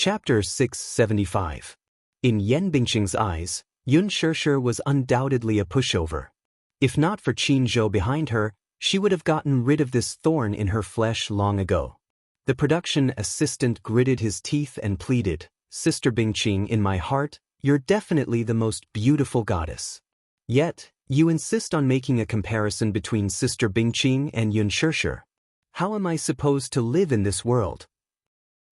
Chapter 675. In Yan Bingqing's eyes, Yun Shishir was undoubtedly a pushover. If not for Qin Zhou behind her, she would have gotten rid of this thorn in her flesh long ago. The production assistant gritted his teeth and pleaded, "Sister Bingqing, in my heart, you're definitely the most beautiful goddess. Yet, you insist on making a comparison between Sister Bingqing and Yun Shishir. How am I supposed to live in this world?"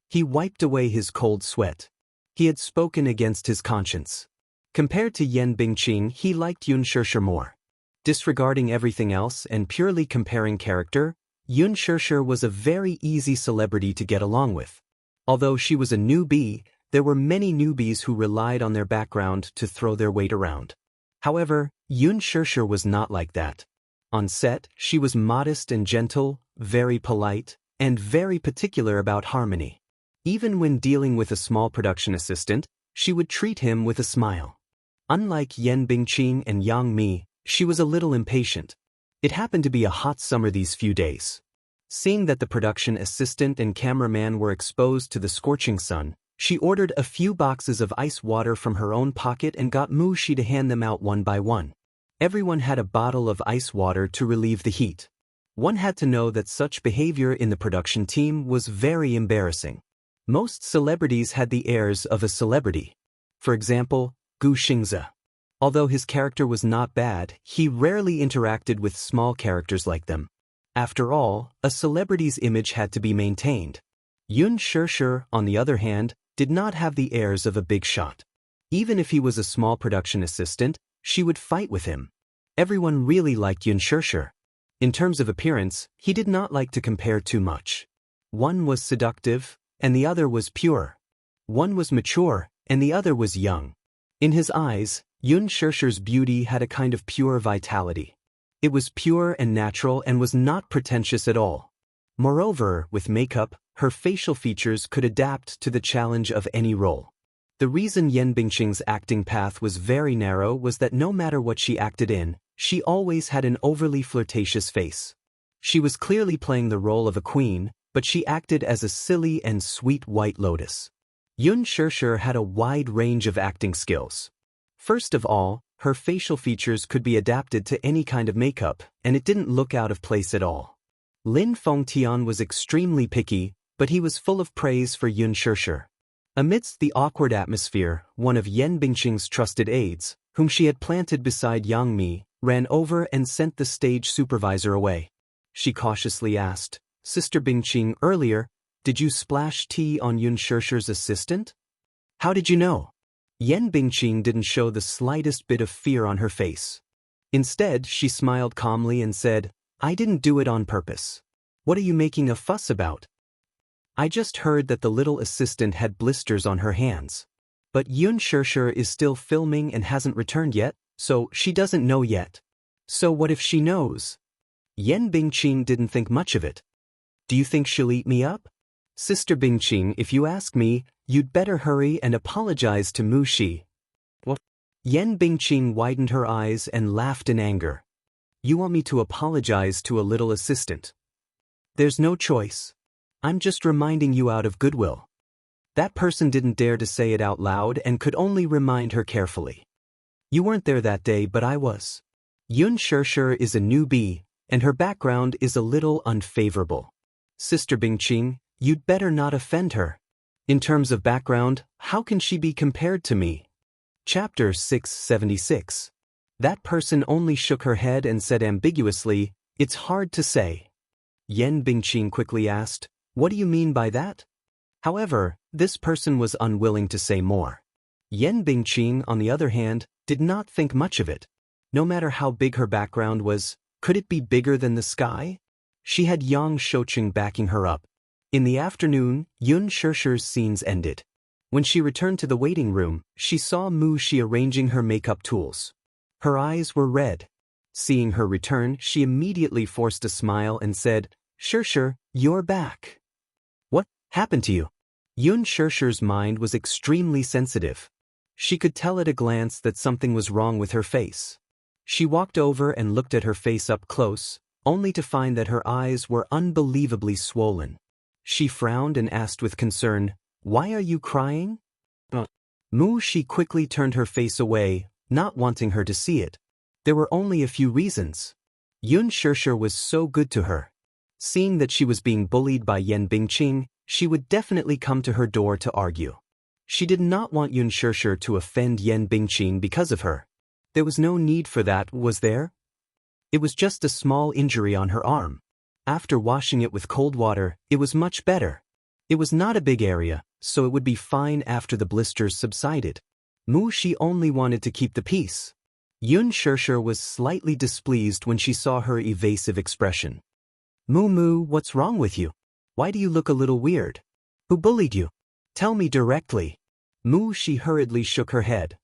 He wiped away his cold sweat. He had spoken against his conscience. Compared to Yan Bingqing, he liked Yun Shishir more. Disregarding everything else and purely comparing character, Yun Shishir was a very easy celebrity to get along with. Although she was a newbie, there were many newbies who relied on their background to throw their weight around. However, Yun Shishir was not like that. On set, she was modest and gentle, very polite, and very particular about harmony. Even when dealing with a small production assistant, she would treat him with a smile. Unlike Yan Bingqing and Yang Mi, she was a little impatient. It happened to be a hot summer these few days. Seeing that the production assistant and cameraman were exposed to the scorching sun, she ordered a few boxes of ice water from her own pocket and got Mu Shi to hand them out one by one. Everyone had a bottle of ice water to relieve the heat. One had to know that such behavior in the production team was very embarrassing. Most celebrities had the airs of a celebrity. For example, Gu Xingze. Although his character was not bad, he rarely interacted with small characters like them. After all, a celebrity's image had to be maintained. Yun Shishir, on the other hand, did not have the airs of a big shot. Even if he was a small production assistant, she would fight with him. Everyone really liked Yun Shishir. In terms of appearance, he did not like to compare too much. One was seductive, and the other was pure. One was mature, and the other was young. In his eyes, Yun Shishir's beauty had a kind of pure vitality. It was pure and natural and was not pretentious at all. Moreover, with makeup, her facial features could adapt to the challenge of any role. The reason Yan Bingqing's acting path was very narrow was that no matter what she acted in, she always had an overly flirtatious face. She was clearly playing the role of a queen, but she acted as a silly and sweet white lotus. Yun Shishir had a wide range of acting skills. First of all, her facial features could be adapted to any kind of makeup, and it didn't look out of place at all. Lin Fengtian was extremely picky, but he was full of praise for Yun Shishir. Amidst the awkward atmosphere, one of Yan Bingqing's trusted aides, whom she had planted beside Yang Mi, ran over and sent the stage supervisor away. She cautiously asked, "Sister Bingqing, earlier, did you splash tea on Yun Shishir's assistant? How did you know?" Yan Bingqing didn't show the slightest bit of fear on her face. Instead, she smiled calmly and said, "I didn't do it on purpose. What are you making a fuss about? I just heard that the little assistant had blisters on her hands. But Yun Shishir is still filming and hasn't returned yet, so she doesn't know yet. So what if she knows?" Yan Bingqing didn't think much of it. "Do you think she'll eat me up? Sister Bingqing, if you ask me, you'd better hurry and apologize to Mu Shi." "What?" Yan Bingqing widened her eyes and laughed in anger. "You want me to apologize to a little assistant? There's no choice. I'm just reminding you out of goodwill." That person didn't dare to say it out loud and could only remind her carefully. "You weren't there that day, but I was. Yun Shishir is a newbie, and her background is a little unfavorable. Sister Bingqing, you'd better not offend her. In terms of background, how can she be compared to me?" Chapter 676. That person only shook her head and said ambiguously, "It's hard to say." Yan Bingqing quickly asked, "What do you mean by that?" However, this person was unwilling to say more. Yan Bingqing, on the other hand, did not think much of it. No matter how big her background was, could it be bigger than the sky? She had Yang Shouqing backing her up. In the afternoon, Yun Shishir's scenes ended. When she returned to the waiting room, she saw Mu Shi arranging her makeup tools. Her eyes were red. Seeing her return, she immediately forced a smile and said, "Shishir, you're back. What happened to you?" Yun Shishir's mind was extremely sensitive. She could tell at a glance that something was wrong with her face. She walked over and looked at her face up close, only to find that her eyes were unbelievably swollen. She frowned and asked with concern, Why are you crying? Mu Shi quickly turned her face away, not wanting her to see it. There were only a few reasons. Yun Shishir was so good to her. Seeing that she was being bullied by Yan Bingqing, she would definitely come to her door to argue. She did not want Yun Shishir to offend Yan Bingqing because of her. There was no need for that, was there? It was just a small injury on her arm. After washing it with cold water, it was much better. It was not a big area, so it would be fine after the blisters subsided. Mu Shi only wanted to keep the peace. Yun Shishir was slightly displeased when she saw her evasive expression. Mu, what's wrong with you? Why do you look a little weird? Who bullied you? Tell me directly. Mu Shi hurriedly shook her head.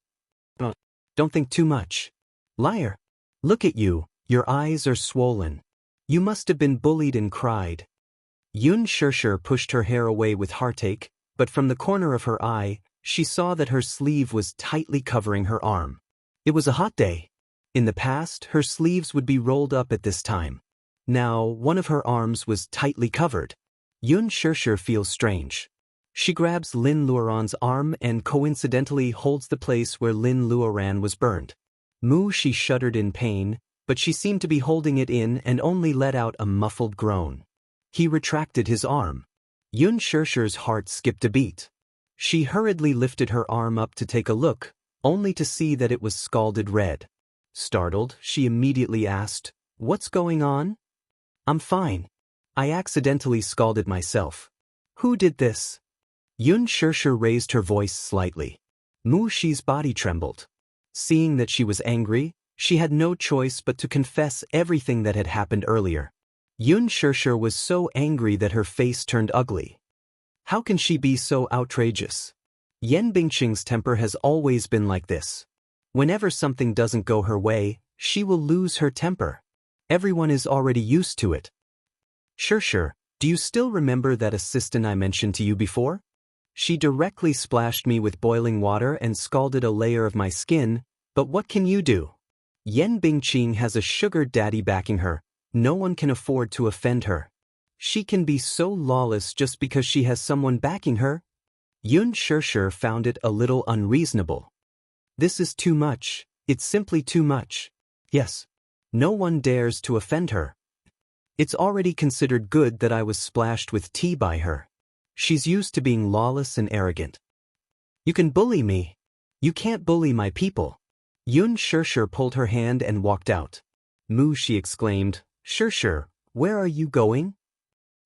Don't think too much. Liar. Look at you, your eyes are swollen. You must have been bullied and cried. Yun Shishir pushed her hair away with heartache, but from the corner of her eye, she saw that her sleeve was tightly covering her arm. It was a hot day. In the past, her sleeves would be rolled up at this time. Now, one of her arms was tightly covered. Yun Shishir feels strange. She grabs Lin Luoran's arm and coincidentally holds the place where Lin Luoran was burned. Mu Shi shuddered in pain, but she seemed to be holding it in and only let out a muffled groan. He retracted his arm. Yun Shishir's heart skipped a beat. She hurriedly lifted her arm up to take a look, only to see that it was scalded red. Startled, she immediately asked, "What's going on?" "I'm fine. I accidentally scalded myself." "Who did this?" Yun Shishir raised her voice slightly. Mu Shi's body trembled. Seeing that she was angry, she had no choice but to confess everything that had happened earlier. Yun Shishir was so angry that her face turned ugly. How can she be so outrageous? Yan Bingqing's temper has always been like this. Whenever something doesn't go her way, she will lose her temper. Everyone is already used to it. Shishir, do you still remember that assistant I mentioned to you before? She directly splashed me with boiling water and scalded a layer of my skin, but what can you do? Yan Bingqing has a sugar daddy backing her. No one can afford to offend her. She can be so lawless just because she has someone backing her? Yun Shishir found it a little unreasonable. This is too much. It's simply too much. Yes. No one dares to offend her. It's already considered good that I was splashed with tea by her. She's used to being lawless and arrogant. You can bully me. You can't bully my people. Yun Shishir pulled her hand and walked out. Mu Shi exclaimed, "Shishir, where are you going?"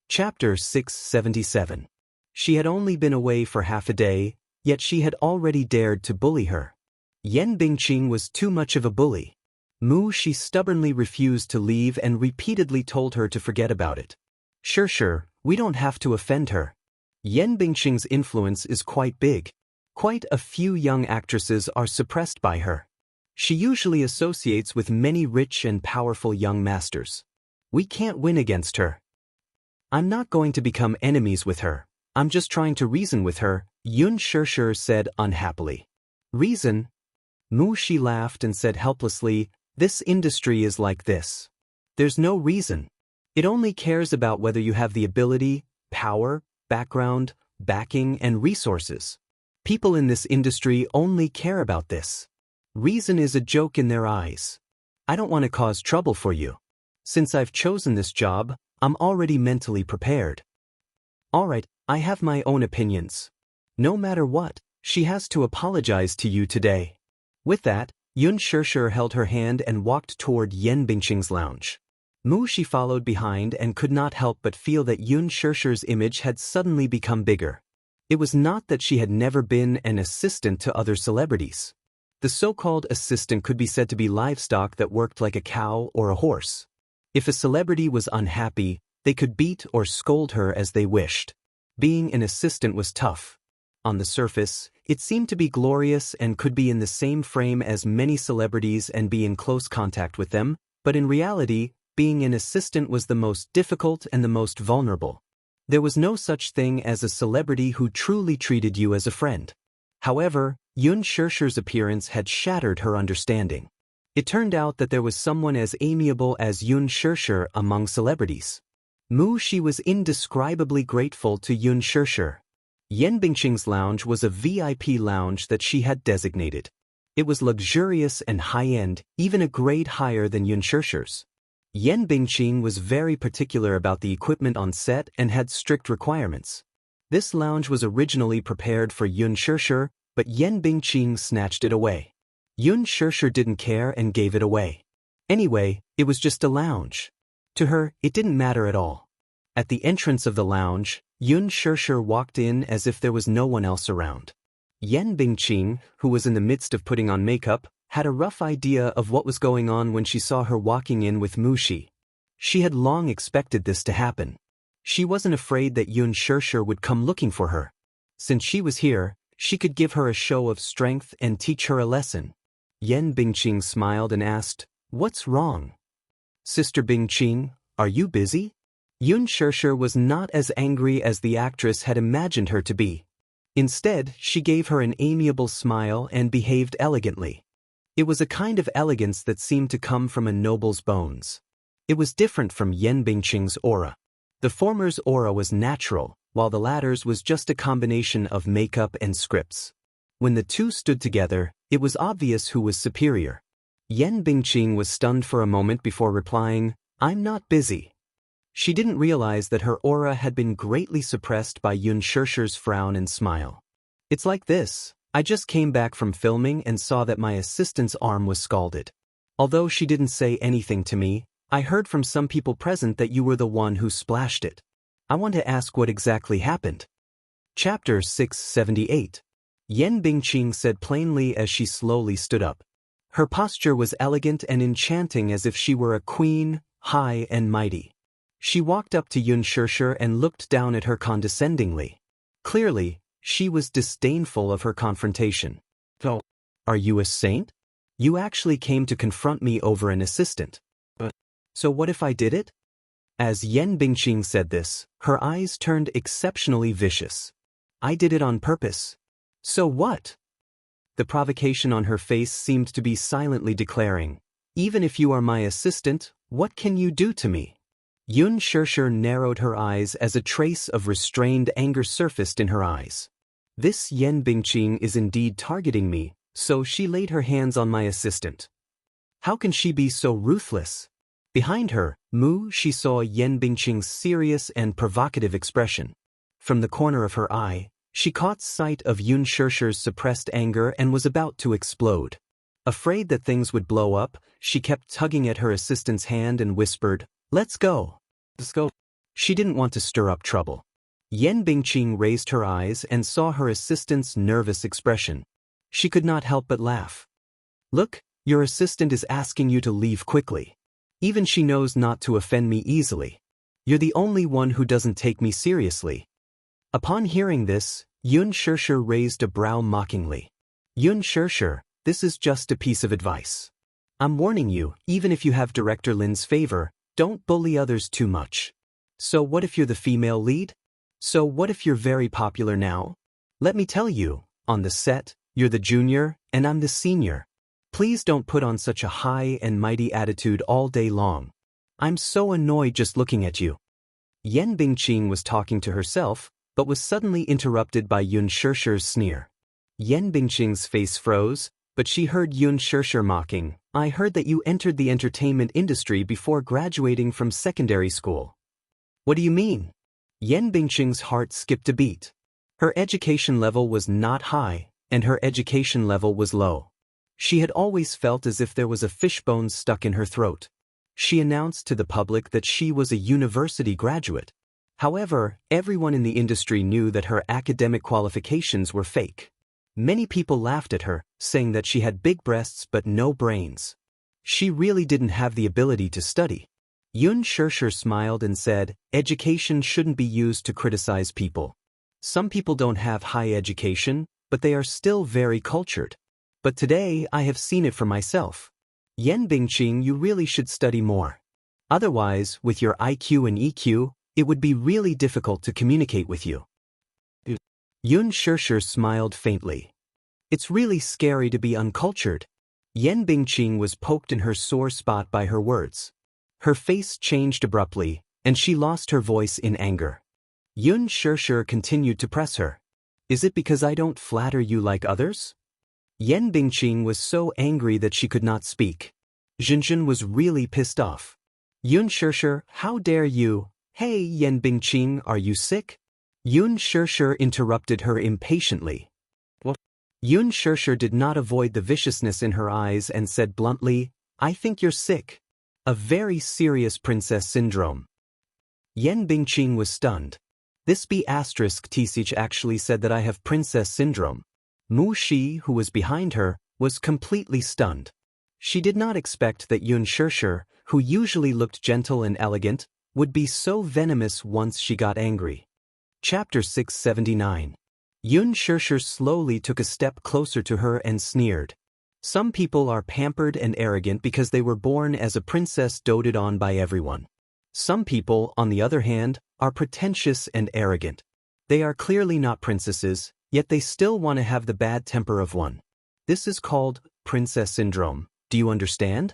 Chapter 677. She had only been away for half a day, yet she had already dared to bully her. Yan Bingqing was too much of a bully. Mu Shi stubbornly refused to leave and repeatedly told her to forget about it. Shishir, we don't have to offend her. Yan Bingqing's influence is quite big. Quite a few young actresses are suppressed by her. She usually associates with many rich and powerful young masters. We can't win against her. I'm not going to become enemies with her. I'm just trying to reason with her, Yun Shishir said unhappily. Reason? Mu Shi laughed and said helplessly, this industry is like this. There's no reason. It only cares about whether you have the ability, power, background, backing, and resources. People in this industry only care about this. Reason is a joke in their eyes. I don't want to cause trouble for you. Since I've chosen this job, I'm already mentally prepared. Alright, I have my own opinions. No matter what, she has to apologize to you today. With that, Yun Shishir held her hand and walked toward Yan Bingqing's lounge. Mu Shi followed behind and could not help but feel that Yun Shishir's image had suddenly become bigger. It was not that she had never been an assistant to other celebrities. The so-called assistant could be said to be livestock that worked like a cow or a horse. If a celebrity was unhappy, they could beat or scold her as they wished. Being an assistant was tough. On the surface, it seemed to be glorious and could be in the same frame as many celebrities and be in close contact with them, but in reality, being an assistant was the most difficult and the most vulnerable. There was no such thing as a celebrity who truly treated you as a friend. However, Yun Shishir's appearance had shattered her understanding. It turned out that there was someone as amiable as Yun Shishir among celebrities. Mu Shi was indescribably grateful to Yun Shishir. Yan Bingqing's lounge was a VIP lounge that she had designated. It was luxurious and high-end, even a grade higher than Yun Shishir's. Yan Bingqing was very particular about the equipment on set and had strict requirements. This lounge was originally prepared for Yun Shishir, but Yan Bingqing snatched it away. Yun Shishir didn't care and gave it away. Anyway, it was just a lounge. To her, it didn't matter at all. At the entrance of the lounge, Yun Shishir walked in as if there was no one else around. Yan Bingqing, who was in the midst of putting on makeup, had a rough idea of what was going on when she saw her walking in with Mushi. She had long expected this to happen. She wasn't afraid that Yun Shishir would come looking for her. Since she was here, she could give her a show of strength and teach her a lesson. Yan Bingqing smiled and asked, "What's wrong?" "Sister Bingqing, are you busy?" Yun Shishir was not as angry as the actress had imagined her to be. Instead, she gave her an amiable smile and behaved elegantly. It was a kind of elegance that seemed to come from a noble's bones. It was different from Yan Bingqing's aura. The former's aura was natural, while the latter's was just a combination of makeup and scripts. When the two stood together, it was obvious who was superior. Yan Bingqing was stunned for a moment before replying, "I'm not busy." She didn't realize that her aura had been greatly suppressed by Yun Shishir's frown and smile. "It's like this. I just came back from filming and saw that my assistant's arm was scalded. Although she didn't say anything to me, I heard from some people present that you were the one who splashed it. I want to ask what exactly happened." Chapter 678. Yan Bingqing said plainly as she slowly stood up. Her posture was elegant and enchanting as if she were a queen, high and mighty. She walked up to Yun Shishir and looked down at her condescendingly. Clearly, she was disdainful of her confrontation. "Oh, are you a saint? You actually came to confront me over an assistant. So what if I did it?" As Yan Bingqing said this, her eyes turned exceptionally vicious. "I did it on purpose. So what?" The provocation on her face seemed to be silently declaring, "Even if you are my assistant, what can you do to me?" Yun Shishir narrowed her eyes as a trace of restrained anger surfaced in her eyes. "This Yan Bingqing is indeed targeting me, so she laid her hands on my assistant. How can she be so ruthless?" Behind her, she saw Yan Bingqing's serious and provocative expression. From the corner of her eye, she caught sight of Yun Shishir's suppressed anger and was about to explode. Afraid that things would blow up, she kept tugging at her assistant's hand and whispered, "Let's go. Let's go." She didn't want to stir up trouble. Yan Bingqing raised her eyes and saw her assistant's nervous expression. She could not help but laugh. "Look, your assistant is asking you to leave quickly. Even she knows not to offend me easily. You're the only one who doesn't take me seriously." Upon hearing this, Yun Shishir raised a brow mockingly. "Yun Shishir, this is just a piece of advice. I'm warning you, even if you have Director Lin's favor, don't bully others too much. So what if you're the female lead? So what if you're very popular now? Let me tell you, on the set, you're the junior, and I'm the senior. Please don't put on such a high and mighty attitude all day long. I'm so annoyed just looking at you." Yan Bingqing was talking to herself, but was suddenly interrupted by Yun Shishir's sneer. Yan Bingqing's face froze, but she heard Yun Shishir mocking, "I heard that you entered the entertainment industry before graduating from secondary school." "What do you mean?" Yan Bingqing's heart skipped a beat. Her education level was not high, and her education level was low. She had always felt as if there was a fishbone stuck in her throat. She announced to the public that she was a university graduate. However, everyone in the industry knew that her academic qualifications were fake. Many people laughed at her, saying that she had big breasts but no brains. She really didn't have the ability to study. Yun Shishir smiled and said, "Education shouldn't be used to criticize people. Some people don't have high education, but they are still very cultured. But today I have seen it for myself. Yan Bingqing, you really should study more. Otherwise, with your IQ and EQ, it would be really difficult to communicate with you." Yun Shishir smiled faintly. "It's really scary to be uncultured." Yan Bingqing was poked in her sore spot by her words. Her face changed abruptly, and she lost her voice in anger. Yun Shishir continued to press her. Is it because I don't flatter you like others? Yan Bingqing was so angry that she could not speak. Zhenzhen was really pissed off. Yun Shishir, how dare you? Hey Yan Bingqing, are you sick? Yun Shishir interrupted her impatiently. What? Yun Shishir did not avoid the viciousness in her eyes and said bluntly, I think you're sick. A very serious princess syndrome. Yan Bingqing was stunned. This B***Tsich actually said that I have princess syndrome. Mu Shi, who was behind her, was completely stunned. She did not expect that Yun Shishir, who usually looked gentle and elegant, would be so venomous once she got angry. Chapter 679. Yun Shishir slowly took a step closer to her and sneered. Some people are pampered and arrogant because they were born as a princess doted on by everyone. Some people, on the other hand, are pretentious and arrogant. They are clearly not princesses, yet they still want to have the bad temper of one. This is called princess syndrome. Do you understand?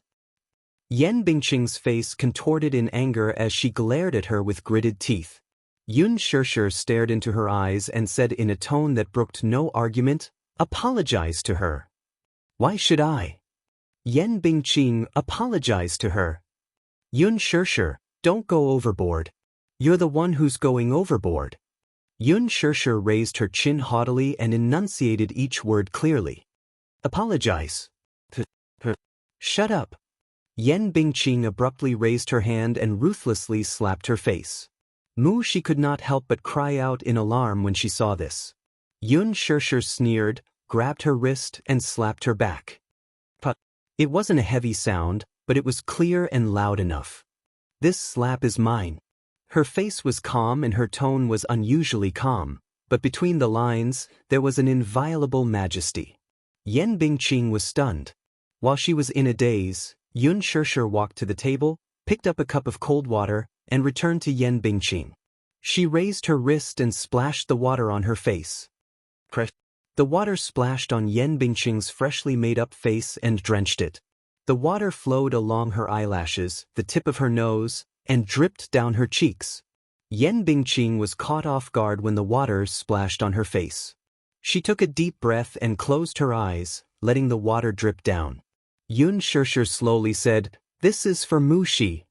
Yan Bingqing's face contorted in anger as she glared at her with gritted teeth. Yun Shishir stared into her eyes and said in a tone that brooked no argument, apologize to her. Why should I? Yan Bingqing apologized to her. Yun Shishir, don't go overboard. You're the one who's going overboard. Yun Shishir raised her chin haughtily and enunciated each word clearly. Apologize. Shut up. Yan Bingqing abruptly raised her hand and ruthlessly slapped her face. Mu Shi could not help but cry out in alarm when she saw this. Yun Shishir sneered, grabbed her wrist and slapped her back. It wasn't a heavy sound, but it was clear and loud enough. This slap is mine. Her face was calm and her tone was unusually calm, but between the lines, there was an inviolable majesty. Yan Bingqing was stunned. While she was in a daze, Yun Shishir walked to the table, picked up a cup of cold water, and returned to Yan Bingqing. She raised her wrist and splashed the water on her face. The water splashed on Yan Bingqing's freshly made-up face and drenched it. The water flowed along her eyelashes, the tip of her nose, and dripped down her cheeks. Yan Bingqing was caught off guard when the water splashed on her face. She took a deep breath and closed her eyes, letting the water drip down. Yun Shishir slowly said, "This is for Mu Shi."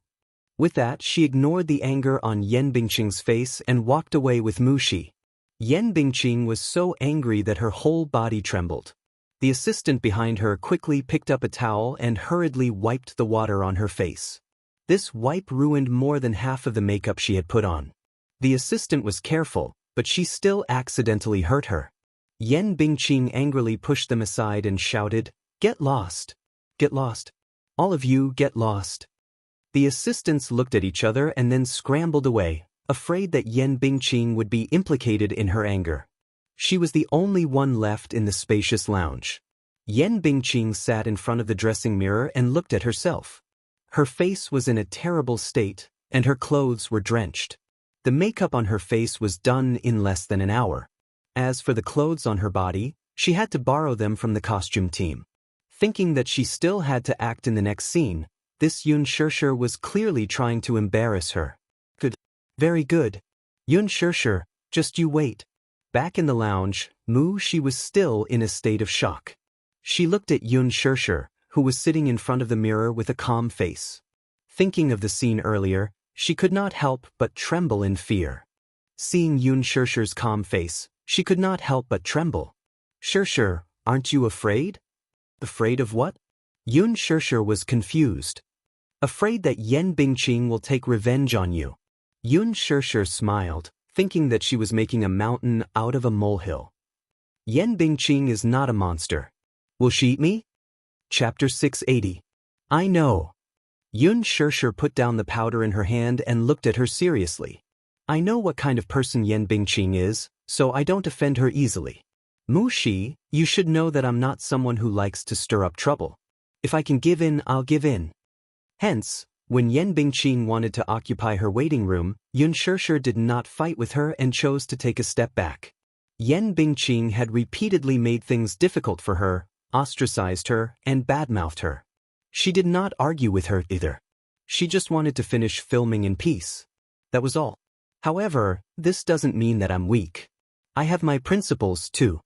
With that, she ignored the anger on Yan Bingqing's face and walked away with Mu Shi. Yan Bingqing was so angry that her whole body trembled. The assistant behind her quickly picked up a towel and hurriedly wiped the water on her face. This wipe ruined more than half of the makeup she had put on. The assistant was careful, but she still accidentally hurt her. Yan Bingqing angrily pushed them aside and shouted, "Get lost! Get lost! All of you get lost!" The assistants looked at each other and then scrambled away, afraid that Yan Bingqing would be implicated in her anger. She was the only one left in the spacious lounge. Yan Bingqing sat in front of the dressing mirror and looked at herself. Her face was in a terrible state, and her clothes were drenched. The makeup on her face was done in less than an hour. As for the clothes on her body, she had to borrow them from the costume team. Thinking that she still had to act in the next scene, this Yun Shishir was clearly trying to embarrass her. Good. Very good. Yun Shishir, just you wait. Back in the lounge, Mu Shi was still in a state of shock. She looked at Yun Shishir, who was sitting in front of the mirror with a calm face. Thinking of the scene earlier, she could not help but tremble in fear. Seeing Yun Shishir's calm face, she could not help but tremble. "Shishir, aren't you afraid?" "Afraid of what?" Yun Shishir was confused. "Afraid that Yan Bingqing will take revenge on you." Yun Shishir smiled, thinking that she was making a mountain out of a molehill. "Yan Bingqing is not a monster. Will she eat me?" Chapter 680. I know. Yun Shishir put down the powder in her hand and looked at her seriously. "I know what kind of person Yan Bingqing is, so I don't offend her easily. Mu Shi, you should know that I'm not someone who likes to stir up trouble. If I can give in, I'll give in." Hence, when Yan Bingqing wanted to occupy her waiting room, Yun Shishir did not fight with her and chose to take a step back. Yan Bingqing had repeatedly made things difficult for her, ostracized her, and badmouthed her. She did not argue with her either. She just wanted to finish filming in peace. That was all. However, this doesn't mean that I'm weak. I have my principles too.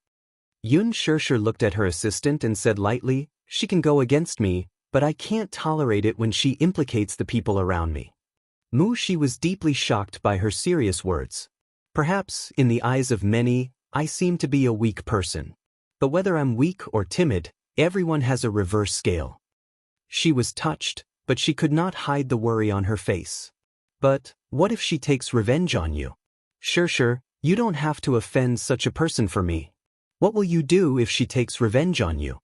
Yun Shirshir looked at her assistant and said lightly, she can go against me, but I can't tolerate it when she implicates the people around me. Mu Shi was deeply shocked by her serious words. Perhaps, in the eyes of many, I seem to be a weak person. But whether I'm weak or timid, everyone has a reverse scale. She was touched, but she could not hide the worry on her face. But, what if she takes revenge on you? Shirshir, you don't have to offend such a person for me. What will you do if she takes revenge on you?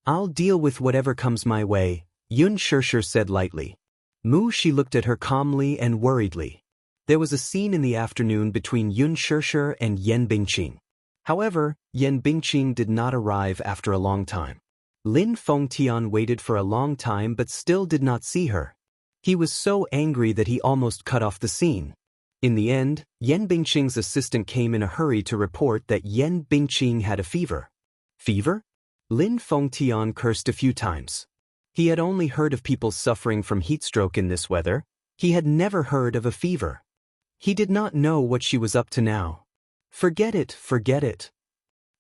I'll deal with whatever comes my way, Yun Shirshir said lightly. Mu Shi looked at her calmly and worriedly. There was a scene in the afternoon between Yun Shirshir and Yan Bingqing. However, Yan Bingqing did not arrive after a long time. Lin Fengtian waited for a long time but still did not see her. He was so angry that he almost cut off the scene. In the end, Yan Bingqing's assistant came in a hurry to report that Yan Bingqing had a fever. Fever? Lin Fengtian cursed a few times. He had only heard of people suffering from heatstroke in this weather. He had never heard of a fever. He did not know what she was up to now. Forget it, forget it.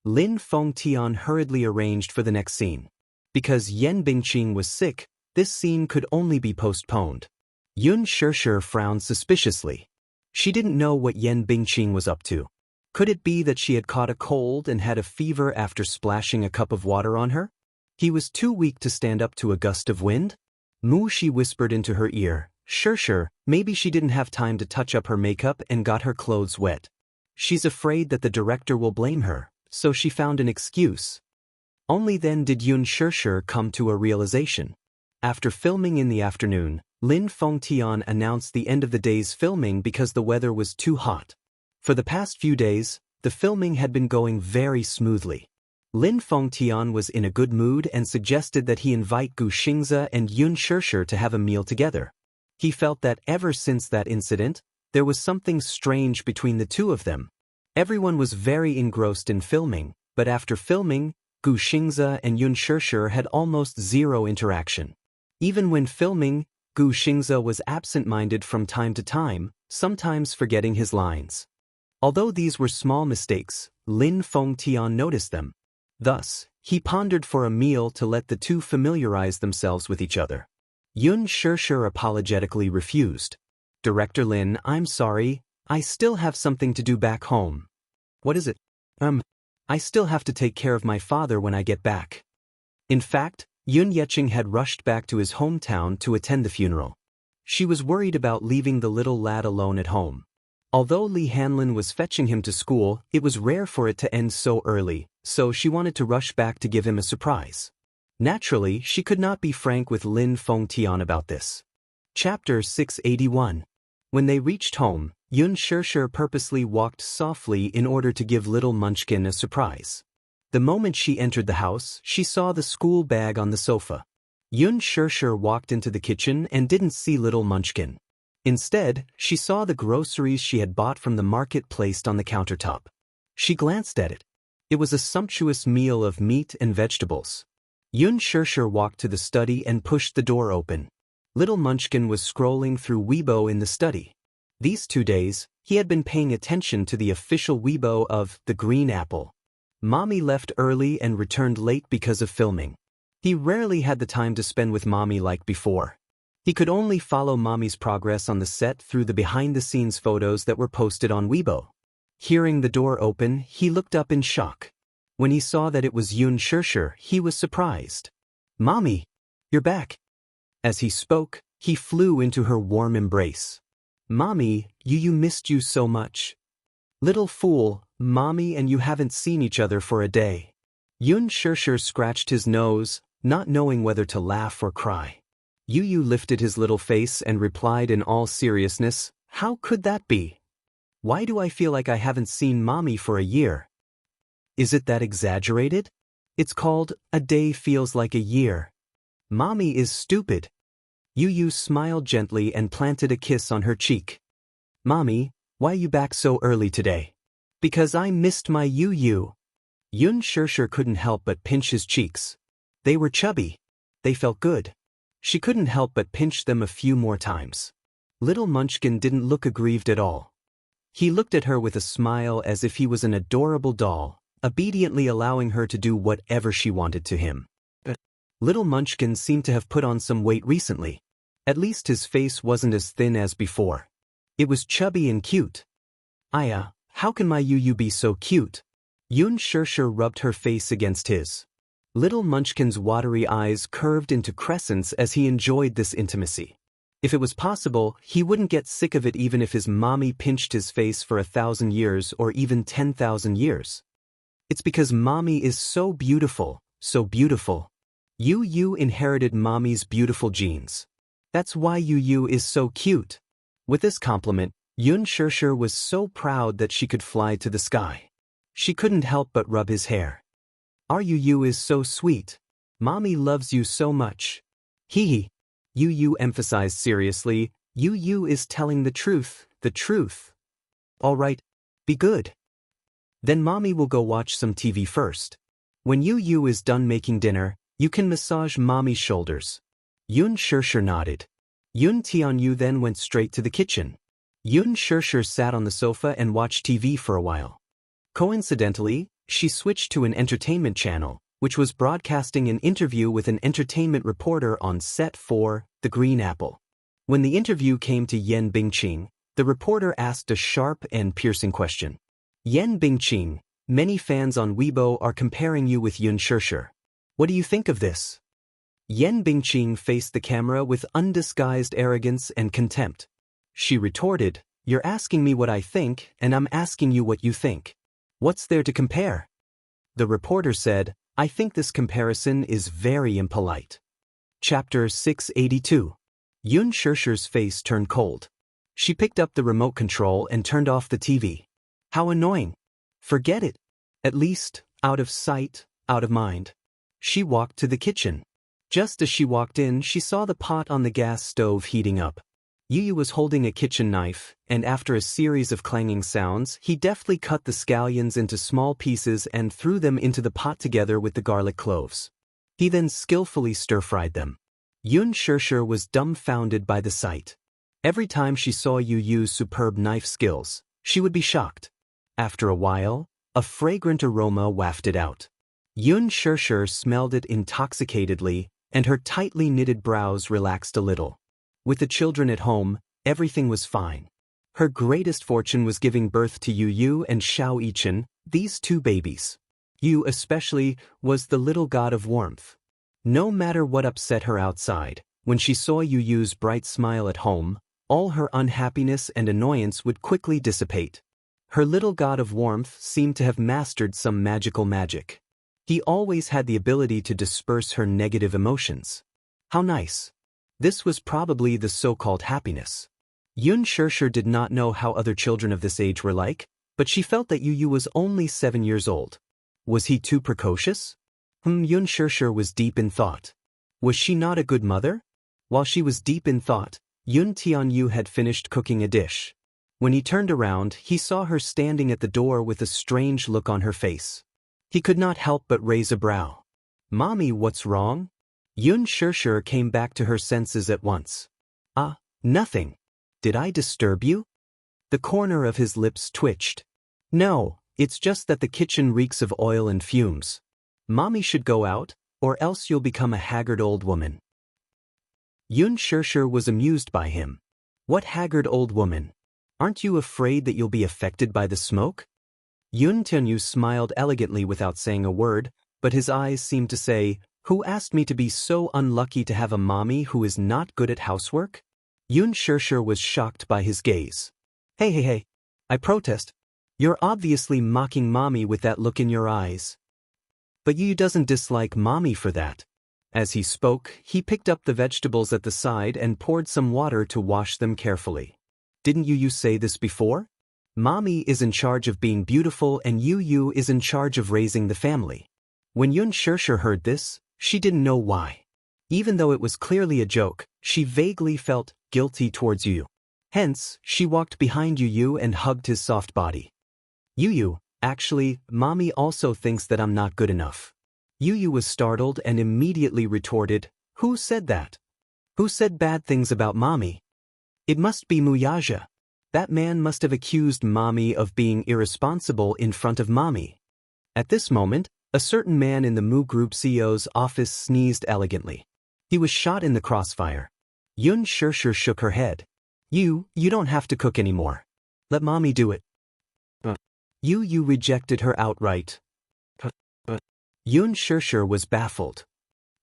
Lin Fengtian hurriedly arranged for the next scene. Because Yan Bingqing was sick, this scene could only be postponed. Yun Shirshir frowned suspiciously. She didn't know what Yan Bingqing was up to. Could it be that she had caught a cold and had a fever after splashing a cup of water on her? He was too weak to stand up to a gust of wind? Mu Shi whispered into her ear, Shirshir, maybe she didn't have time to touch up her makeup and got her clothes wet. She's afraid that the director will blame her, so she found an excuse. Only then did Yun Shirshir come to a realization. After filming in the afternoon, Lin Fengtian announced the end of the day's filming because the weather was too hot. For the past few days, the filming had been going very smoothly. Lin Fengtian was in a good mood and suggested that he invite Gu Xingze and Yun Shirshir to have a meal together. He felt that ever since that incident, there was something strange between the two of them. Everyone was very engrossed in filming, but after filming, Gu Xingze and Yun Shirshir had almost zero interaction. Even when filming, Gu Xingze was absent-minded from time to time, sometimes forgetting his lines. Although these were small mistakes, Lin Fengtian noticed them. Thus, he pondered for a meal to let the two familiarize themselves with each other. Yun Shirshir apologetically refused. Director Lin, I'm sorry, I still have something to do back home. What is it? I still have to take care of my father when I get back. In fact, Yun Yeqing had rushed back to his hometown to attend the funeral. She was worried about leaving the little lad alone at home. Although Li Hanlin was fetching him to school, it was rare for it to end so early, so she wanted to rush back to give him a surprise. Naturally, she could not be frank with Lin Fengtian about this. Chapter 681. When they reached home, Yun Shirshir purposely walked softly in order to give little Munchkin a surprise. The moment she entered the house, she saw the school bag on the sofa. Yun Shirshir walked into the kitchen and didn't see little Munchkin. Instead, she saw the groceries she had bought from the market placed on the countertop. She glanced at it. It was a sumptuous meal of meat and vegetables. Yun Shirshir walked to the study and pushed the door open. Little Munchkin was scrolling through Weibo in the study. These 2 days, he had been paying attention to the official Weibo of The Green Apple. Mommy left early and returned late because of filming. He rarely had the time to spend with Mommy like before. He could only follow Mommy's progress on the set through the behind-the-scenes photos that were posted on Weibo. Hearing the door open, he looked up in shock. When he saw that it was Yun Shirshir, he was surprised. Mommy, you're back. As he spoke, he flew into her warm embrace. Mommy, you missed you so much. Little fool, Mommy and you haven't seen each other for a day. Yun Shirshir scratched his nose, not knowing whether to laugh or cry. Yu lifted his little face and replied in all seriousness, how could that be? Why do I feel like I haven't seen Mommy for a year? Is it that exaggerated? It's called, a day feels like a year. Mommy is stupid. Yu smiled gently and planted a kiss on her cheek. Mommy, why you back so early today? Because I missed my Yu. Yun Shirshir couldn't help but pinch his cheeks. They were chubby. They felt good. She couldn't help but pinch them a few more times. Little Munchkin didn't look aggrieved at all. He looked at her with a smile as if he was an adorable doll, obediently allowing her to do whatever she wanted to him. But little Munchkin seemed to have put on some weight recently. At least his face wasn't as thin as before. It was chubby and cute. Aya, how can my Yu be so cute? Yun Shirshir rubbed her face against his. Little Munchkin's watery eyes curved into crescents as he enjoyed this intimacy. If it was possible, he wouldn't get sick of it even if his mommy pinched his face for 1,000 years or even 10,000 years. It's because mommy is so beautiful, so beautiful. Yu inherited mommy's beautiful genes. That's why Yu is so cute. With this compliment, Yun Shirshir was so proud that she could fly to the sky. She couldn't help but rub his hair. Our Yu is so sweet. Mommy loves you so much. Hee. Yu emphasized seriously, Yu is telling the truth, the truth. All right, be good. Then mommy will go watch some TV first. When Yu is done making dinner, you can massage mommy's shoulders. Yun Shirshir nodded. Yun Tianyu then went straight to the kitchen. Yun Shirshir sat on the sofa and watched TV for a while. Coincidentally, she switched to an entertainment channel, which was broadcasting an interview with an entertainment reporter on set for The Green Apple. When the interview came to Yan Bingqing, the reporter asked a sharp and piercing question. Yan Bingqing, many fans on Weibo are comparing you with Yun Shirshir. What do you think of this? Yan Bingqing faced the camera with undisguised arrogance and contempt. She retorted, "You're asking me what I think, and I'm asking you what you think. What's there to compare?" The reporter said, "I think this comparison is very impolite." Chapter 682. Yun Shirshir's face turned cold. She picked up the remote control and turned off the TV. How annoying. Forget it. At least, out of sight, out of mind. She walked to the kitchen. Just as she walked in, she saw the pot on the gas stove heating up. Yu was holding a kitchen knife, and after a series of clanging sounds, he deftly cut the scallions into small pieces and threw them into the pot together with the garlic cloves. He then skillfully stir-fried them. Yun Shirshir was dumbfounded by the sight. Every time she saw Yu's superb knife skills, she would be shocked. After a while, a fragrant aroma wafted out. Yun Shirshir smelled it intoxicatedly, and her tightly knitted brows relaxed a little. With the children at home, everything was fine. Her greatest fortune was giving birth to Yu and Xiao Yichen, these two babies. Yu especially was the little god of warmth. No matter what upset her outside, when she saw Yu's bright smile at home, all her unhappiness and annoyance would quickly dissipate. Her little god of warmth seemed to have mastered some magical magic. He always had the ability to disperse her negative emotions. How nice. This was probably the so-called happiness. Yun Shirshir did not know how other children of this age were like, but she felt that Yu was only 7 years old. Was he too precocious? Yun Shirshir was deep in thought. Was she not a good mother? While she was deep in thought, Yun Tianyu had finished cooking a dish. When he turned around, he saw her standing at the door with a strange look on her face. He could not help but raise a brow. "Mommy, what's wrong?" Yun Shirshir came back to her senses at once. Nothing. Did I disturb you?" The corner of his lips twitched. "No, it's just that the kitchen reeks of oil and fumes. Mommy should go out, or else you'll become a haggard old woman." Yun Shirshir was amused by him. "What haggard old woman? Aren't you afraid that you'll be affected by the smoke?" Yun Tianyu smiled elegantly without saying a word, but his eyes seemed to say, "Who asked me to be so unlucky to have a mommy who is not good at housework?" Yun Shirshir was shocked by his gaze. Hey, I protest. You're obviously mocking mommy with that look in your eyes. But Yu doesn't dislike mommy for that. As he spoke, he picked up the vegetables at the side and poured some water to wash them carefully. "Didn't Yu say this before? Mommy is in charge of being beautiful and Yu is in charge of raising the family." When Yun Shirshir heard this, she didn't know why. Even though it was clearly a joke, she vaguely felt guilty towards Yu. Hence, she walked behind Yu and hugged his soft body. "Yu, actually, mommy also thinks that I'm not good enough." Yu was startled and immediately retorted, "Who said that? Who said bad things about mommy?" "It must be Muyaja." That man must have accused Mommy of being irresponsible in front of Mommy. At this moment, a certain man in the Mu Group CEO's office sneezed elegantly. He was shot in the crossfire. Yun Shirshir shook her head. You don't have to cook anymore. Let Mommy do it. You rejected her outright. Yun Shirshir was baffled.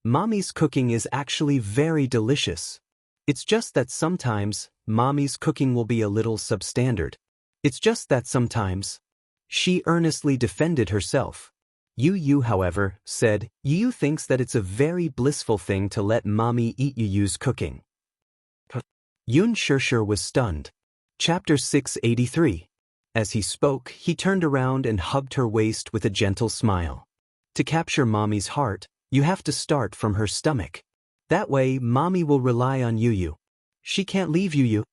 Mommy's cooking is actually very delicious. It's just that sometimes, Mommy's cooking will be a little substandard. It's just that sometimes. She earnestly defended herself. Yu, however, said, Yu thinks that it's a very blissful thing to let Mommy eat Yu's cooking. Yun Shirshir was stunned. Chapter 683. As he spoke, he turned around and hugged her waist with a gentle smile. To capture Mommy's heart, you have to start from her stomach. That way, Mommy will rely on Yu. She can't leave Yu.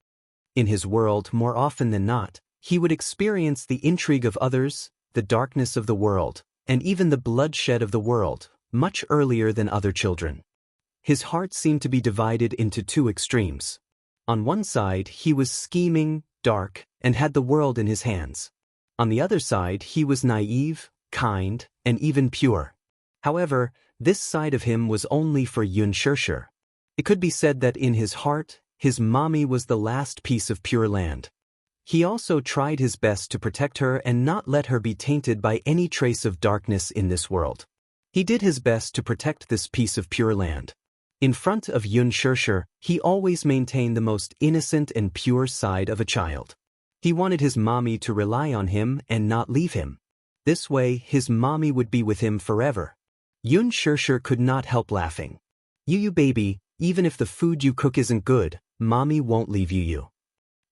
In his world, more often than not, he would experience the intrigue of others, the darkness of the world, and even the bloodshed of the world, much earlier than other children. His heart seemed to be divided into two extremes. On one side, he was scheming, dark, and had the world in his hands. On the other side, he was naive, kind, and even pure. However, this side of him was only for Yun Shirshir. It could be said that in his heart, his Mommy was the last piece of pure land. He also tried his best to protect her and not let her be tainted by any trace of darkness in this world. He did his best to protect this piece of pure land. In front of Yun Shirshir, he always maintained the most innocent and pure side of a child. He wanted his Mommy to rely on him and not leave him. This way, his Mommy would be with him forever. Yun Shirshir could not help laughing. Yu baby, even if the food you cook isn't good, Mommy won't leave Yu.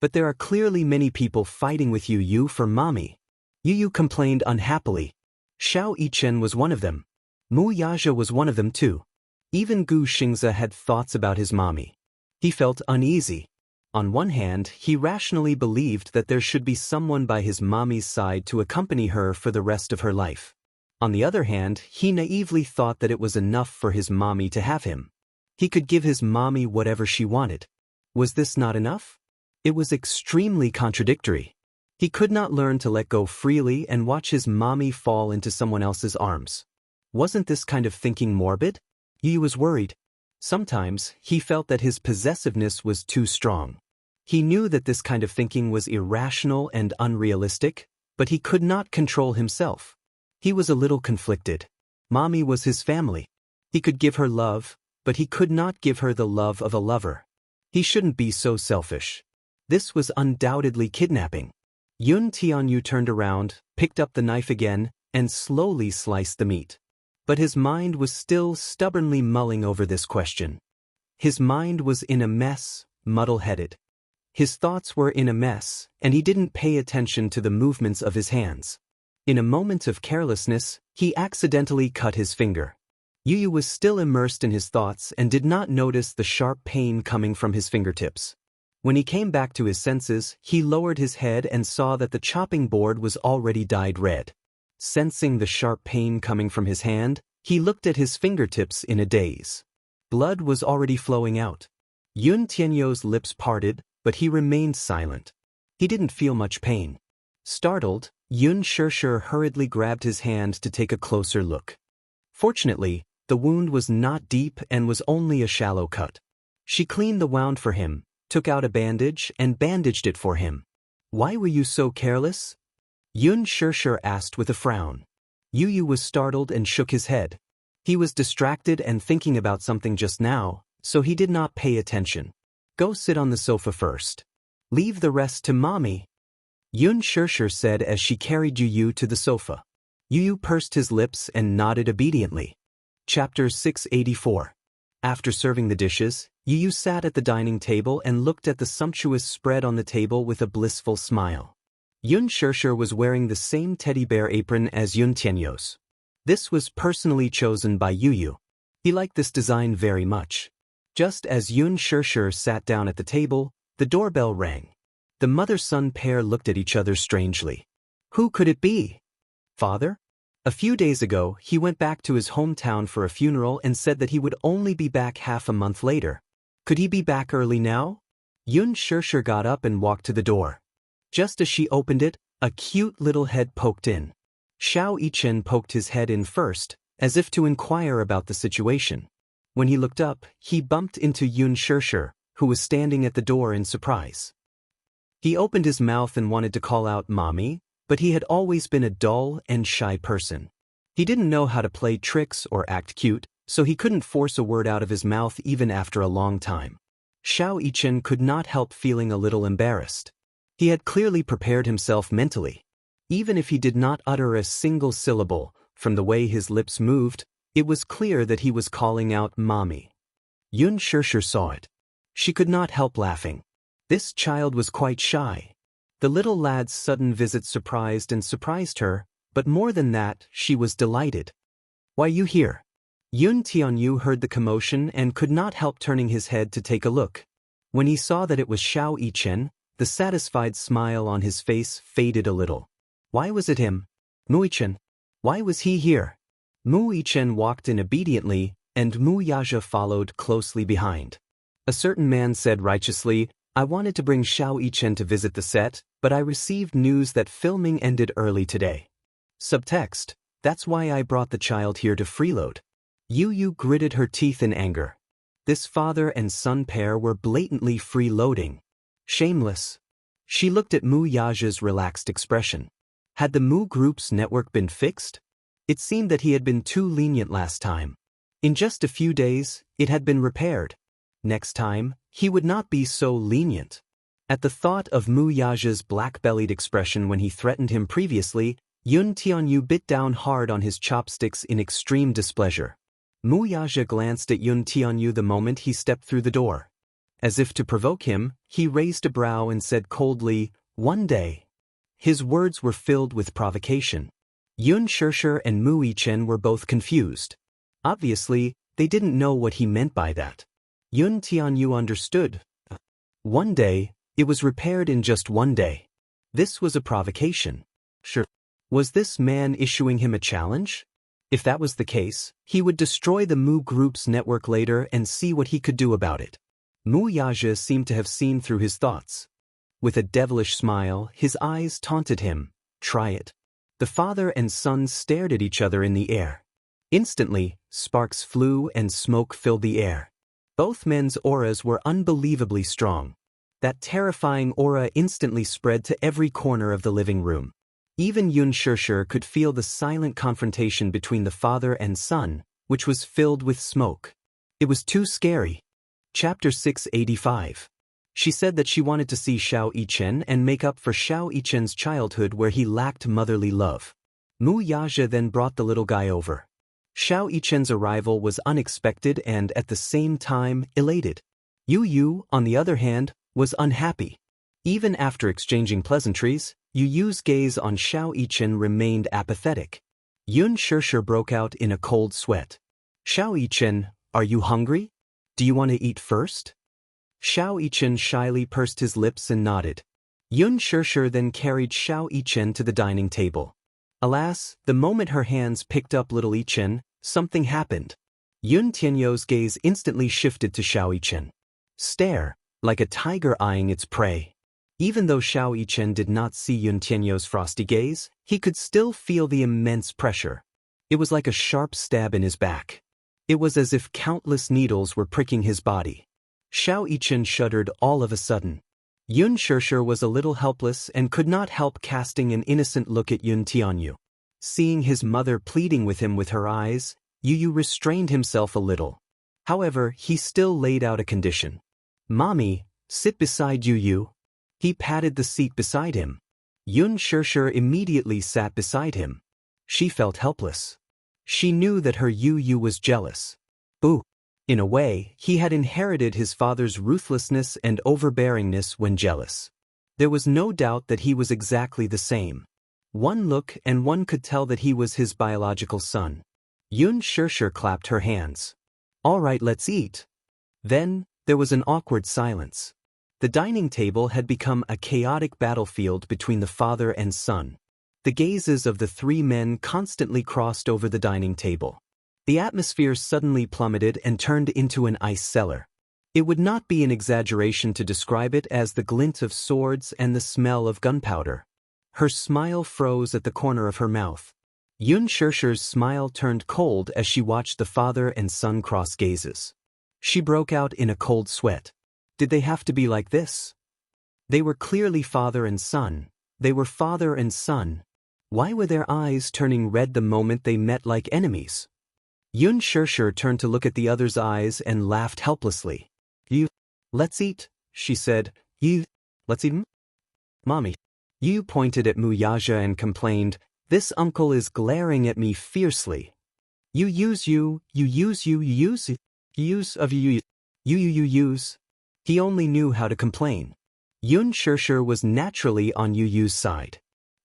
But there are clearly many people fighting with Yu for Mommy. Yu complained unhappily. Xiao Yichen was one of them. Mu Yaja was one of them too. Even Gu Xingze had thoughts about his Mommy. He felt uneasy. On one hand, he rationally believed that there should be someone by his Mommy's side to accompany her for the rest of her life. On the other hand, he naively thought that it was enough for his Mommy to have him. He could give his Mommy whatever she wanted. Was this not enough? It was extremely contradictory. He could not learn to let go freely and watch his Mommy fall into someone else's arms. Wasn't this kind of thinking morbid? Yu was worried. Sometimes, he felt that his possessiveness was too strong. He knew that this kind of thinking was irrational and unrealistic, but he could not control himself. He was a little conflicted. Mommy was his family. He could give her love, but he could not give her the love of a lover. He shouldn't be so selfish. This was undoubtedly kidnapping. Yun Tianyu turned around, picked up the knife again, and slowly sliced the meat. But his mind was still stubbornly mulling over this question. His mind was in a mess, muddle-headed. His thoughts were in a mess, and he didn't pay attention to the movements of his hands. In a moment of carelessness, he accidentally cut his finger. Yu was still immersed in his thoughts and did not notice the sharp pain coming from his fingertips. When he came back to his senses, he lowered his head and saw that the chopping board was already dyed red. Sensing the sharp pain coming from his hand, he looked at his fingertips in a daze. Blood was already flowing out. Yun Tianyu's lips parted, but he remained silent. He didn't feel much pain. Startled, Yun Shirshir hurriedly grabbed his hand to take a closer look. Fortunately, the wound was not deep and was only a shallow cut. She cleaned the wound for him, took out a bandage and bandaged it for him. Why were you so careless? Yun Shirshir asked with a frown. Yu was startled and shook his head. He was distracted and thinking about something just now, so he did not pay attention. Go sit on the sofa first. Leave the rest to Mommy. Yun Shirshir said as she carried Yu to the sofa. Yu pursed his lips and nodded obediently. Chapter 684. After serving the dishes, Yu sat at the dining table and looked at the sumptuous spread on the table with a blissful smile. Yun Shirshir was wearing the same teddy bear apron as Yun Tianyu's. This was personally chosen by Yu. He liked this design very much. Just as Yun Shirshir sat down at the table, the doorbell rang. The mother-son pair looked at each other strangely. Who could it be? Father? A few days ago, he went back to his hometown for a funeral and said that he would only be back half a month later. Could he be back early now? Yun Shirshir got up and walked to the door. Just as she opened it, a cute little head poked in. Xiao Yichen poked his head in first, as if to inquire about the situation. When he looked up, he bumped into Yun Shirshir, who was standing at the door in surprise. He opened his mouth and wanted to call out Mommy, but he had always been a dull and shy person. He didn't know how to play tricks or act cute, so he couldn't force a word out of his mouth even after a long time. Xiao Yichen could not help feeling a little embarrassed. He had clearly prepared himself mentally. Even if he did not utter a single syllable, from the way his lips moved, it was clear that he was calling out Mommy. Yun Shirshir saw it. She could not help laughing. This child was quite shy. The little lad's sudden visit surprised her, but more than that, she was delighted. "Why you here?" Yun Tianyu heard the commotion and could not help turning his head to take a look. When he saw that it was Xiao Yichen, the satisfied smile on his face faded a little. Why was it him? Mu Yichen. Why was he here? Mu Yichen walked in obediently, and Mu Yaja followed closely behind. A certain man said righteously, "I wanted to bring Xiao Yichen to visit the set, but I received news that filming ended early today." Subtext, "That's why I brought the child here to freeload." Yu gritted her teeth in anger. This father and son pair were blatantly freeloading. Shameless. She looked at Mu Yaja's relaxed expression. Had the Mu Group's network been fixed? It seemed that he had been too lenient last time. In just a few days, it had been repaired. Next time, he would not be so lenient. At the thought of Mu Yaja's black-bellied expression when he threatened him previously, Yun Tianyu bit down hard on his chopsticks in extreme displeasure. Mu Yaja glanced at Yun Tianyu the moment he stepped through the door. As if to provoke him, he raised a brow and said coldly, "One day." His words were filled with provocation. Yun Shirshir and Mu Yichen were both confused. Obviously, they didn't know what he meant by that. Yun Tianyu understood. One day, it was repaired in just one day. This was a provocation. Sure. Was this man issuing him a challenge? If that was the case, he would destroy the Mu Group's network later and see what he could do about it. Mu Yaja seemed to have seen through his thoughts. With a devilish smile, his eyes taunted him. "Try it." The father and son stared at each other in the air. Instantly, sparks flew and smoke filled the air. Both men's auras were unbelievably strong. That terrifying aura instantly spread to every corner of the living room. Even Yun Shirshir could feel the silent confrontation between the father and son, which was filled with smoke. It was too scary. Chapter 685. She said that she wanted to see Xiao Yichen and make up for Xiao Yichen's childhood where he lacked motherly love. Mu Yaja then brought the little guy over. Xiao Yichen's arrival was unexpected and at the same time elated. Yu, on the other hand, was unhappy. Even after exchanging pleasantries, Yu's gaze on Xiao Yichen remained apathetic. Yun Shirshir broke out in a cold sweat. "Xiao Yichen, are you hungry? Do you want to eat first?" Xiao Yichen shyly pursed his lips and nodded. Yun Shirshir then carried Xiao Yichen to the dining table. Alas, the moment her hands picked up little Yichen, something happened. Yun Tianyu's gaze instantly shifted to Xiao Yichen. Stare, like a tiger eyeing its prey. Even though Xiao Yichen did not see Yun Tianyu's frosty gaze, he could still feel the immense pressure. It was like a sharp stab in his back. It was as if countless needles were pricking his body. Xiao Yichen shuddered all of a sudden. Yun Shirshir was a little helpless and could not help casting an innocent look at Yun Tianyu. Seeing his mother pleading with him with her eyes, Yu restrained himself a little. However, he still laid out a condition. "Mommy, sit beside Yu." He patted the seat beside him. Yun Shirshir immediately sat beside him. She felt helpless. She knew that her Yu was jealous. Boo! In a way, he had inherited his father's ruthlessness and overbearingness when jealous. There was no doubt that he was exactly the same. One look and one could tell that he was his biological son. Yun Shirshir clapped her hands. "All right, let's eat." Then, there was an awkward silence. The dining table had become a chaotic battlefield between the father and son. The gazes of the three men constantly crossed over the dining table. The atmosphere suddenly plummeted and turned into an ice cellar. It would not be an exaggeration to describe it as the glint of swords and the smell of gunpowder. Her smile froze at the corner of her mouth. Yun Shirshir's smile turned cold as she watched the father and son cross gazes. She broke out in a cold sweat. Did they have to be like this? They were clearly father and son. They were father and son. Why were their eyes turning red the moment they met like enemies? Yun Shirshir turned to look at the other's eyes and laughed helplessly. Let's eat, she said. Let's eat? Mommy. Yu pointed at Muyaja and complained, this uncle is glaring at me fiercely. Use. He only knew how to complain. Yun Shirshir was naturally on Yu's side.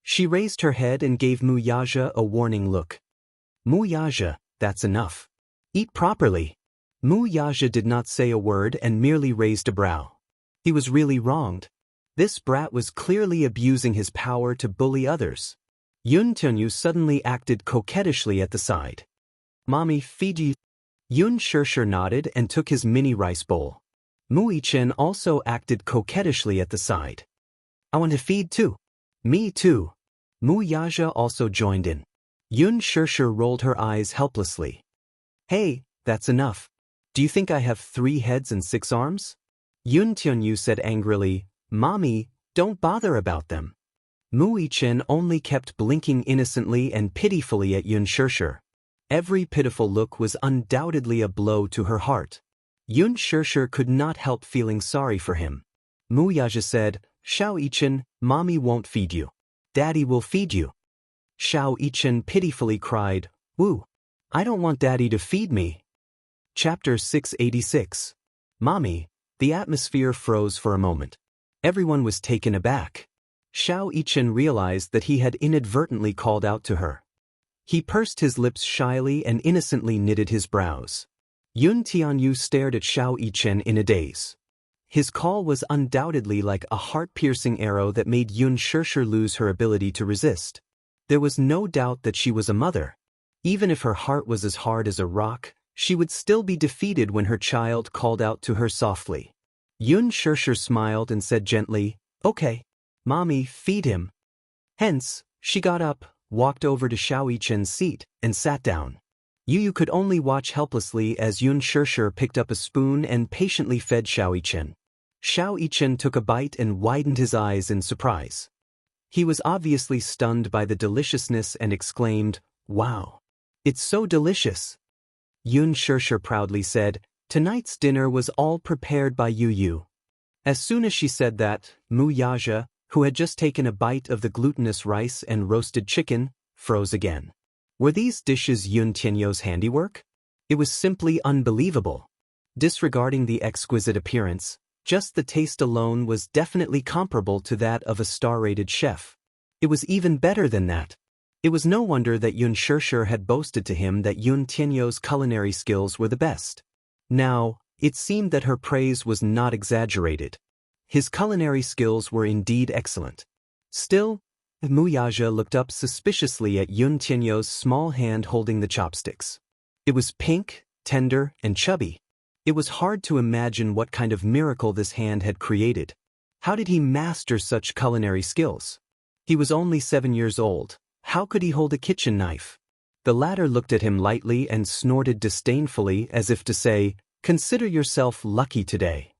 She raised her head and gave Muyaja a warning look. Muyaja, that's enough. Eat properly. Muyaja did not say a word and merely raised a brow. He was really wronged. This brat was clearly abusing his power to bully others. Yun Tianyu suddenly acted coquettishly at the side. Mommy, feed you. Yun Shirshir nodded and took his mini rice bowl. Muichen also acted coquettishly at the side. I want to feed too. Me too. Muyaja also joined in. Yun Shirshir rolled her eyes helplessly. Hey, that's enough. Do you think I have 3 heads and 6 arms? Yun Tianyu said angrily, Mommy, don't bother about them. Muichen only kept blinking innocently and pitifully at Yun Shirshir. Every pitiful look was undoubtedly a blow to her heart. Yun Shirshir could not help feeling sorry for him. Muyaja said, Xiao Yichen, Mommy won't feed you. Daddy will feed you. Xiao Yichen pitifully cried, Woo! I don't want Daddy to feed me. Chapter 686. Mommy. The atmosphere froze for a moment. Everyone was taken aback. Xiao Yichen realized that he had inadvertently called out to her. He pursed his lips shyly and innocently knitted his brows. Yun Tianyu stared at Xiao Yichen in a daze. His call was undoubtedly like a heart-piercing arrow that made Yun Shirshir lose her ability to resist. There was no doubt that she was a mother. Even if her heart was as hard as a rock, she would still be defeated when her child called out to her softly. Yun Shirshir smiled and said gently, Okay. Mommy, feed him. Hence, she got up, walked over to Xiao Yichen's seat, and sat down. Yu could only watch helplessly as Yun Shirshir picked up a spoon and patiently fed Xiao Yichen. Xiao Yichen took a bite and widened his eyes in surprise. He was obviously stunned by the deliciousness and exclaimed, Wow! It's so delicious! Yun Shirshir proudly said, Tonight's dinner was all prepared by Yu. As soon as she said that, Muyaja, who had just taken a bite of the glutinous rice and roasted chicken, froze again. Were these dishes Yun Tianyu's handiwork? It was simply unbelievable. Disregarding the exquisite appearance, just the taste alone was definitely comparable to that of a star-rated chef. It was even better than that. It was no wonder that Yun Shirshir had boasted to him that Yun Tianyu's culinary skills were the best. Now, it seemed that her praise was not exaggerated. His culinary skills were indeed excellent. Still, Muyaja looked up suspiciously at Yun Tianyu's small hand holding the chopsticks. It was pink, tender, and chubby. It was hard to imagine what kind of miracle this hand had created. How did he master such culinary skills? He was only 7 years old. How could he hold a kitchen knife? The latter looked at him lightly and snorted disdainfully as if to say, Consider yourself lucky today.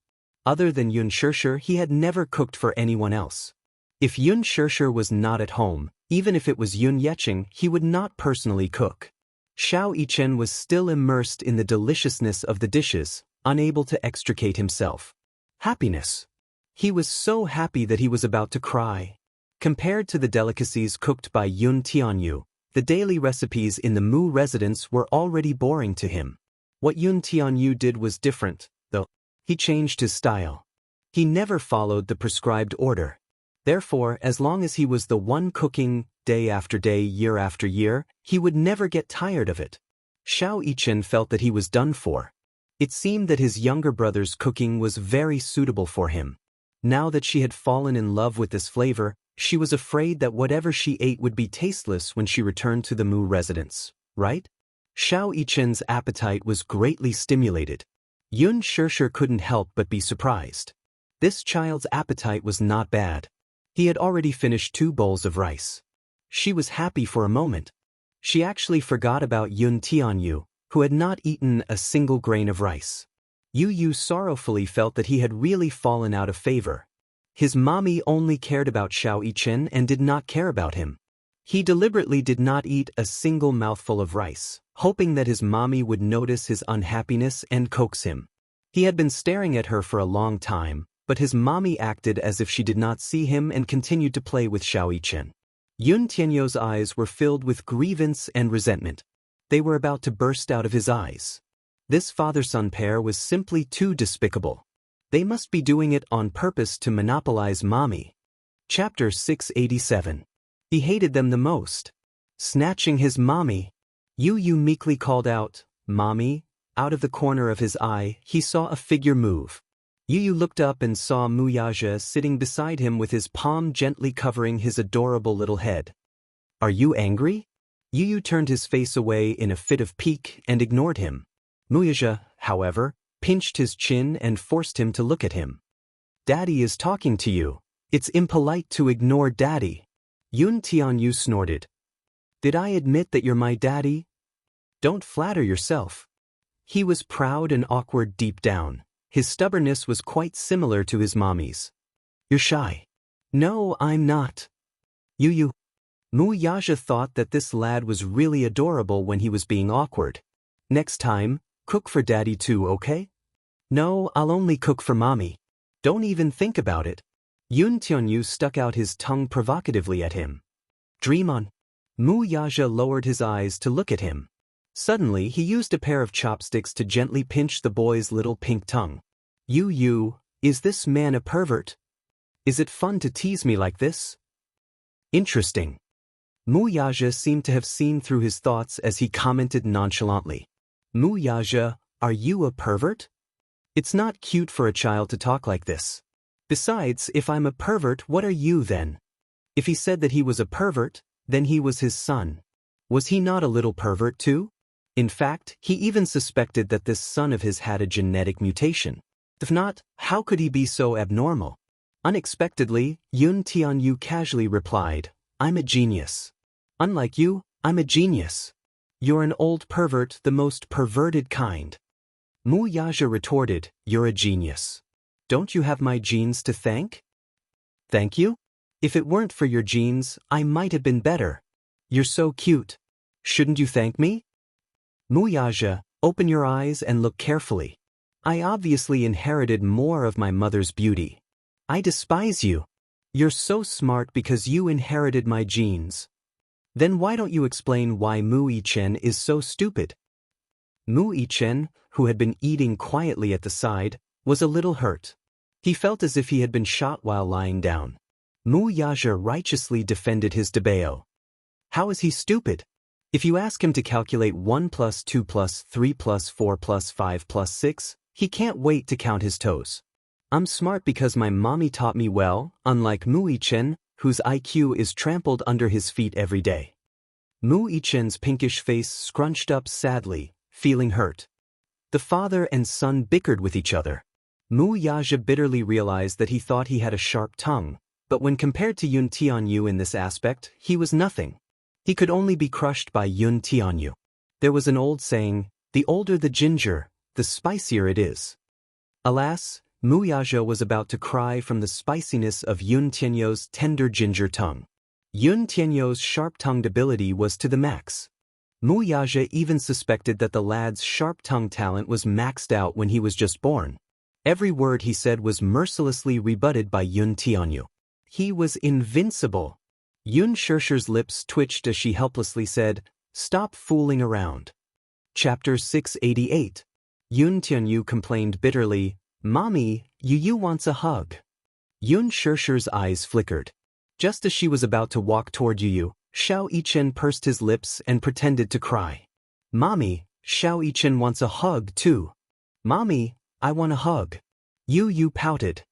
Other than Yun Shirshir, he had never cooked for anyone else. If Yun Shirshir was not at home, even if it was Yun Yecheng, he would not personally cook. Xiao Yichen was still immersed in the deliciousness of the dishes, unable to extricate himself. Happiness. He was so happy that he was about to cry. Compared to the delicacies cooked by Yun Tianyu, the daily recipes in the Mu residence were already boring to him. What Yun Tianyu did was different, though. He changed his style. He never followed the prescribed order. Therefore, as long as he was the one cooking, day after day, year after year, he would never get tired of it. Xiao Yichen felt that he was done for. It seemed that his younger brother's cooking was very suitable for him. Now that she had fallen in love with this flavor, she was afraid that whatever she ate would be tasteless when she returned to the Mu residence, right? Xiao Yichen's appetite was greatly stimulated. Yun Shirshir couldn't help but be surprised. This child's appetite was not bad. He had already finished 2 bowls of rice. She was happy for a moment. She actually forgot about Yun Tianyu, who had not eaten a single grain of rice. Yu Yu sorrowfully felt that he had really fallen out of favor. His mommy only cared about Xiao Yichen and did not care about him. He deliberately did not eat a single mouthful of rice, hoping that his mommy would notice his unhappiness and coax him. He had been staring at her for a long time, but his mommy acted as if she did not see him and continued to play with Xiao Yichen. Yun Tianyou's eyes were filled with grievance and resentment. They were about to burst out of his eyes. This father-son pair was simply too despicable. They must be doing it on purpose to monopolize mommy. Chapter 687. He hated them the most. Snatching his mommy. Yu Yu meekly called out, "Mommy." Out of the corner of his eye, he saw a figure move. Yu Yu looked up and saw Muyaja sitting beside him with his palm gently covering his adorable little head. "Are you angry?" Yu Yu turned his face away in a fit of pique and ignored him. Muyaja, however, pinched his chin and forced him to look at him. "Daddy is talking to you. It's impolite to ignore Daddy." Yun Tianyu snorted. "Did I admit that you're my daddy? Don't flatter yourself." He was proud and awkward deep down. His stubbornness was quite similar to his mommy's. "You're shy." "No, I'm not." Yu. Muyaja thought that this lad was really adorable when he was being awkward. "Next time, cook for daddy too, okay?" "No, I'll only cook for mommy." "Don't even think about it." Yun Tianyu stuck out his tongue provocatively at him. "Dream on." Muyaja lowered his eyes to look at him. Suddenly he used a pair of chopsticks to gently pinch the boy's little pink tongue. Yu, is this man a pervert? Is it fun to tease me like this?" "Interesting." Muyaja seemed to have seen through his thoughts as he commented nonchalantly. "Muyaja, are you a pervert? It's not cute for a child to talk like this. Besides, if I'm a pervert, what are you then?" If he said that he was a pervert, then he was his son. Was he not a little pervert too? In fact, he even suspected that this son of his had a genetic mutation. If not, how could he be so abnormal? Unexpectedly, Yun Tianyu casually replied, "I'm a genius. Unlike you, I'm a genius. You're an old pervert, the most perverted kind." Muyaja retorted, "You're a genius. Don't you have my genes to thank?" "Thank you? If it weren't for your genes, I might have been better. You're so cute. Shouldn't you thank me?" "Muyaja, open your eyes and look carefully. I obviously inherited more of my mother's beauty. I despise you. You're so smart because you inherited my genes. Then why don't you explain why Mu Yichen is so stupid?" Mu Yichen, who had been eating quietly at the side, was a little hurt. He felt as if he had been shot while lying down. Muyaja righteously defended his debao. "How is he stupid? If you ask him to calculate 1 plus 2 plus 3 plus 4 plus 5 plus 6, he can't wait to count his toes. I'm smart because my mommy taught me well, unlike Mu Yichen, whose IQ is trampled under his feet every day." Mu Yichen's pinkish face scrunched up sadly, feeling hurt. The father and son bickered with each other. Muyaja bitterly realized that he thought he had a sharp tongue, but when compared to Yun Tianyu in this aspect, he was nothing. He could only be crushed by Yun Tianyu. There was an old saying, "The older the ginger, the spicier it is." Alas, Muyaja was about to cry from the spiciness of Yun Tianyou's tender ginger tongue. Yun Tianyou's sharp-tongued ability was to the max. Muyaja even suspected that the lad's sharp-tongued talent was maxed out when he was just born. Every word he said was mercilessly rebutted by Yun Tianyu. He was invincible. Yun Shirshir's lips twitched as she helplessly said, "Stop fooling around." Chapter 688. Yun Tianyu complained bitterly, "Mommy, Yu wants a hug." Yun Shirshir's eyes flickered. Just as she was about to walk toward Yu, Xiao Yichen pursed his lips and pretended to cry. "Mommy, Xiao Yichen wants a hug too." "Mommy, I want a hug." Yu pouted.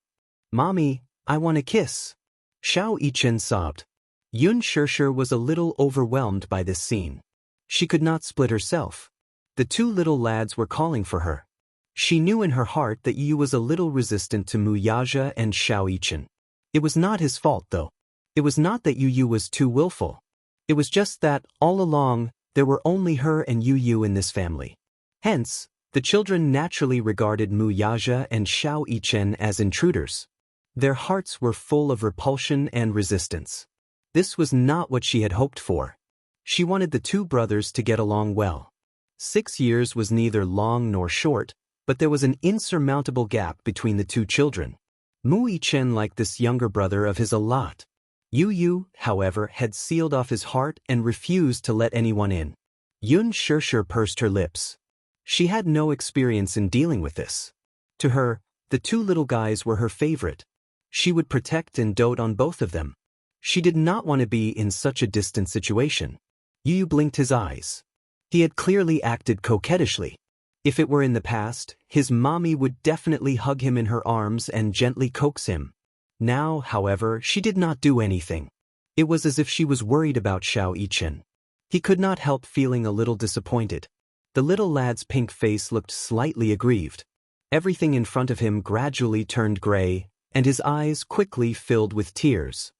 "Mommy, I want a kiss." Xiao Yichen sobbed. Yun Shirshir was a little overwhelmed by this scene. She could not split herself. The 2 little lads were calling for her. She knew in her heart that Yu was a little resistant to Mu Yaja and Xiao Yichen. It was not his fault, though. It was not that Yu was too willful. It was just that, all along, there were only her and Yu in this family. Hence, the children naturally regarded Mu Yaja and Xiao Yichen as intruders. Their hearts were full of repulsion and resistance. This was not what she had hoped for. She wanted the two brothers to get along well. 6 years was neither long nor short, but there was an insurmountable gap between the two children. Mu Yichen liked this younger brother of his a lot. Yu, however, had sealed off his heart and refused to let anyone in. Yun Shirshir pursed her lips. She had no experience in dealing with this. To her, the two little guys were her favorite. She would protect and dote on both of them. She did not want to be in such a distant situation. Yu blinked his eyes. He had clearly acted coquettishly. If it were in the past, his mommy would definitely hug him in her arms and gently coax him. Now, however, she did not do anything. It was as if she was worried about Xiao Yichen. He could not help feeling a little disappointed. The little lad's pink face looked slightly aggrieved. Everything in front of him gradually turned gray, and his eyes quickly filled with tears.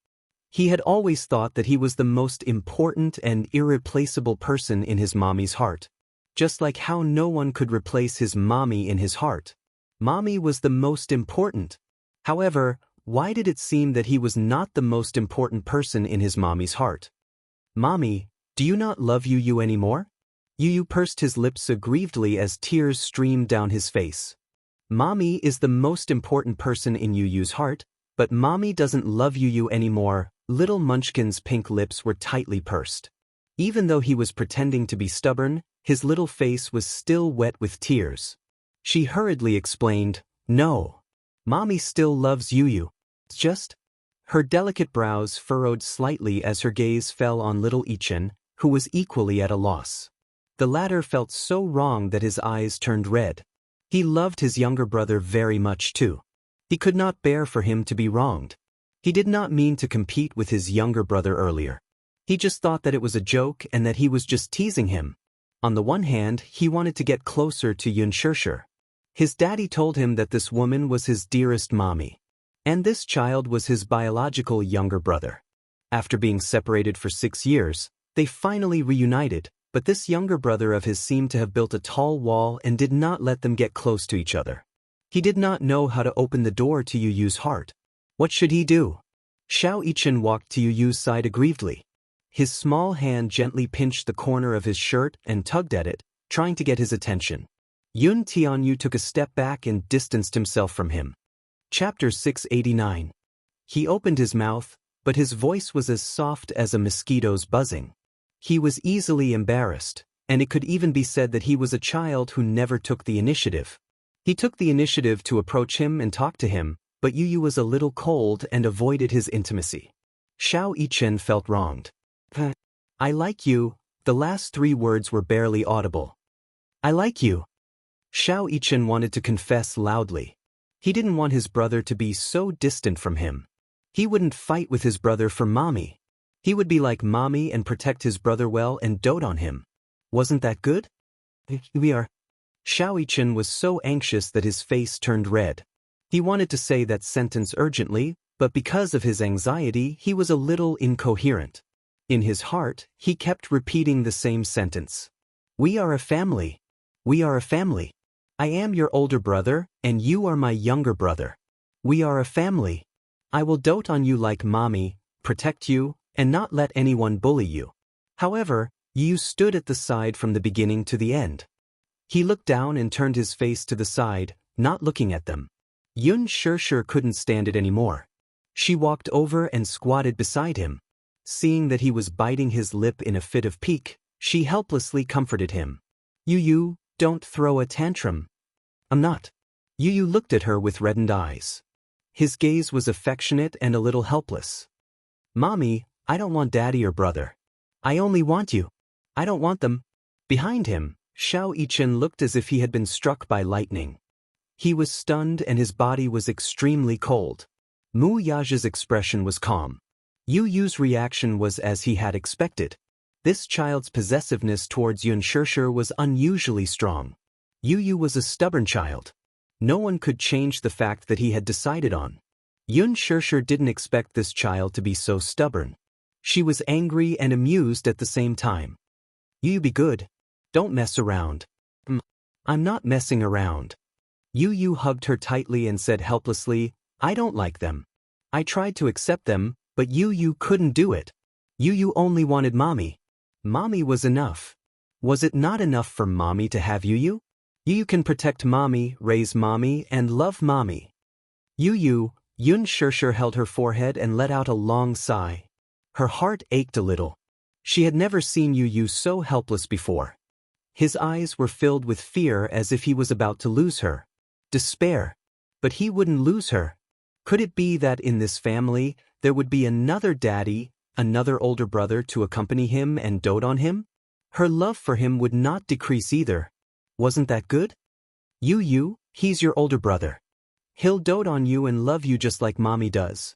He had always thought that he was the most important and irreplaceable person in his mommy's heart. Just like how no one could replace his mommy in his heart. Mommy was the most important. However, why did it seem that he was not the most important person in his mommy's heart? Mommy, do you not love Yu anymore? Yu pursed his lips aggrievedly as tears streamed down his face. Mommy is the most important person in Yu's heart, but Mommy doesn't love Yu anymore. Little Munchkin's pink lips were tightly pursed. Even though he was pretending to be stubborn, his little face was still wet with tears. She hurriedly explained, "No. Mommy still loves Yu. It's just..." Her delicate brows furrowed slightly as her gaze fell on little Yichen, who was equally at a loss. The latter felt so wrong that his eyes turned red. He loved his younger brother very much too. He could not bear for him to be wronged. He did not mean to compete with his younger brother earlier. He just thought that it was a joke and that he was just teasing him. On the one hand, he wanted to get closer to Yun Shirshir. His daddy told him that this woman was his dearest mommy. And this child was his biological younger brother. After being separated for 6 years, they finally reunited, but this younger brother of his seemed to have built a tall wall and did not let them get close to each other. He did not know how to open the door to Yu's heart. What should he do? Xiao Yichen walked to Yu's side aggrievedly. His small hand gently pinched the corner of his shirt and tugged at it, trying to get his attention. Yun Tianyu took a step back and distanced himself from him. Chapter 689. He opened his mouth, but his voice was as soft as a mosquito's buzzing. He was easily embarrassed, and it could even be said that he was a child who never took the initiative. He took the initiative to approach him and talk to him, but Yu was a little cold and avoided his intimacy. Xiao Yichen felt wronged. "I like you," the last 3 words were barely audible. "I like you." Xiao Yichen wanted to confess loudly. He didn't want his brother to be so distant from him. He wouldn't fight with his brother for mommy. He would be like mommy and protect his brother well and dote on him. Wasn't that good? We are. Xiao Yichen was so anxious that his face turned red. He wanted to say that sentence urgently, but because of his anxiety, he was a little incoherent. In his heart, he kept repeating the same sentence. "We are a family. We are a family. I am your older brother, and you are my younger brother. We are a family. I will dote on you like mommy, protect you, and not let anyone bully you." However, Yu stood at the side from the beginning to the end. He looked down and turned his face to the side, not looking at them. Yun Shirshir couldn't stand it anymore. She walked over and squatted beside him. Seeing that he was biting his lip in a fit of pique, she helplessly comforted him. "Yu, don't throw a tantrum." "I'm not." Yu looked at her with reddened eyes. His gaze was affectionate and a little helpless. "Mommy, I don't want daddy or brother. I only want you. I don't want them." Behind him, Xiao Yichen looked as if he had been struck by lightning. He was stunned and his body was extremely cold. Mu Yaja's expression was calm. Yu's reaction was as he had expected. This child's possessiveness towards Yun Shirshir was unusually strong. Yu Yu was a stubborn child. No one could change the fact that he had decided on. Yun Shirshir didn't expect this child to be so stubborn. She was angry and amused at the same time. You be good. Don't mess around. I'm not messing around. Yu hugged her tightly and said helplessly, I don't like them. I tried to accept them, but Yu couldn't do it. Yu only wanted mommy. Mommy was enough. Was it not enough for mommy to have Yu? Yu can protect mommy, raise mommy, and love mommy. Yun Shirshir held her forehead and let out a long sigh. Her heart ached a little. She had never seen Yu so helpless before. His eyes were filled with fear as if he was about to lose her. Despair. But he wouldn't lose her. Could it be that in this family, there would be another daddy, another older brother to accompany him and dote on him? Her love for him would not decrease either. Wasn't that good? Yu, he's your older brother. He'll dote on you and love you just like mommy does.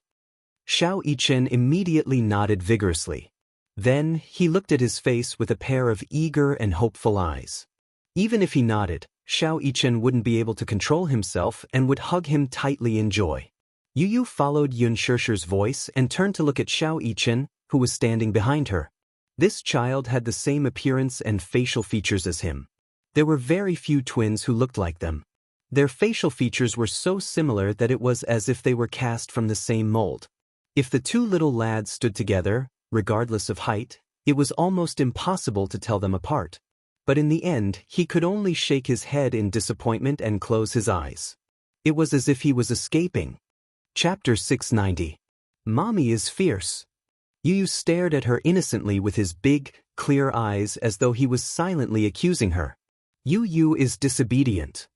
Xiao Yichen immediately nodded vigorously. Then, he looked at his face with a pair of eager and hopeful eyes. Even if he nodded, Xiao Yichen wouldn't be able to control himself and would hug him tightly in joy. Yu followed Yun Shirshir's voice and turned to look at Xiao Yichen, who was standing behind her. This child had the same appearance and facial features as him. There were very few twins who looked like them. Their facial features were so similar that it was as if they were cast from the same mold. If the two little lads stood together, regardless of height, it was almost impossible to tell them apart. But in the end, he could only shake his head in disappointment and close his eyes. It was as if he was escaping. Chapter 690. Mommy is fierce. Yu stared at her innocently with his big, clear eyes as though he was silently accusing her. Yu is disobedient.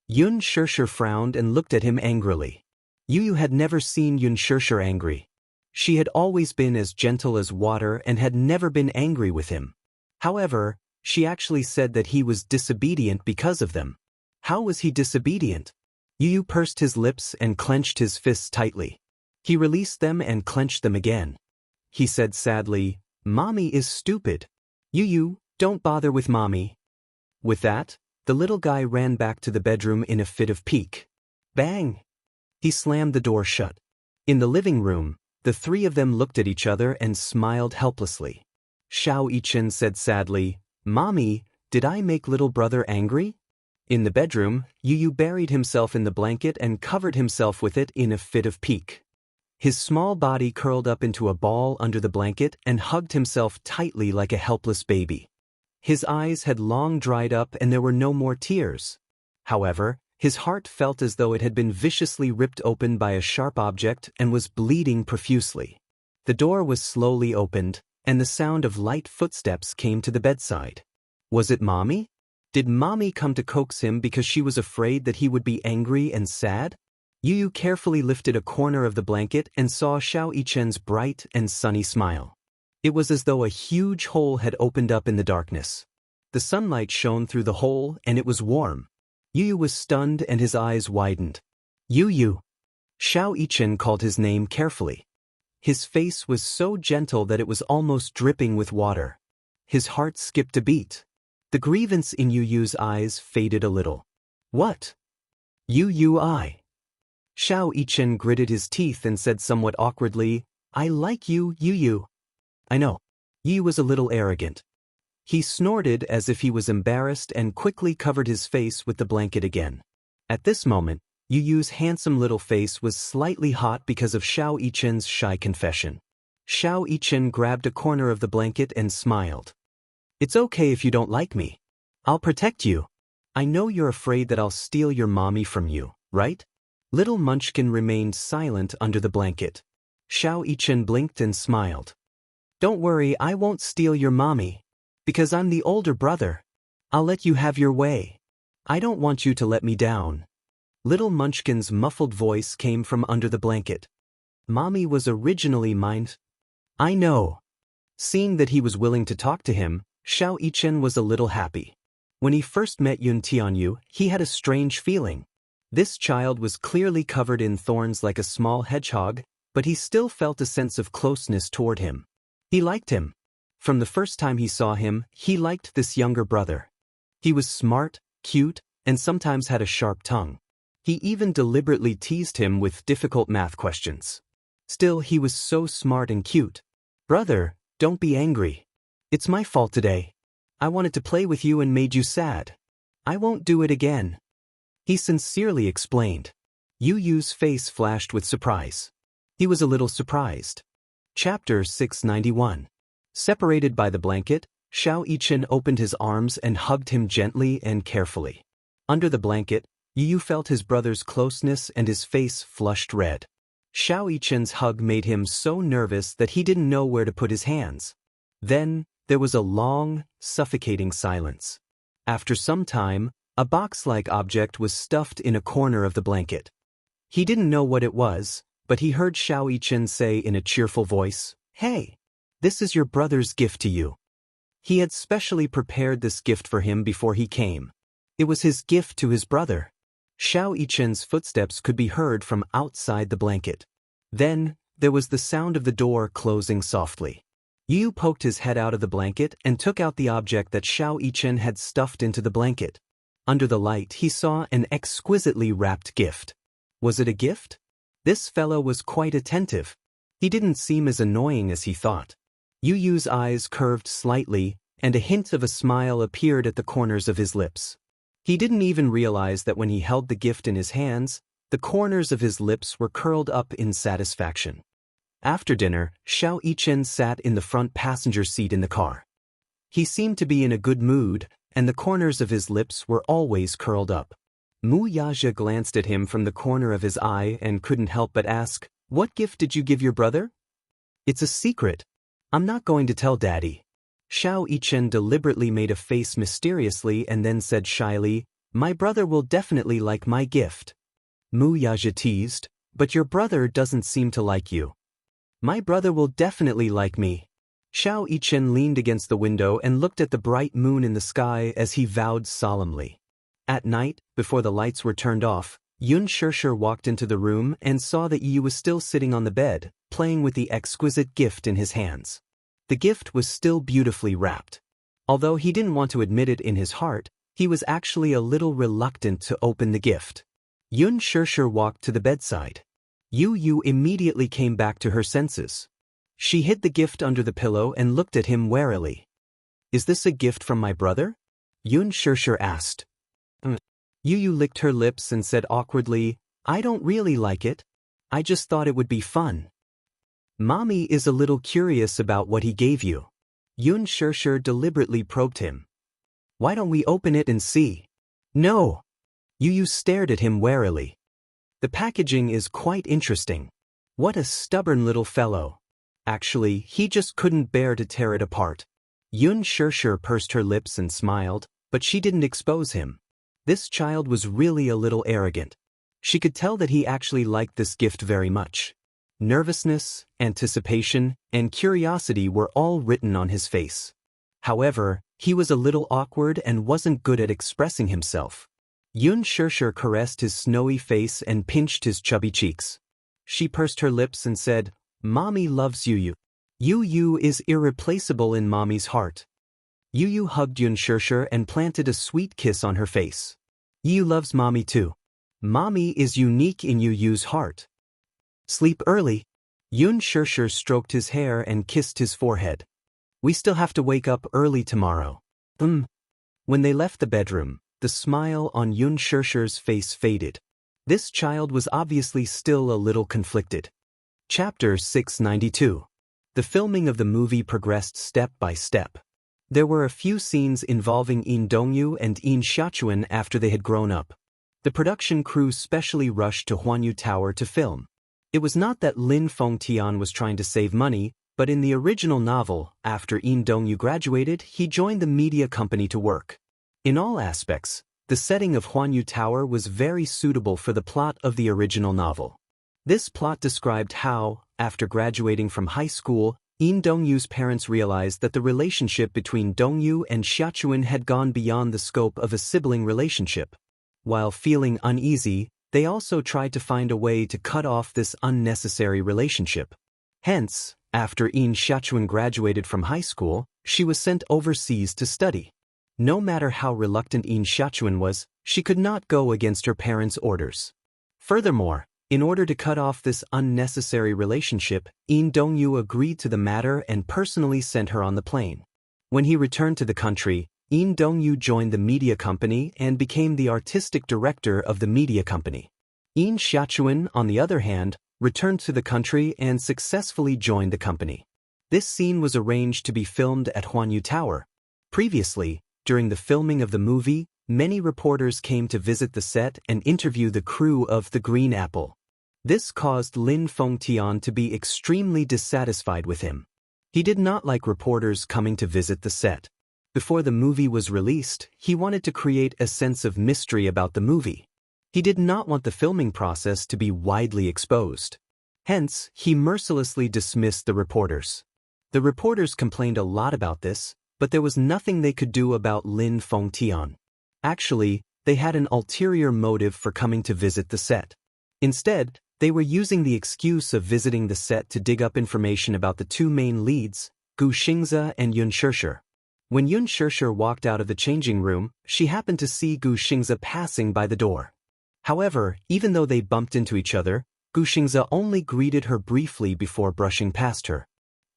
Yun Shirshir frowned and looked at him angrily. Yu had never seen Yun Shirshir angry. She had always been as gentle as water and had never been angry with him. However, she actually said that he was disobedient because of them. How was he disobedient? Yu pursed his lips and clenched his fists tightly. He released them and clenched them again. He said sadly, Mommy is stupid. Yu, don't bother with mommy. With that, the little guy ran back to the bedroom in a fit of pique. Bang! He slammed the door shut. In the living room, the three of them looked at each other and smiled helplessly. Xiao Yichen said sadly, Mommy, did I make little brother angry? In the bedroom, Yu buried himself in the blanket and covered himself with it in a fit of pique. His small body curled up into a ball under the blanket and hugged himself tightly like a helpless baby. His eyes had long dried up and there were no more tears. However, his heart felt as though it had been viciously ripped open by a sharp object and was bleeding profusely. The door was slowly opened, and the sound of light footsteps came to the bedside. Was it Mommy? Did Mommy come to coax him because she was afraid that he would be angry and sad? Yu carefully lifted a corner of the blanket and saw Xiao Yichen's bright and sunny smile. It was as though a huge hole had opened up in the darkness. The sunlight shone through the hole and it was warm. Yu was stunned and his eyes widened. Yu. Xiao Yichen called his name carefully. His face was so gentle that it was almost dripping with water. His heart skipped a beat. The grievance in Yu's eyes faded a little. What? I. Xiao Yichen gritted his teeth and said somewhat awkwardly, I like you, Yu. I know. Yu was a little arrogant. He snorted as if he was embarrassed and quickly covered his face with the blanket again. At this moment, Yu's handsome little face was slightly hot because of Xiao Yichen's shy confession. Xiao Yichen grabbed a corner of the blanket and smiled. It's okay if you don't like me. I'll protect you. I know you're afraid that I'll steal your mommy from you, right? Little Munchkin remained silent under the blanket. Xiao Yichen blinked and smiled. Don't worry, I won't steal your mommy. Because I'm the older brother. I'll let you have your way. I don't want you to let me down. Little Munchkin's muffled voice came from under the blanket. Mommy was originally mine. I know. Seeing that he was willing to talk to him, Xiao Yichen was a little happy. When he first met Yun Tianyu, he had a strange feeling. This child was clearly covered in thorns like a small hedgehog, but he still felt a sense of closeness toward him. He liked him. From the first time he saw him, he liked this younger brother. He was smart, cute, and sometimes had a sharp tongue. He even deliberately teased him with difficult math questions. Still, he was so smart and cute. "Brother, don't be angry. It's my fault today. I wanted to play with you and made you sad. I won't do it again," he sincerely explained. Yu Yu's face flashed with surprise. He was a little surprised. Chapter 691. Separated by the blanket, Xiao Yichen opened his arms and hugged him gently and carefully. Under the blanket, Yu Yu felt his brother's closeness and his face flushed red. Xiao Yichen's hug made him so nervous that he didn't know where to put his hands. Then, there was a long, suffocating silence. After some time, a box-like object was stuffed in a corner of the blanket. He didn't know what it was, but he heard Xiao Yichen say in a cheerful voice, "Hey, this is your brother's gift to you." He had specially prepared this gift for him before he came. It was his gift to his brother. Xiao Yichen's footsteps could be heard from outside the blanket. Then, there was the sound of the door closing softly. Yu poked his head out of the blanket and took out the object that Xiao Yichen had stuffed into the blanket. Under the light, he saw an exquisitely wrapped gift. Was it a gift? This fellow was quite attentive. He didn't seem as annoying as he thought. Yu Yu's eyes curved slightly, and a hint of a smile appeared at the corners of his lips. He didn't even realize that when he held the gift in his hands, the corners of his lips were curled up in satisfaction. After dinner, Xiao Yichen sat in the front passenger seat in the car. He seemed to be in a good mood, and the corners of his lips were always curled up. Mu Yaja glanced at him from the corner of his eye and couldn't help but ask, "What gift did you give your brother?" "It's a secret. I'm not going to tell Daddy." Xiao Yichen deliberately made a face mysteriously and then said shyly, "My brother will definitely like my gift." Mu Yaja teased, "But your brother doesn't seem to like you." "My brother will definitely like me." Xiao Yichen leaned against the window and looked at the bright moon in the sky as he vowed solemnly. At night, before the lights were turned off, Yun Shirshir walked into the room and saw that Yu was still sitting on the bed, playing with the exquisite gift in his hands. The gift was still beautifully wrapped. Although he didn't want to admit it in his heart, he was actually a little reluctant to open the gift. Yun Shirshir walked to the bedside. Yu Yu immediately came back to her senses. She hid the gift under the pillow and looked at him warily. "Is this a gift from my brother?" Yun Shirshir asked. Yu Yu licked her lips and said awkwardly, "I don't really like it. I just thought it would be fun." "Mommy is a little curious about what he gave you." Yun Shirshir deliberately probed him. "Why don't we open it and see?" "No." Yu Yu stared at him warily. "The packaging is quite interesting. What a stubborn little fellow. Actually, he just couldn't bear to tear it apart." Yun Shirshir pursed her lips and smiled, but she didn't expose him. This child was really a little arrogant. She could tell that he actually liked this gift very much. Nervousness, anticipation, and curiosity were all written on his face. However, he was a little awkward and wasn't good at expressing himself. Yun Shirshir caressed his snowy face and pinched his chubby cheeks. She pursed her lips and said, "Mommy loves Yu Yu. Yu Yu is irreplaceable in Mommy's heart." Yu Yu hugged Yun Shirshir and planted a sweet kiss on her face. "Yu Yu loves Mommy too. Mommy is unique in Yu Yu's heart." "Sleep early." Yun Shirshir stroked his hair and kissed his forehead. "We still have to wake up early tomorrow." When they left the bedroom, the smile on Yun Shirshir's face faded. This child was obviously still a little conflicted. Chapter 692. The filming of the movie progressed step by step. There were a few scenes involving Yin Dongyu and Yin Xiaochuan after they had grown up. The production crew specially rushed to Huanyu Tower to film. It was not that Lin Fengtian was trying to save money, but in the original novel, after Yin Dongyu graduated, he joined the media company to work. In all aspects, the setting of Huanyu Tower was very suitable for the plot of the original novel. This plot described how, after graduating from high school, Yin Dongyu's parents realized that the relationship between Dongyu and Xiaochuan had gone beyond the scope of a sibling relationship. While feeling uneasy, they also tried to find a way to cut off this unnecessary relationship. Hence, after Yin Xiaochuan graduated from high school, she was sent overseas to study. No matter how reluctant Yin Xiaochuan was, she could not go against her parents' orders. Furthermore, in order to cut off this unnecessary relationship, Yin Dongyu agreed to the matter and personally sent her on the plane. When he returned to the country, Yin Dongyu joined the media company and became the artistic director of the media company. Yin Xiaochuan, on the other hand, returned to the country and successfully joined the company. This scene was arranged to be filmed at Huanyu Tower. Previously, during the filming of the movie, many reporters came to visit the set and interview the crew of The Green Apple. This caused Lin Fengtian to be extremely dissatisfied with him. He did not like reporters coming to visit the set. Before the movie was released, he wanted to create a sense of mystery about the movie. He did not want the filming process to be widely exposed. Hence, he mercilessly dismissed the reporters. The reporters complained a lot about this, but there was nothing they could do about Lin Fengtian. Actually, they had an ulterior motive for coming to visit the set. Instead, they were using the excuse of visiting the set to dig up information about the two main leads, Gu Xingze and Yun Shishir. When Yun Shishir walked out of the changing room, she happened to see Gu Xingze passing by the door. However, even though they bumped into each other, Gu Xingze only greeted her briefly before brushing past her.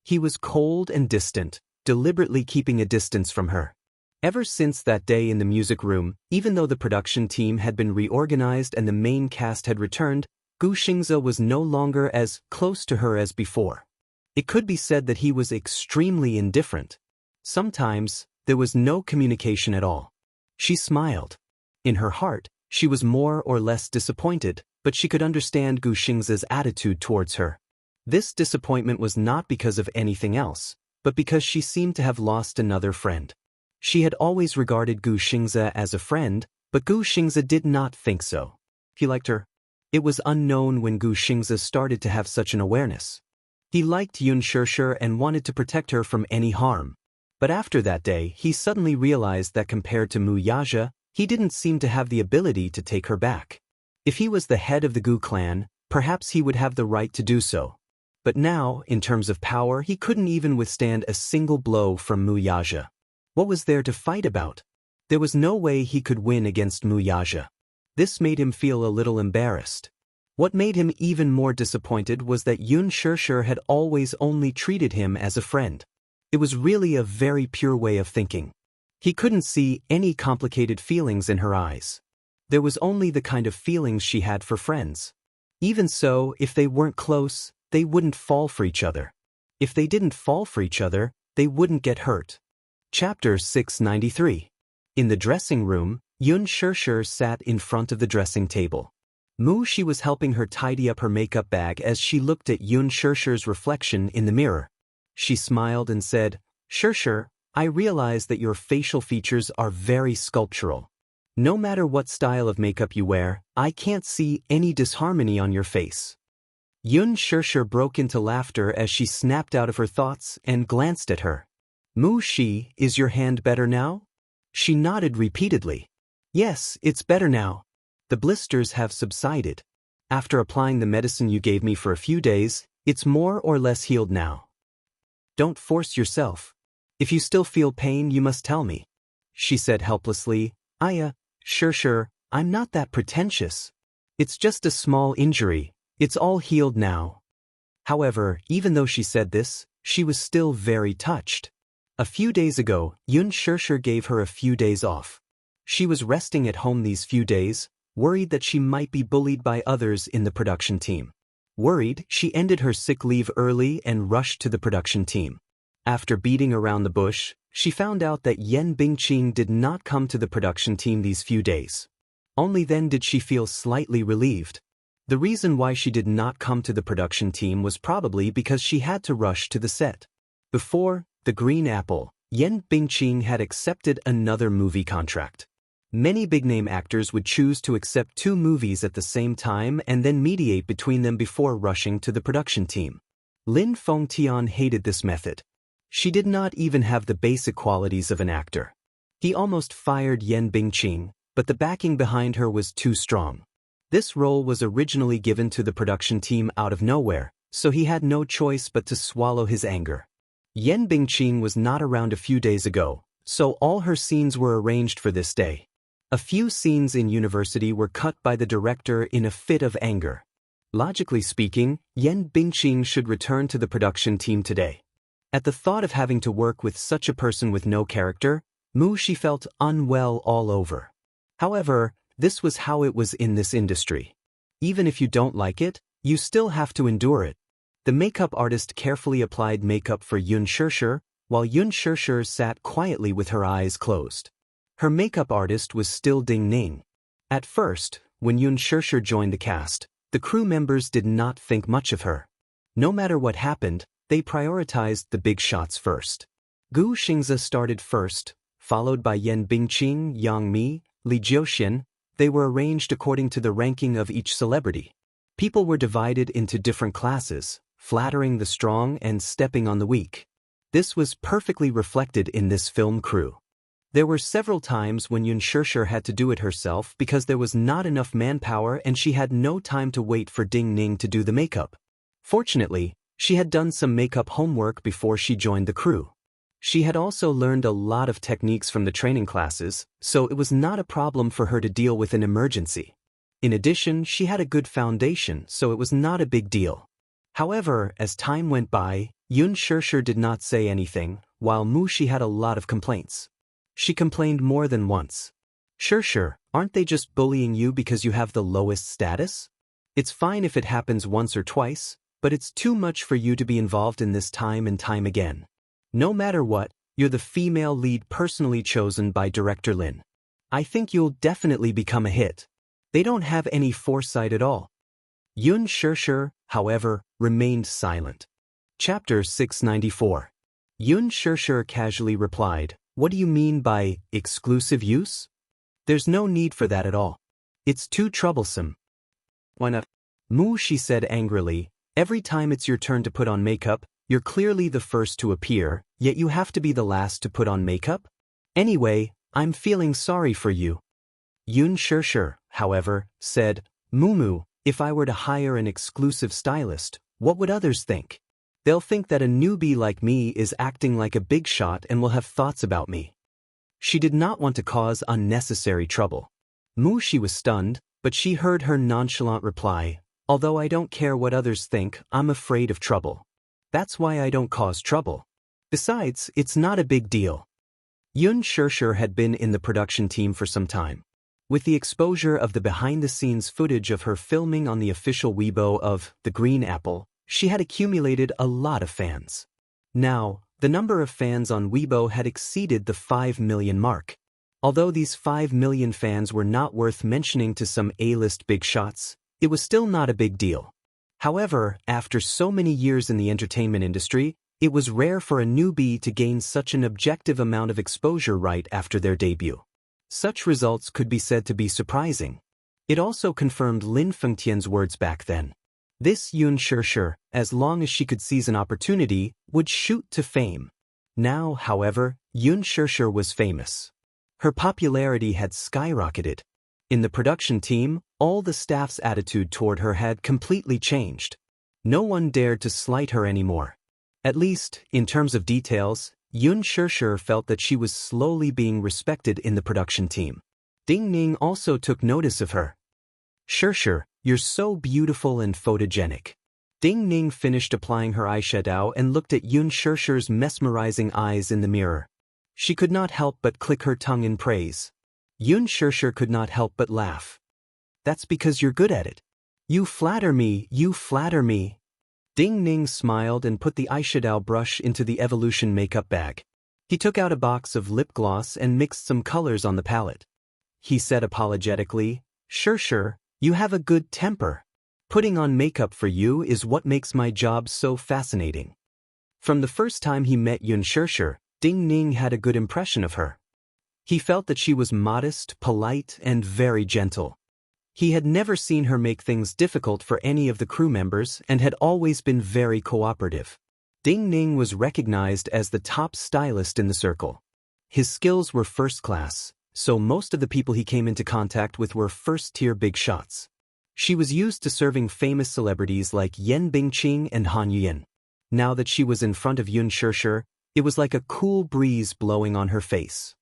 He was cold and distant, deliberately keeping a distance from her. Ever since that day in the music room, even though the production team had been reorganized and the main cast had returned, Gu Xingze was no longer as close to her as before. It could be said that he was extremely indifferent. Sometimes, there was no communication at all. She smiled. In her heart, she was more or less disappointed, but she could understand Gu Xingze's attitude towards her. This disappointment was not because of anything else, but because she seemed to have lost another friend. She had always regarded Gu Xingze as a friend, but Gu Xingze did not think so. He liked her. It was unknown when Gu Xingze started to have such an awareness. He liked Yun Shishir and wanted to protect her from any harm. But after that day, he suddenly realized that compared to Mu Yaja, he didn't seem to have the ability to take her back. If he was the head of the Gu clan, perhaps he would have the right to do so. But now, in terms of power, he couldn't even withstand a single blow from Mu Yaja. What was there to fight about? There was no way he could win against Mu Yaja. This made him feel a little embarrassed. What made him even more disappointed was that Yun Shishir had always only treated him as a friend. It was really a very pure way of thinking. He couldn't see any complicated feelings in her eyes. There was only the kind of feelings she had for friends. Even so, if they weren't close, they wouldn't fall for each other. If they didn't fall for each other, they wouldn't get hurt. Chapter 693. In the dressing room, Yun Shishir sat in front of the dressing table. Mu Shi was helping her tidy up her makeup bag as she looked at Yun Shishir's reflection in the mirror. She smiled and said, "Shishir, I realize that your facial features are very sculptural. No matter what style of makeup you wear, I can't see any disharmony on your face." Yun Shishir broke into laughter as she snapped out of her thoughts and glanced at her. "Mu Shi, is your hand better now?" She nodded repeatedly. "Yes, it's better now. The blisters have subsided. After applying the medicine you gave me for a few days, it's more or less healed now. Don't force yourself. If you still feel pain, you must tell me," she said helplessly. Sure, I'm not that pretentious. It's just a small injury. It's all healed now." However, even though she said this, she was still very touched. A few days ago, Yun Shishir gave her a few days off. She was resting at home these few days, worried that she might be bullied by others in the production team. Worried, she ended her sick leave early and rushed to the production team. After beating around the bush, she found out that Yan Bingqing did not come to the production team these few days. Only then did she feel slightly relieved. The reason why she did not come to the production team was probably because she had to rush to the set. Before The Green Apple, Yan Bingqing had accepted another movie contract. Many big-name actors would choose to accept 2 movies at the same time and then mediate between them before rushing to the production team. Lin Fengtian hated this method. She did not even have the basic qualities of an actor. He almost fired Yan Bingqing, but the backing behind her was too strong. This role was originally given to the production team out of nowhere, so he had no choice but to swallow his anger. Yan Bingqing was not around a few days ago, so all her scenes were arranged for this day. A few scenes in university were cut by the director in a fit of anger. Logically speaking, Yan Bingqing should return to the production team today. At the thought of having to work with such a person with no character, she felt unwell all over. However, this was how it was in this industry. Even if you don't like it, you still have to endure it. The makeup artist carefully applied makeup for Yun Shishir, while Yun Shishir sat quietly with her eyes closed. Her makeup artist was still Ding Ning. At first, when Yun Shishir joined the cast, the crew members did not think much of her. No matter what happened, they prioritized the big shots first. Gu Xingzi started first, followed by Yan Bingqing, Yang Mi, Li Jiuxian. They were arranged according to the ranking of each celebrity. People were divided into different classes, flattering the strong and stepping on the weak. This was perfectly reflected in this film crew. There were several times when Yun Shishir had to do it herself because there was not enough manpower and she had no time to wait for Ding Ning to do the makeup. Fortunately, she had done some makeup homework before she joined the crew. She had also learned a lot of techniques from the training classes, so it was not a problem for her to deal with an emergency. In addition, she had a good foundation, so it was not a big deal. However, as time went by, Yun Shishir did not say anything, while She had a lot of complaints. She complained more than once. Shishir, aren't they just bullying you because you have the lowest status? It's fine if it happens once or twice, but it's too much for you to be involved in this time and time again. No matter what, you're the female lead personally chosen by Director Lin. I think you'll definitely become a hit. They don't have any foresight at all. Yun Shishir, however, remained silent. Chapter 694. Yun Shishir casually replied, "What do you mean by exclusive use? There's no need for that at all. It's too troublesome." "Why not?" She said angrily, "Every time it's your turn to put on makeup, you're clearly the first to appear, yet you have to be the last to put on makeup? Anyway, I'm feeling sorry for you." Yun Shishir, however, said, "Mumu, if I were to hire an exclusive stylist, what would others think? They'll think that a newbie like me is acting like a big shot and will have thoughts about me." She did not want to cause unnecessary trouble. She was stunned, but she heard her nonchalant reply, "Although I don't care what others think, I'm afraid of trouble. That's why I don't cause trouble. Besides, it's not a big deal." Yun Shishir had been in the production team for some time. With the exposure of the behind-the-scenes footage of her filming on the official Weibo of The Green Apple, she had accumulated a lot of fans. Now, the number of fans on Weibo had exceeded the 5 million mark. Although these 5 million fans were not worth mentioning to some A-list big shots, it was still not a big deal. However, after so many years in the entertainment industry, it was rare for a newbie to gain such an objective amount of exposure right after their debut. Such results could be said to be surprising. It also confirmed Lin Fengtian's words back then. This Yun Shishir, as long as she could seize an opportunity, would shoot to fame. Now, however, Yun Shishir was famous. Her popularity had skyrocketed. In the production team, all the staff's attitude toward her had completely changed. No one dared to slight her anymore. At least, in terms of details, Yun Shishir felt that she was slowly being respected in the production team. Ding Ning also took notice of her. "Shishir, you're so beautiful and photogenic." Ding Ning finished applying her eyeshadow and looked at Yun Shishir's mesmerizing eyes in the mirror. She could not help but click her tongue in praise. Yun Shishir could not help but laugh. "That's because you're good at it. You flatter me, you flatter me." Ding Ning smiled and put the eyeshadow brush into the Evolution makeup bag. He took out a box of lip gloss and mixed some colors on the palette. He said apologetically, "Shishir, you have a good temper. Putting on makeup for you is what makes my job so fascinating." From the first time he met Yun Shishir, Ding Ning had a good impression of her. He felt that she was modest, polite, and very gentle. He had never seen her make things difficult for any of the crew members and had always been very cooperative. Ding Ning was recognized as the top stylist in the circle. His skills were first class, so most of the people he came into contact with were first-tier big shots. She was used to serving famous celebrities like Yan Bingqing and Han Yuan. Now that she was in front of Yun Shishir, It was like a cool breeze blowing on her face.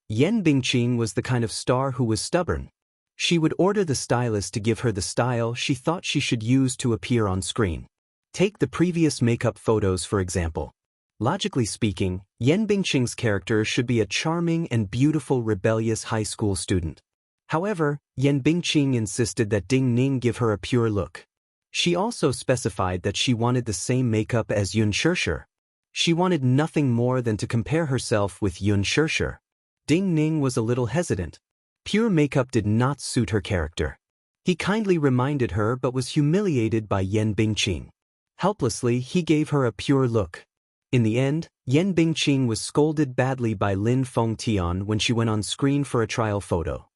Yen Bingqing was the kind of star who was stubborn. She would order the stylist to give her the style she thought she should use to appear on screen. Take the previous makeup photos for example. Logically speaking, Yen Bingqing's character should be a charming and beautiful rebellious high school student. However, Yen Bingqing insisted that Ding Ning give her a pure look. She also specified that she wanted the same makeup as Yun Shirshir. She wanted nothing more than to compare herself with Yun Shirshir. Ding Ning was a little hesitant. Pure makeup did not suit her character. He kindly reminded her but was humiliated by Yen Bingqing. Helplessly, he gave her a pure look. In the end, Yen Bingqing was scolded badly by Lin Fengtian when she went on screen for a trial photo.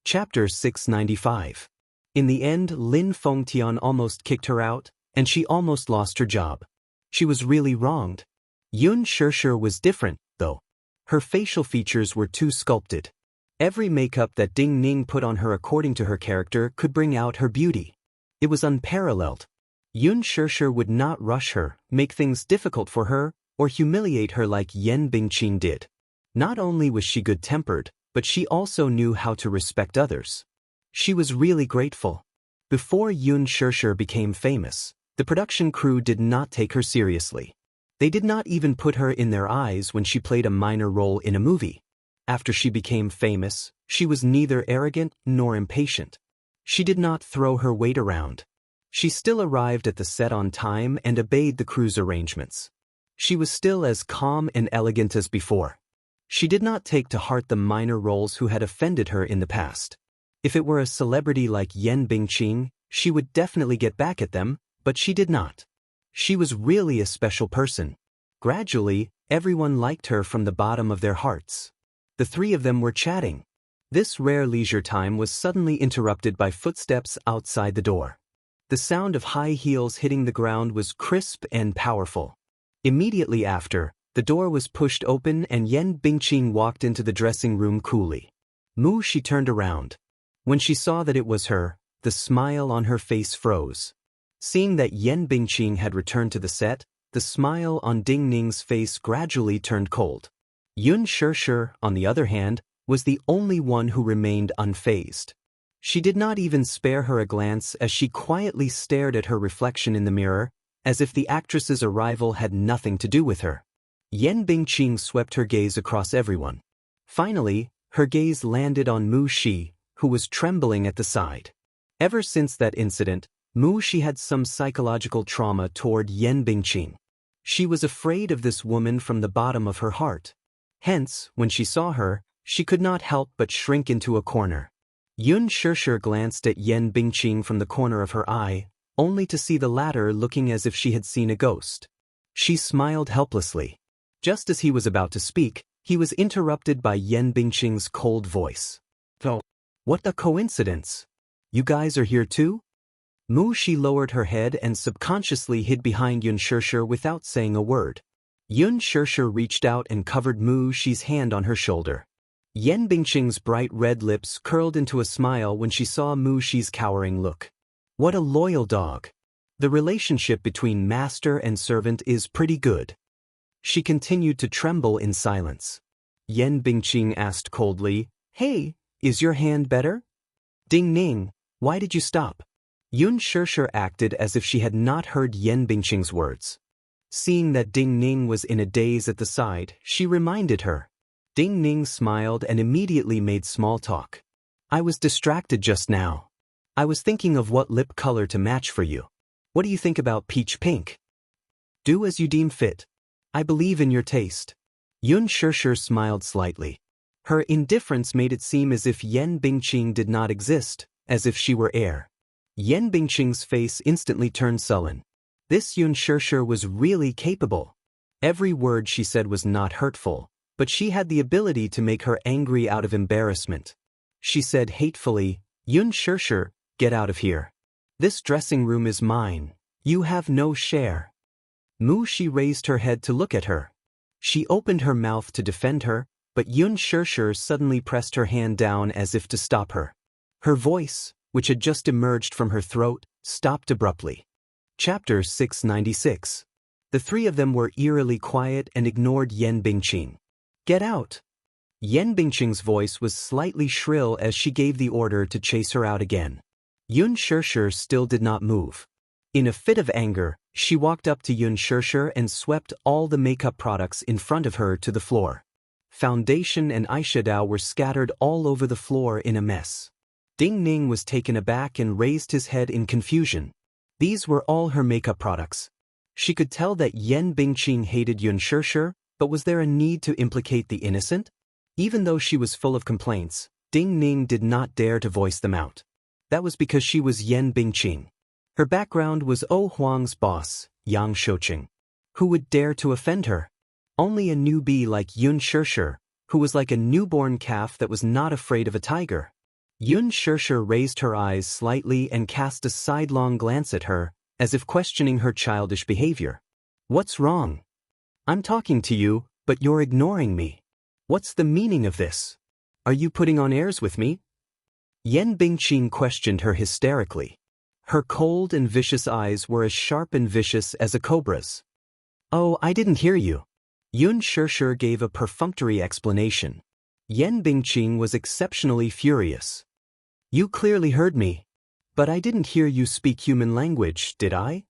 Chapter 695. In the end, Lin Fengtian almost kicked her out, and she almost lost her job. She was really wronged. Yun Shirshir was different, though. Her facial features were too sculpted. Every makeup that Ding Ning put on her according to her character could bring out her beauty. It was unparalleled. Yun Shirshir would not rush her, make things difficult for her, or humiliate her like Yen Bingqing did. Not only was she good-tempered, but she also knew how to respect others. She was really grateful. Before Yun Shirshir became famous, the production crew did not take her seriously. They did not even put her in their eyes when she played a minor role in a movie. After she became famous, she was neither arrogant nor impatient. She did not throw her weight around. She still arrived at the set on time and obeyed the crew's arrangements. She was still as calm and elegant as before. She did not take to heart the minor roles who had offended her in the past. If it were a celebrity like Yen Bingqing, she would definitely get back at them, but she did not. She was really a special person. Gradually, everyone liked her from the bottom of their hearts. The three of them were chatting. This rare leisure time was suddenly interrupted by footsteps outside the door. The sound of high heels hitting the ground was crisp and powerful. Immediately after, the door was pushed open and Yen Bingqing walked into the dressing room coolly. She turned around. When she saw that it was her, the smile on her face froze. Seeing that Yen Bingqing had returned to the set, the smile on Ding Ning's face gradually turned cold. Yun Shirshir, on the other hand, was the only one who remained unfazed. She did not even spare her a glance as she quietly stared at her reflection in the mirror, as if the actress's arrival had nothing to do with her. Yen Bingqing swept her gaze across everyone. Finally, her gaze landed on Mu Shi, who was trembling at the side. Ever since that incident, Mu Shi had some psychological trauma toward Yen Bingqing. She was afraid of this woman from the bottom of her heart. Hence, when she saw her, she could not help but shrink into a corner. Yun Shirshir glanced at Yen Bingqing from the corner of her eye, only to see the latter looking as if she had seen a ghost. She smiled helplessly. Just as he was about to speak, he was interrupted by Yen Bingqing's cold voice. "Oh, what a coincidence! You guys are here too?" Mu Shi lowered her head and subconsciously hid behind Yun Shirshir without saying a word. Yun Shirshir reached out and covered Mu Shi's hand on her shoulder. Yen Bingqing's bright red lips curled into a smile when she saw Mu Shi's cowering look. What a loyal dog. The relationship between master and servant is pretty good. She continued to tremble in silence. Yen Bingqing asked coldly, "Hey, is your hand better?" "Ding Ning, why did you stop?" Yun Shirshir acted as if she had not heard Yen Bingqing's words. Seeing that Ding Ning was in a daze at the side, she reminded her. Ding Ning smiled and immediately made small talk. "I was distracted just now. I was thinking of what lip color to match for you. What do you think about peach pink?" "Do as you deem fit. I believe in your taste." Yun Shirshir smiled slightly. Her indifference made it seem as if Yen Bingqing did not exist, as if she were air. Yen Bingqing's face instantly turned sullen. This Yun Shirshir was really capable. Every word she said was not hurtful, but she had the ability to make her angry out of embarrassment. She said hatefully, "Yun Shirshir, get out of here. This dressing room is mine. You have no share." Mu Shi raised her head to look at her. She opened her mouth to defend her, but Yun Shirshir suddenly pressed her hand down as if to stop her. Her voice, which had just emerged from her throat, stopped abruptly. Chapter 696. The three of them were eerily quiet and ignored Yan Bingqing. Get out! Yan Bingqing's voice was slightly shrill as she gave the order to chase her out again. Yun Shishir still did not move. In a fit of anger, she walked up to Yun Shishir and swept all the makeup products in front of her to the floor. Foundation and eyeshadow were scattered all over the floor in a mess. Ding Ning was taken aback and raised his head in confusion. These were all her makeup products. She could tell that Yan Bingqing hated Yun Shishir, but was there a need to implicate the innocent? Even though she was full of complaints, Ding Ning did not dare to voice them out. That was because she was Yan Bingqing. Her background was O Huang's boss, Yang Shouqing. Who would dare to offend her? Only a newbie like Yun Shishir, who was like a newborn calf that was not afraid of a tiger. Yun Shishir raised her eyes slightly and cast a sidelong glance at her, as if questioning her childish behavior. What's wrong? I'm talking to you, but you're ignoring me. What's the meaning of this? Are you putting on airs with me? Yan Bingqing questioned her hysterically. Her cold and vicious eyes were as sharp and vicious as a cobra's. Oh, I didn't hear you. Yun Shishir gave a perfunctory explanation. Yan Bingqing was exceptionally furious. You clearly heard me. But I didn't hear you speak human language, did I?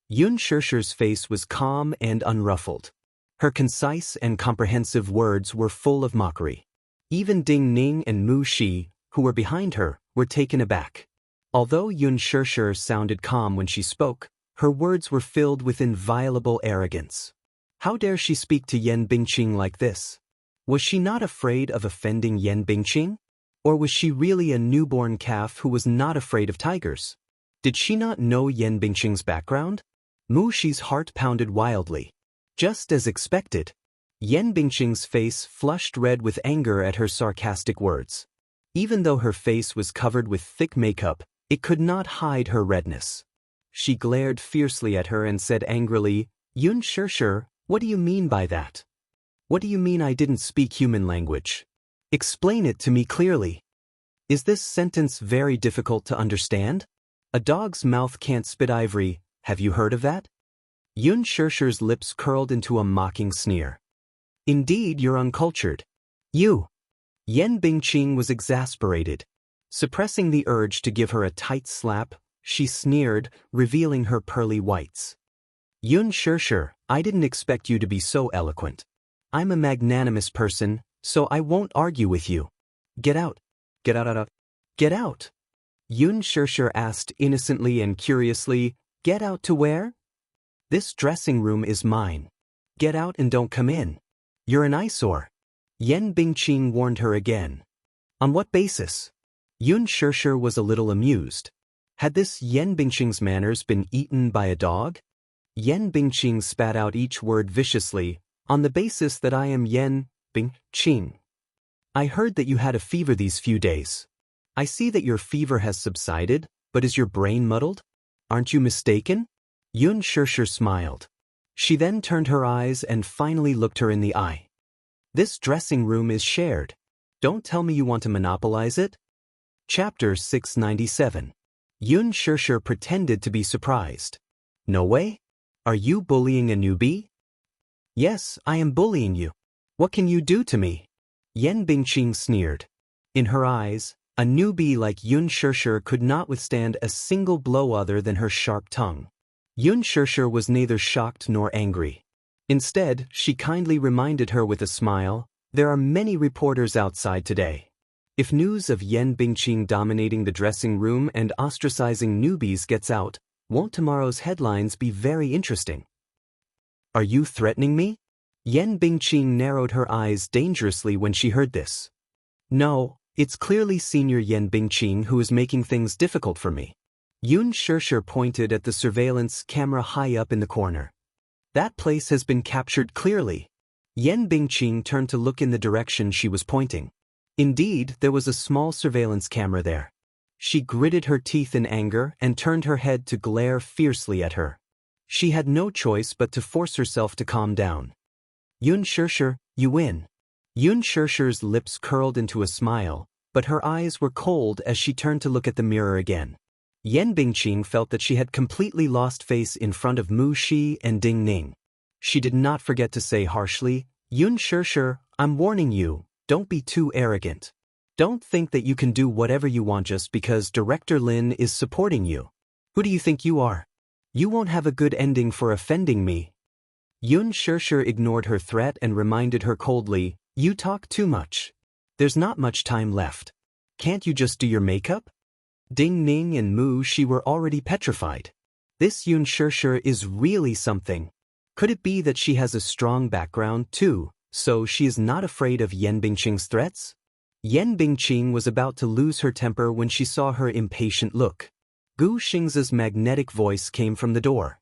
Yun Shishir's face was calm and unruffled. Her concise and comprehensive words were full of mockery. Even Ding Ning and Mu Shi, who were behind her, were taken aback. Although Yun Shishir sounded calm when she spoke, her words were filled with inviolable arrogance. How dare she speak to Yan Bingqing like this? Was she not afraid of offending Yan Bingqing? Or was she really a newborn calf who was not afraid of tigers? Did she not know Yan Bingqing's background? Mu Shi's heart pounded wildly. Just as expected, Yan Bingqing's face flushed red with anger at her sarcastic words. Even though her face was covered with thick makeup, it could not hide her redness. She glared fiercely at her and said angrily, Yun Shishir, what do you mean by that? What do you mean I didn't speak human language? Explain it to me clearly. Is this sentence very difficult to understand? A dog's mouth can't spit ivory, have you heard of that? Yun Shishir's lips curled into a mocking sneer. Indeed, you're uncultured. You. Yan Bingqing was exasperated. Suppressing the urge to give her a tight slap, she sneered, revealing her pearly whites. Yun Shishir, I didn't expect you to be so eloquent. I'm a magnanimous person, so I won't argue with you. Get out. Get out. Get out. Yun Shishir asked innocently and curiously, Get out to where? This dressing room is mine. Get out and don't come in. You're an eyesore. Yan Bingqing warned her again. On what basis? Yun Shishir was a little amused. Had this Yan Bingqing's manners been eaten by a dog? Yan Bingqing spat out each word viciously, on the basis that I am Yan Bingqing. I heard that you had a fever these few days. I see that your fever has subsided, but is your brain muddled? Aren't you mistaken? Yun Shishir smiled. She then turned her eyes and finally looked her in the eye. This dressing room is shared. Don't tell me you want to monopolize it. Chapter 697. Yun Shishir pretended to be surprised. No way? Are you bullying a newbie? Yes, I am bullying you. What can you do to me? Yan Bingqing sneered. In her eyes, a newbie like Yun Shishir could not withstand a single blow other than her sharp tongue. Yun Shishir was neither shocked nor angry. Instead, she kindly reminded her with a smile, there are many reporters outside today. If news of Yan Bingqing dominating the dressing room and ostracizing newbies gets out, won't tomorrow's headlines be very interesting? Are you threatening me? Yan Bingqing narrowed her eyes dangerously when she heard this. No, it's clearly Senior Yan Bingqing who is making things difficult for me. Yun Shishir pointed at the surveillance camera high up in the corner. That place has been captured clearly. Yan Bingqing turned to look in the direction she was pointing. Indeed, there was a small surveillance camera there. She gritted her teeth in anger and turned her head to glare fiercely at her. She had no choice but to force herself to calm down. Yun Shishir, you win. Yun Shishir's lips curled into a smile, but her eyes were cold as she turned to look at the mirror again. Yan Bingqing felt that she had completely lost face in front of Mu Shi and Ding Ning. She did not forget to say harshly, Yun Shirshir, I'm warning you, don't be too arrogant. Don't think that you can do whatever you want just because Director Lin is supporting you. Who do you think you are? You won't have a good ending for offending me. Yun Shirshir ignored her threat and reminded her coldly, you talk too much. There's not much time left. Can't you just do your makeup? Ding Ning and Mu Shi were already petrified. This Yun Shirshir is really something. Could it be that she has a strong background too, so she is not afraid of Yan Bingqing's threats? Yan Bingqing was about to lose her temper when she saw her impatient look. Gu Xingzi's magnetic voice came from the door.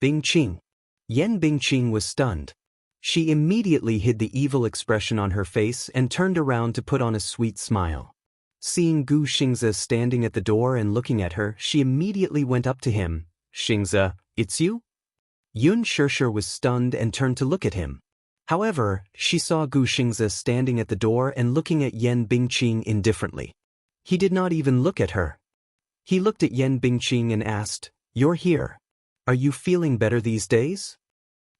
Bingqing. Yan Bingqing was stunned. She immediately hid the evil expression on her face and turned around to put on a sweet smile. Seeing Gu Xingzi standing at the door and looking at her, she immediately went up to him. Xingzi, it's you? Yun Shirshir was stunned and turned to look at him. However, she saw Gu Xingzi standing at the door and looking at Yan Bingqing indifferently. He did not even look at her. He looked at Yan Bingqing and asked, You're here. Are you feeling better these days?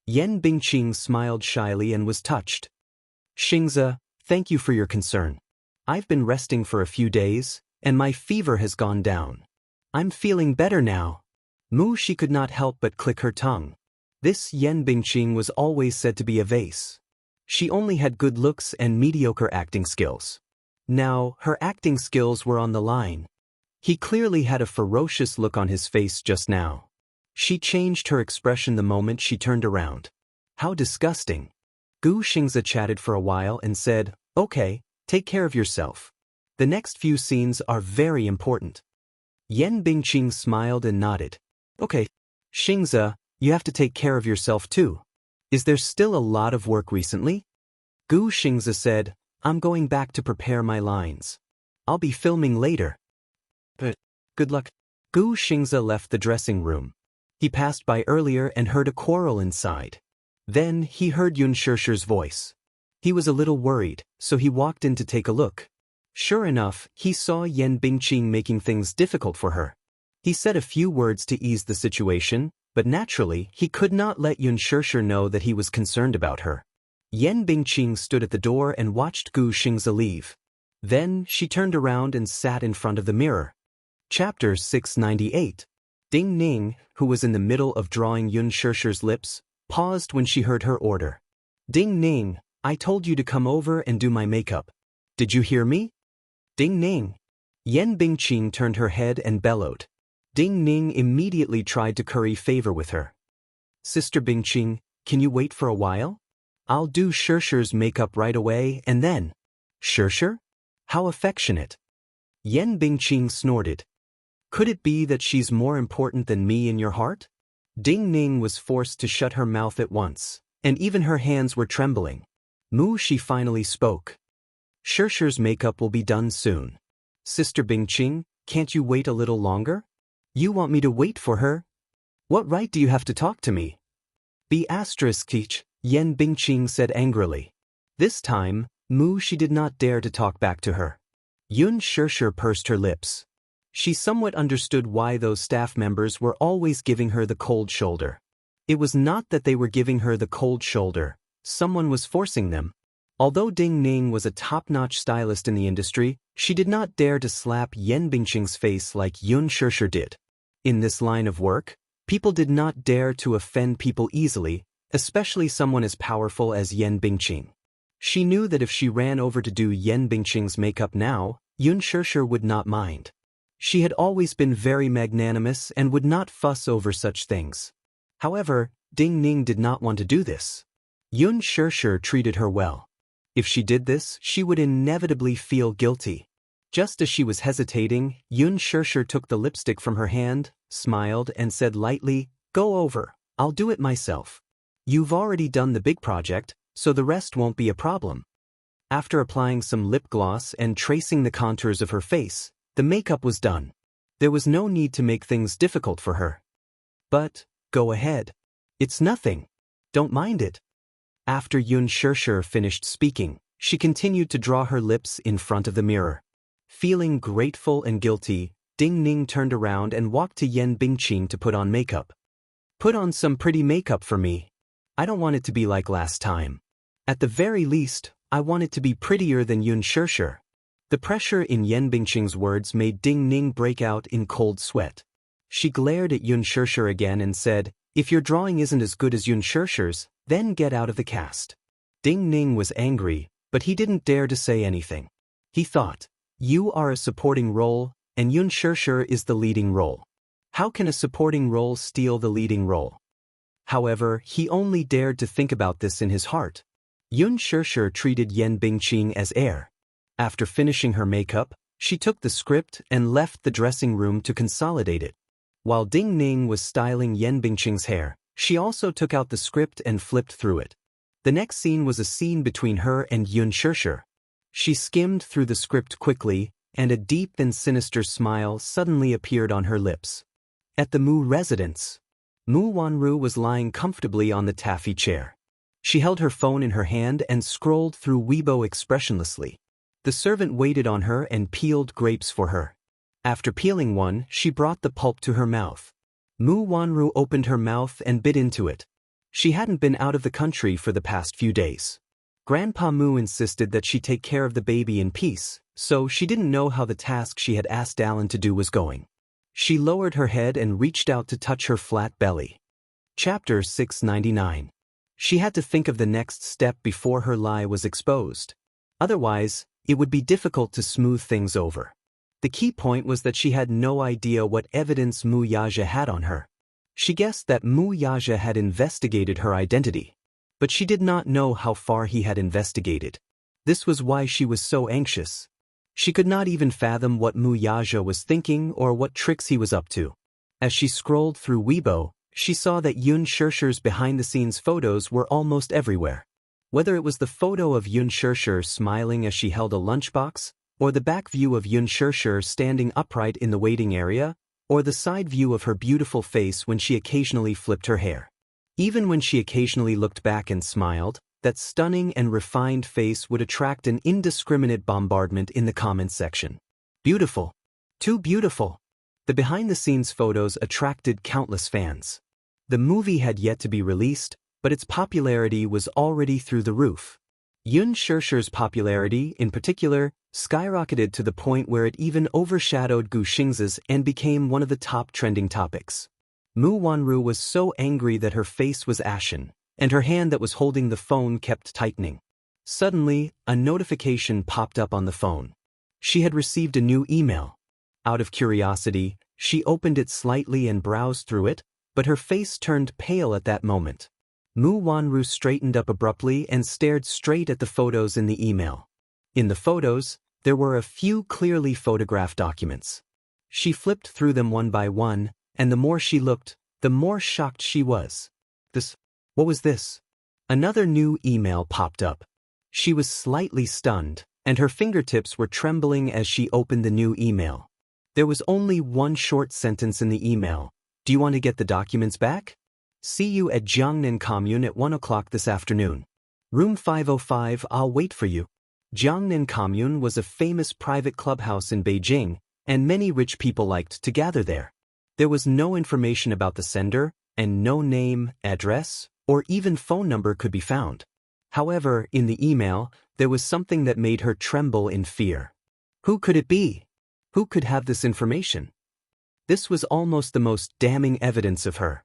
Yan Bingqing smiled shyly and was touched. Xingzi, thank you for your concern. I've been resting for a few days, and my fever has gone down. I'm feeling better now. Mu Shi could not help but click her tongue. This Yan Bingqing was always said to be a vase. She only had good looks and mediocre acting skills. Now, her acting skills were on the line. He clearly had a ferocious look on his face just now. She changed her expression the moment she turned around. How disgusting. Gu Xingzi chatted for a while and said, Okay, take care of yourself. The next few scenes are very important. Yan Bingqing smiled and nodded. Okay. Xingzi, you have to take care of yourself too. Is there still a lot of work recently? Gu Xingzi said, I'm going back to prepare my lines. I'll be filming later. But, good luck. Gu Xingzi left the dressing room. He passed by earlier and heard a quarrel inside. Then he heard Yun Shirshir's voice. He was a little worried, so he walked in to take a look. Sure enough, he saw Yan Bingqing making things difficult for her. He said a few words to ease the situation, but naturally, he could not let Yun Shirshir know that he was concerned about her. Yan Bingqing stood at the door and watched Gu Xingzi leave. Then, she turned around and sat in front of the mirror. Chapter 698. Ding Ning, who was in the middle of drawing Yun Shirshir's lips, paused when she heard her order. Ding Ning, I told you to come over and do my makeup. Did you hear me? Ding Ning. Yan Bingqing turned her head and bellowed. Ding Ning immediately tried to curry favor with her. Sister Bingqing, can you wait for a while? I'll do Shirshir's makeup right away and then. Shirshir? How affectionate. Yan Bingqing snorted. Could it be that she's more important than me in your heart? Ding Ning was forced to shut her mouth at once, and even her hands were trembling. Mu Shi finally spoke. Shirshir's makeup will be done soon. Sister Bingqing, can't you wait a little longer? You want me to wait for her? What right do you have to talk to me? Be teach, Yan Bingqing said angrily. This time, Mu Shi did not dare to talk back to her. Yun Shirshir pursed her lips. She somewhat understood why those staff members were always giving her the cold shoulder. It was not that they were giving her the cold shoulder, someone was forcing them. Although Ding Ning was a top-notch stylist in the industry, she did not dare to slap Yan Bingqing's face like Yun Shirshir did. In this line of work, people did not dare to offend people easily, especially someone as powerful as Yan Bingqing. She knew that if she ran over to do Yan Bingqing's makeup now, Yun Shirshir would not mind. She had always been very magnanimous and would not fuss over such things. However, Ding Ning did not want to do this. Yun Shirshir treated her well. If she did this, she would inevitably feel guilty. Just as she was hesitating, Yun Shirshir took the lipstick from her hand, smiled, and said lightly, Go over, I'll do it myself. You've already done the big project, so the rest won't be a problem. After applying some lip gloss and tracing the contours of her face, the makeup was done. There was no need to make things difficult for her. But, go ahead. It's nothing. Don't mind it. After Yun Shirshir finished speaking, she continued to draw her lips in front of the mirror. Feeling grateful and guilty, Ding Ning turned around and walked to Yan Bingqing to put on makeup. Put on some pretty makeup for me. I don't want it to be like last time. At the very least, I want it to be prettier than Yun Shirshir. The pressure in Yan Bingqing's words made Ding Ning break out in cold sweat. She glared at Yun Shirshir again and said, "If your drawing isn't as good as Yun Shirshir's, then get out of the cast." Ding Ning was angry, but he didn't dare to say anything. He thought, "You are a supporting role, and Yun Shirshir is the leading role. How can a supporting role steal the leading role?" However, he only dared to think about this in his heart. Yun Shirshir treated Yan Bingqing as heir. After finishing her makeup, she took the script and left the dressing room to consolidate it. While Ding Ning was styling Yan Bingqing's hair, she also took out the script and flipped through it. The next scene was a scene between her and Yun Shirshir. She skimmed through the script quickly, and a deep and sinister smile suddenly appeared on her lips. At the Mu residence, Mu Wanru was lying comfortably on the taffy chair. She held her phone in her hand and scrolled through Weibo expressionlessly. The servant waited on her and peeled grapes for her. After peeling one, she brought the pulp to her mouth. Mu Wanru opened her mouth and bit into it. She hadn't been out of the country for the past few days. Grandpa Mu insisted that she take care of the baby in peace, so she didn't know how the task she had asked Alan to do was going. She lowered her head and reached out to touch her flat belly. Chapter 699. She had to think of the next step before her lie was exposed. Otherwise, it would be difficult to smooth things over. The key point was that she had no idea what evidence Mu Yaja had on her. She guessed that Mu Yaja had investigated her identity, but she did not know how far he had investigated. This was why she was so anxious. She could not even fathom what Mu Yaja was thinking or what tricks he was up to. As she scrolled through Weibo, she saw that Yun Shirshir's behind-the-scenes photos were almost everywhere. Whether it was the photo of Yun Shirshir smiling as she held a lunchbox, or the back view of Yun Shirshir standing upright in the waiting area, or the side view of her beautiful face when she occasionally flipped her hair. Even when she occasionally looked back and smiled, that stunning and refined face would attract an indiscriminate bombardment in the comments section. Beautiful. Too beautiful. The behind-the-scenes photos attracted countless fans. The movie had yet to be released, but its popularity was already through the roof. Yun Shirshir's popularity, in particular, skyrocketed to the point where it even overshadowed Gu Xing's and became one of the top trending topics. Mu Wanru was so angry that her face was ashen, and her hand that was holding the phone kept tightening. Suddenly, a notification popped up on the phone. She had received a new email. Out of curiosity, she opened it slightly and browsed through it, but her face turned pale at that moment. Mu Wanru straightened up abruptly and stared straight at the photos in the email. In the photos, there were a few clearly photographed documents. She flipped through them one by one, and the more she looked, the more shocked she was. What was this? Another new email popped up. She was slightly stunned, and her fingertips were trembling as she opened the new email. There was only one short sentence in the email. "Do you want to get the documents back? See you at Jiangnan Commune at 1 o'clock this afternoon. Room 505, I'll wait for you." Jiangnan Commune was a famous private clubhouse in Beijing, and many rich people liked to gather there. There was no information about the sender, and no name, address, or even phone number could be found. However, in the email, there was something that made her tremble in fear. Who could it be? Who could have this information? This was almost the most damning evidence of her.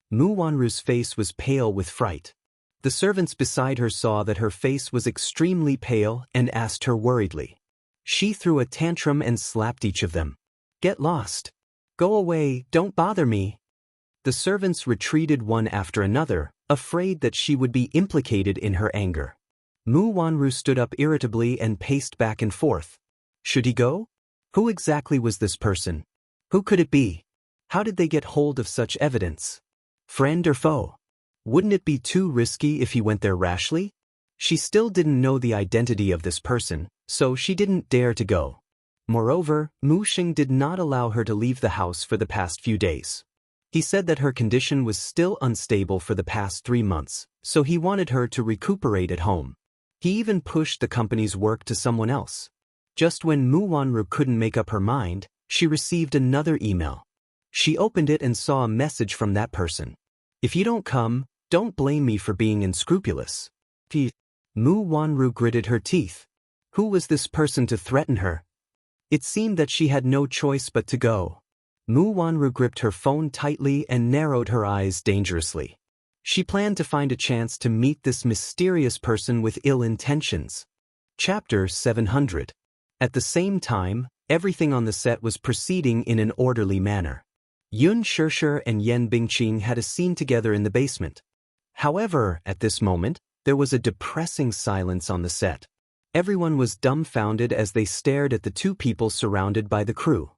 Mu Wanru's face was pale with fright. The servants beside her saw that her face was extremely pale and asked her worriedly. She threw a tantrum and slapped each of them. "Get lost. Go away, don't bother me." The servants retreated one after another, afraid that she would be implicated in her anger. Mu Wanru stood up irritably and paced back and forth. Should he go? Who exactly was this person? Who could it be? How did they get hold of such evidence? Friend or foe? Wouldn't it be too risky if he went there rashly? She still didn't know the identity of this person, so she didn't dare to go. Moreover, Mu Xing did not allow her to leave the house for the past few days. He said that her condition was still unstable for the past 3 months, so he wanted her to recuperate at home. He even pushed the company's work to someone else. Just when Mu Wanru couldn't make up her mind, she received another email. She opened it and saw a message from that person. "If you don't come, Don't blame me for being unscrupulous. Mu Wanru gritted her teeth. Who was this person to threaten her? It seemed that she had no choice but to go. Mu Wanru gripped her phone tightly and narrowed her eyes dangerously. She planned to find a chance to meet this mysterious person with ill intentions. Chapter 700. At the same time, everything on the set was proceeding in an orderly manner. Yun Shirshir and Yen Bingqing had a scene together in the basement. However, at this moment, there was a depressing silence on the set. Everyone was dumbfounded as they stared at the two people surrounded by the crew.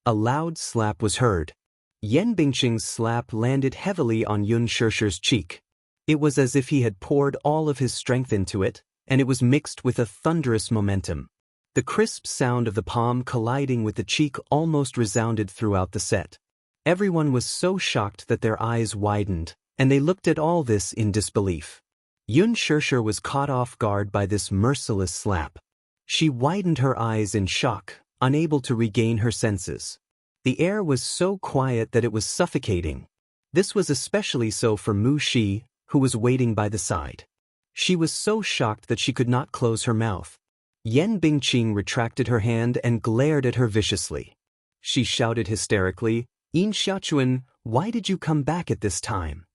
A loud slap was heard. Yen Bingqing's slap landed heavily on Yun Shirshir's cheek. It was as if he had poured all of his strength into it, and it was mixed with a thunderous momentum. The crisp sound of the palm colliding with the cheek almost resounded throughout the set. Everyone was so shocked that their eyes widened, and they looked at all this in disbelief. Yun Shirshir was caught off guard by this merciless slap. She widened her eyes in shock, unable to regain her senses. The air was so quiet that it was suffocating. This was especially so for Mu Shi, who was waiting by the side. She was so shocked that she could not close her mouth. Yen Bingqing retracted her hand and glared at her viciously. She shouted hysterically, "Yin Xiaochuan, why did you come back at this time?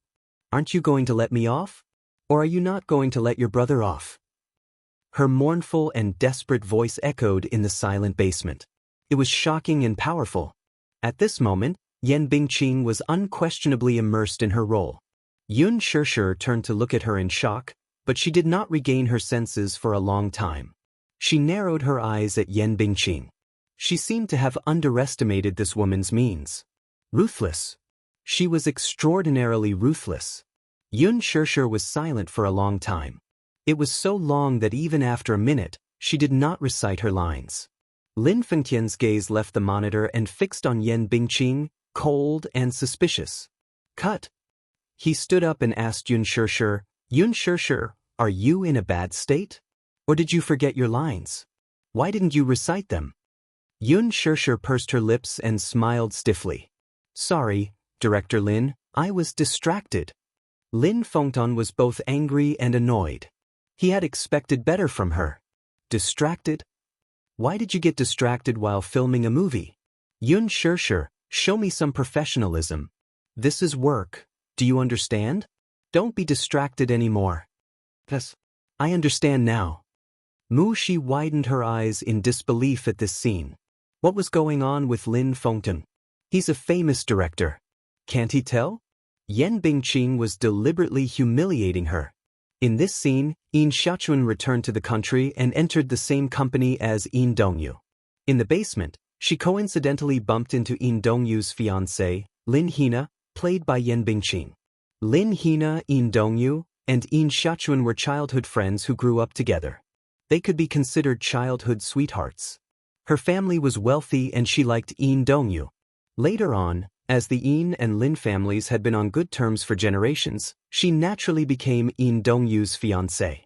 Aren't you going to let me off? Or are you not going to let your brother off?" Her mournful and desperate voice echoed in the silent basement. It was shocking and powerful. At this moment, Yen Bingqing was unquestionably immersed in her role. Yun Shirshir turned to look at her in shock, but she did not regain her senses for a long time. She narrowed her eyes at Yen Bingqing. She seemed to have underestimated this woman's means. Ruthless. She was extraordinarily ruthless. Yun Shirshir was silent for a long time. It was so long that even after a minute, she did not recite her lines. Lin Fengtian's gaze left the monitor and fixed on Yen Bingqing, cold and suspicious. "Cut." He stood up and asked Yun Shirshir, "Yun Shirshir, are you in a bad state? Or did you forget your lines? Why didn't you recite them?" Yun Shirshir pursed her lips and smiled stiffly. "Sorry, Director Lin, I was distracted." Lin Fengtian was both angry and annoyed. He had expected better from her. Distracted? Why did you get distracted while filming a movie? Yun Shirshir, show me some professionalism. This is work. Do you understand? Don't be distracted anymore. Yes, I understand now. Mu Shi widened her eyes in disbelief at this scene. What was going on with Lin Fengtian? He's a famous director. Can't he tell? Yen Bingqing was deliberately humiliating her. In this scene, Yin Xiaochuan returned to the country and entered the same company as Yin Dongyu. In the basement, she coincidentally bumped into Yin Dongyu's fiancée, Lin Hina, played by Yen Bingqing. Lin Hina, Yin Dongyu, and Yin Xiaochuan were childhood friends who grew up together. They could be considered childhood sweethearts. Her family was wealthy and she liked Yin Dongyu. Later on, as the Yin and Lin families had been on good terms for generations, she naturally became Yin Dongyu's fiancée.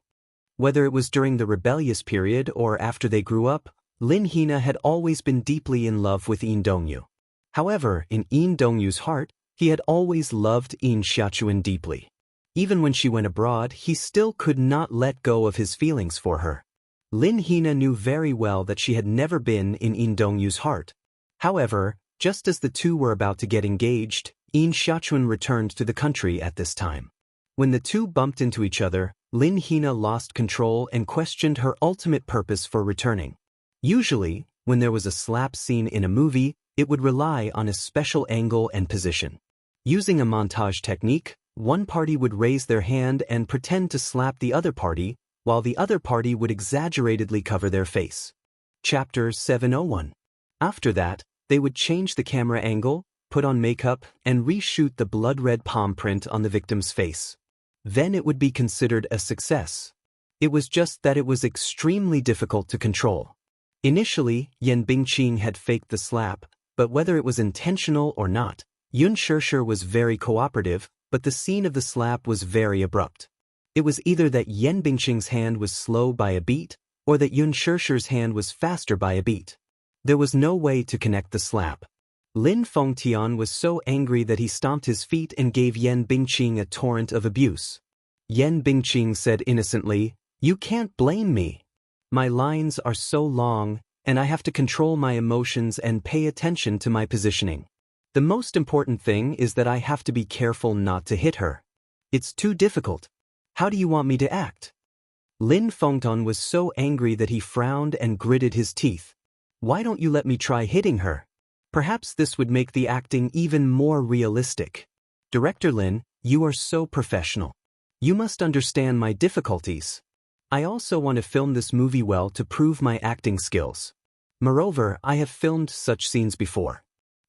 Whether it was during the rebellious period or after they grew up, Lin Hina had always been deeply in love with Yin Dongyu. However, in Yin Dongyu's heart, he had always loved Yin Xiaochuan deeply. Even when she went abroad, he still could not let go of his feelings for her. Lin Hina knew very well that she had never been in Yin Dongyu's heart. However, just as the two were about to get engaged, Yin Xiaochuan returned to the country at this time. When the two bumped into each other, Lin Hina lost control and questioned her ultimate purpose for returning. Usually, when there was a slap scene in a movie, it would rely on a special angle and position. Using a montage technique, one party would raise their hand and pretend to slap the other party, while the other party would exaggeratedly cover their face. Chapter 701. After that, they would change the camera angle, put on makeup, and reshoot the blood-red palm print on the victim's face. Then it would be considered a success. It was just that it was extremely difficult to control. Initially, Yen Bingqing had faked the slap, but whether it was intentional or not, Yun Shirshir was very cooperative, but the scene of the slap was very abrupt. It was either that Yen Bingqing's hand was slow by a beat, or that Yun Shirshir's hand was faster by a beat. There was no way to connect the slap. Lin Fengtian was so angry that he stomped his feet and gave Yan Bingqing a torrent of abuse. Yan Bingqing said innocently, "You can't blame me. My lines are so long, and I have to control my emotions and pay attention to my positioning. The most important thing is that I have to be careful not to hit her. It's too difficult. How do you want me to act?" Lin Fengtian was so angry that he frowned and gritted his teeth. "Why don't you let me try hitting her? Perhaps this would make the acting even more realistic. Director Lin, you are so professional. You must understand my difficulties. I also want to film this movie well to prove my acting skills. Moreover, I have filmed such scenes before.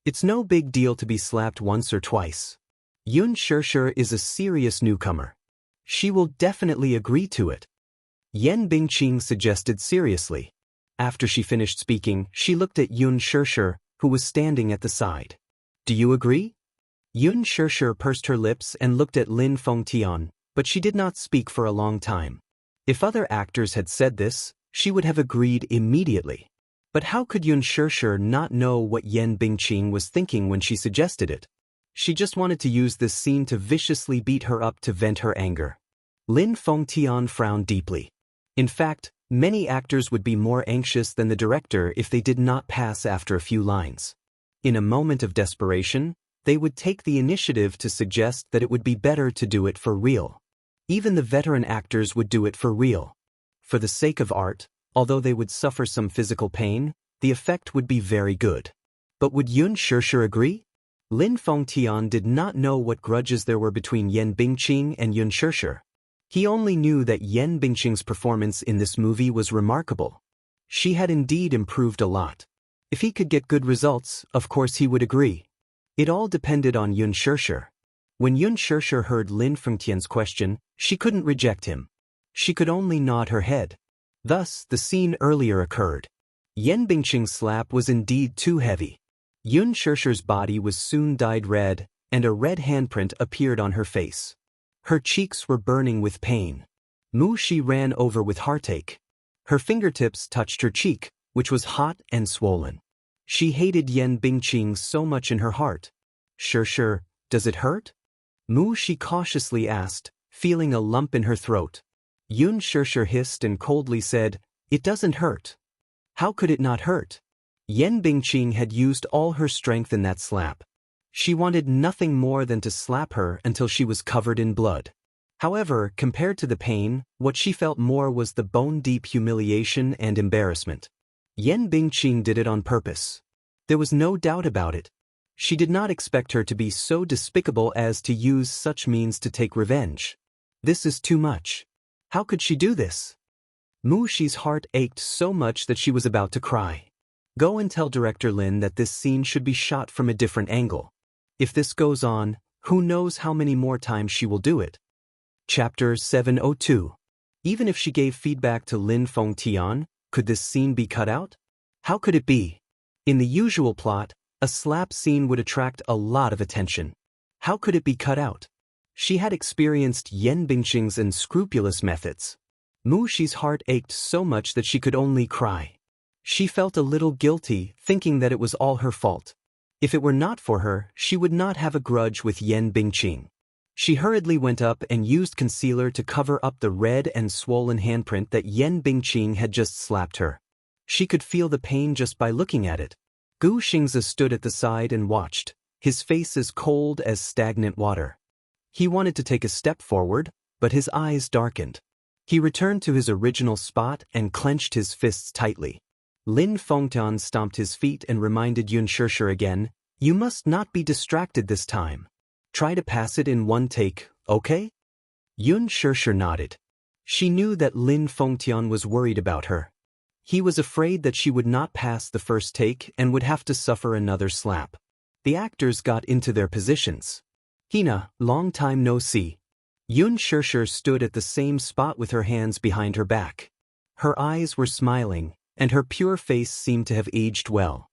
It's no big deal to be slapped once or twice. Yun Shishir is a serious newcomer. She will definitely agree to it." Yan Bingqing suggested seriously. After she finished speaking, she looked at Yun Shishir, who was standing at the side. "Do you agree?" Yun Shishir pursed her lips and looked at Lin Fengtian, but she did not speak for a long time. If other actors had said this, she would have agreed immediately. But how could Yun Shishir not know what Yan Bingqing was thinking when she suggested it? She just wanted to use this scene to viciously beat her up to vent her anger. Lin Fengtian frowned deeply. In fact, many actors would be more anxious than the director if they did not pass after a few lines. In a moment of desperation, they would take the initiative to suggest that it would be better to do it for real. Even the veteran actors would do it for real. For the sake of art, although they would suffer some physical pain, the effect would be very good. But would Yun Shishir agree? Lin Fengtian did not know what grudges there were between Yan Bingqing and Yun Shishir. He only knew that Yan Bingqing's performance in this movie was remarkable. She had indeed improved a lot. If he could get good results, of course he would agree. It all depended on Yun Shishir. When Yun Shishir heard Lin Fengtian's question, she couldn't reject him. She could only nod her head. Thus, the scene earlier occurred. Yan Bingqing's slap was indeed too heavy. Yun Shishir's body was soon dyed red, and a red handprint appeared on her face. Her cheeks were burning with pain. Mu Shi ran over with heartache. Her fingertips touched her cheek, which was hot and swollen. She hated Yan Bingqing so much in her heart. "Shishir, does it hurt?" Mu Shi cautiously asked, feeling a lump in her throat. Yun Shishir hissed and coldly said, "It doesn't hurt." How could it not hurt? Yan Bingqing had used all her strength in that slap. She wanted nothing more than to slap her until she was covered in blood. However, compared to the pain, what she felt more was the bone-deep humiliation and embarrassment. Yan Bingqing did it on purpose. There was no doubt about it. She did not expect her to be so despicable as to use such means to take revenge. This is too much. How could she do this? Mu Shi's heart ached so much that she was about to cry. Go and tell Director Lin that this scene should be shot from a different angle. If this goes on, who knows how many more times she will do it. Chapter 702. Even if she gave feedback to Lin Fengtian, could this scene be cut out? How could it be? In the usual plot, a slap scene would attract a lot of attention. How could it be cut out? She had experienced Yan Bingqing's unscrupulous methods. Mu Shi's heart ached so much that she could only cry. She felt a little guilty, thinking that it was all her fault. If it were not for her, she would not have a grudge with Yan Bingqing. She hurriedly went up and used concealer to cover up the red and swollen handprint that Yan Bingqing had just slapped her. She could feel the pain just by looking at it. Gu Xingzi stood at the side and watched, his face as cold as stagnant water. He wanted to take a step forward, but his eyes darkened. He returned to his original spot and clenched his fists tightly. Lin Fengtian stomped his feet and reminded Yun Shishir again, "You must not be distracted this time. Try to pass it in one take, okay?" Yun Shishir nodded. She knew that Lin Fengtian was worried about her. He was afraid that she would not pass the first take and would have to suffer another slap. The actors got into their positions. "Hina, long time no see." Yun Shishir stood at the same spot with her hands behind her back. Her eyes were smiling, and her pure face seemed to have aged well.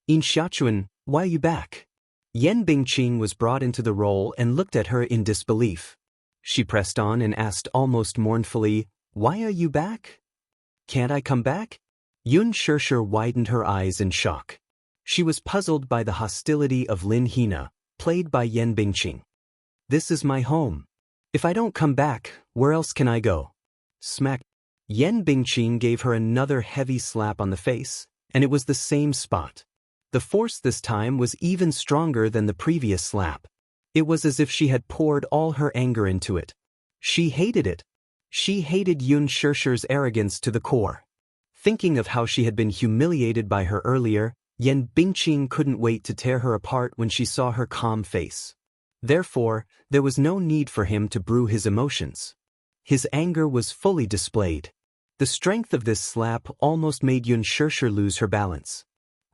"In Xiachuan, why are you back?" Yan Bingqing was brought into the role and looked at her in disbelief. She pressed on and asked almost mournfully, "Why are you back?" "Can't I come back?" Yun Shishir widened her eyes in shock. She was puzzled by the hostility of Lin Hina, played by Yan Bingqing. This is my home. If I don't come back, where else can I go? Smack. Yan Bingqing gave her another heavy slap on the face, and it was the same spot. The force this time was even stronger than the previous slap. It was as if she had poured all her anger into it. She hated it. She hated Yun Shirshir's arrogance to the core. Thinking of how she had been humiliated by her earlier, Yan Bingqing couldn't wait to tear her apart when she saw her calm face. Therefore, there was no need for him to brew his emotions. His anger was fully displayed. The strength of this slap almost made Yun Shirshir lose her balance.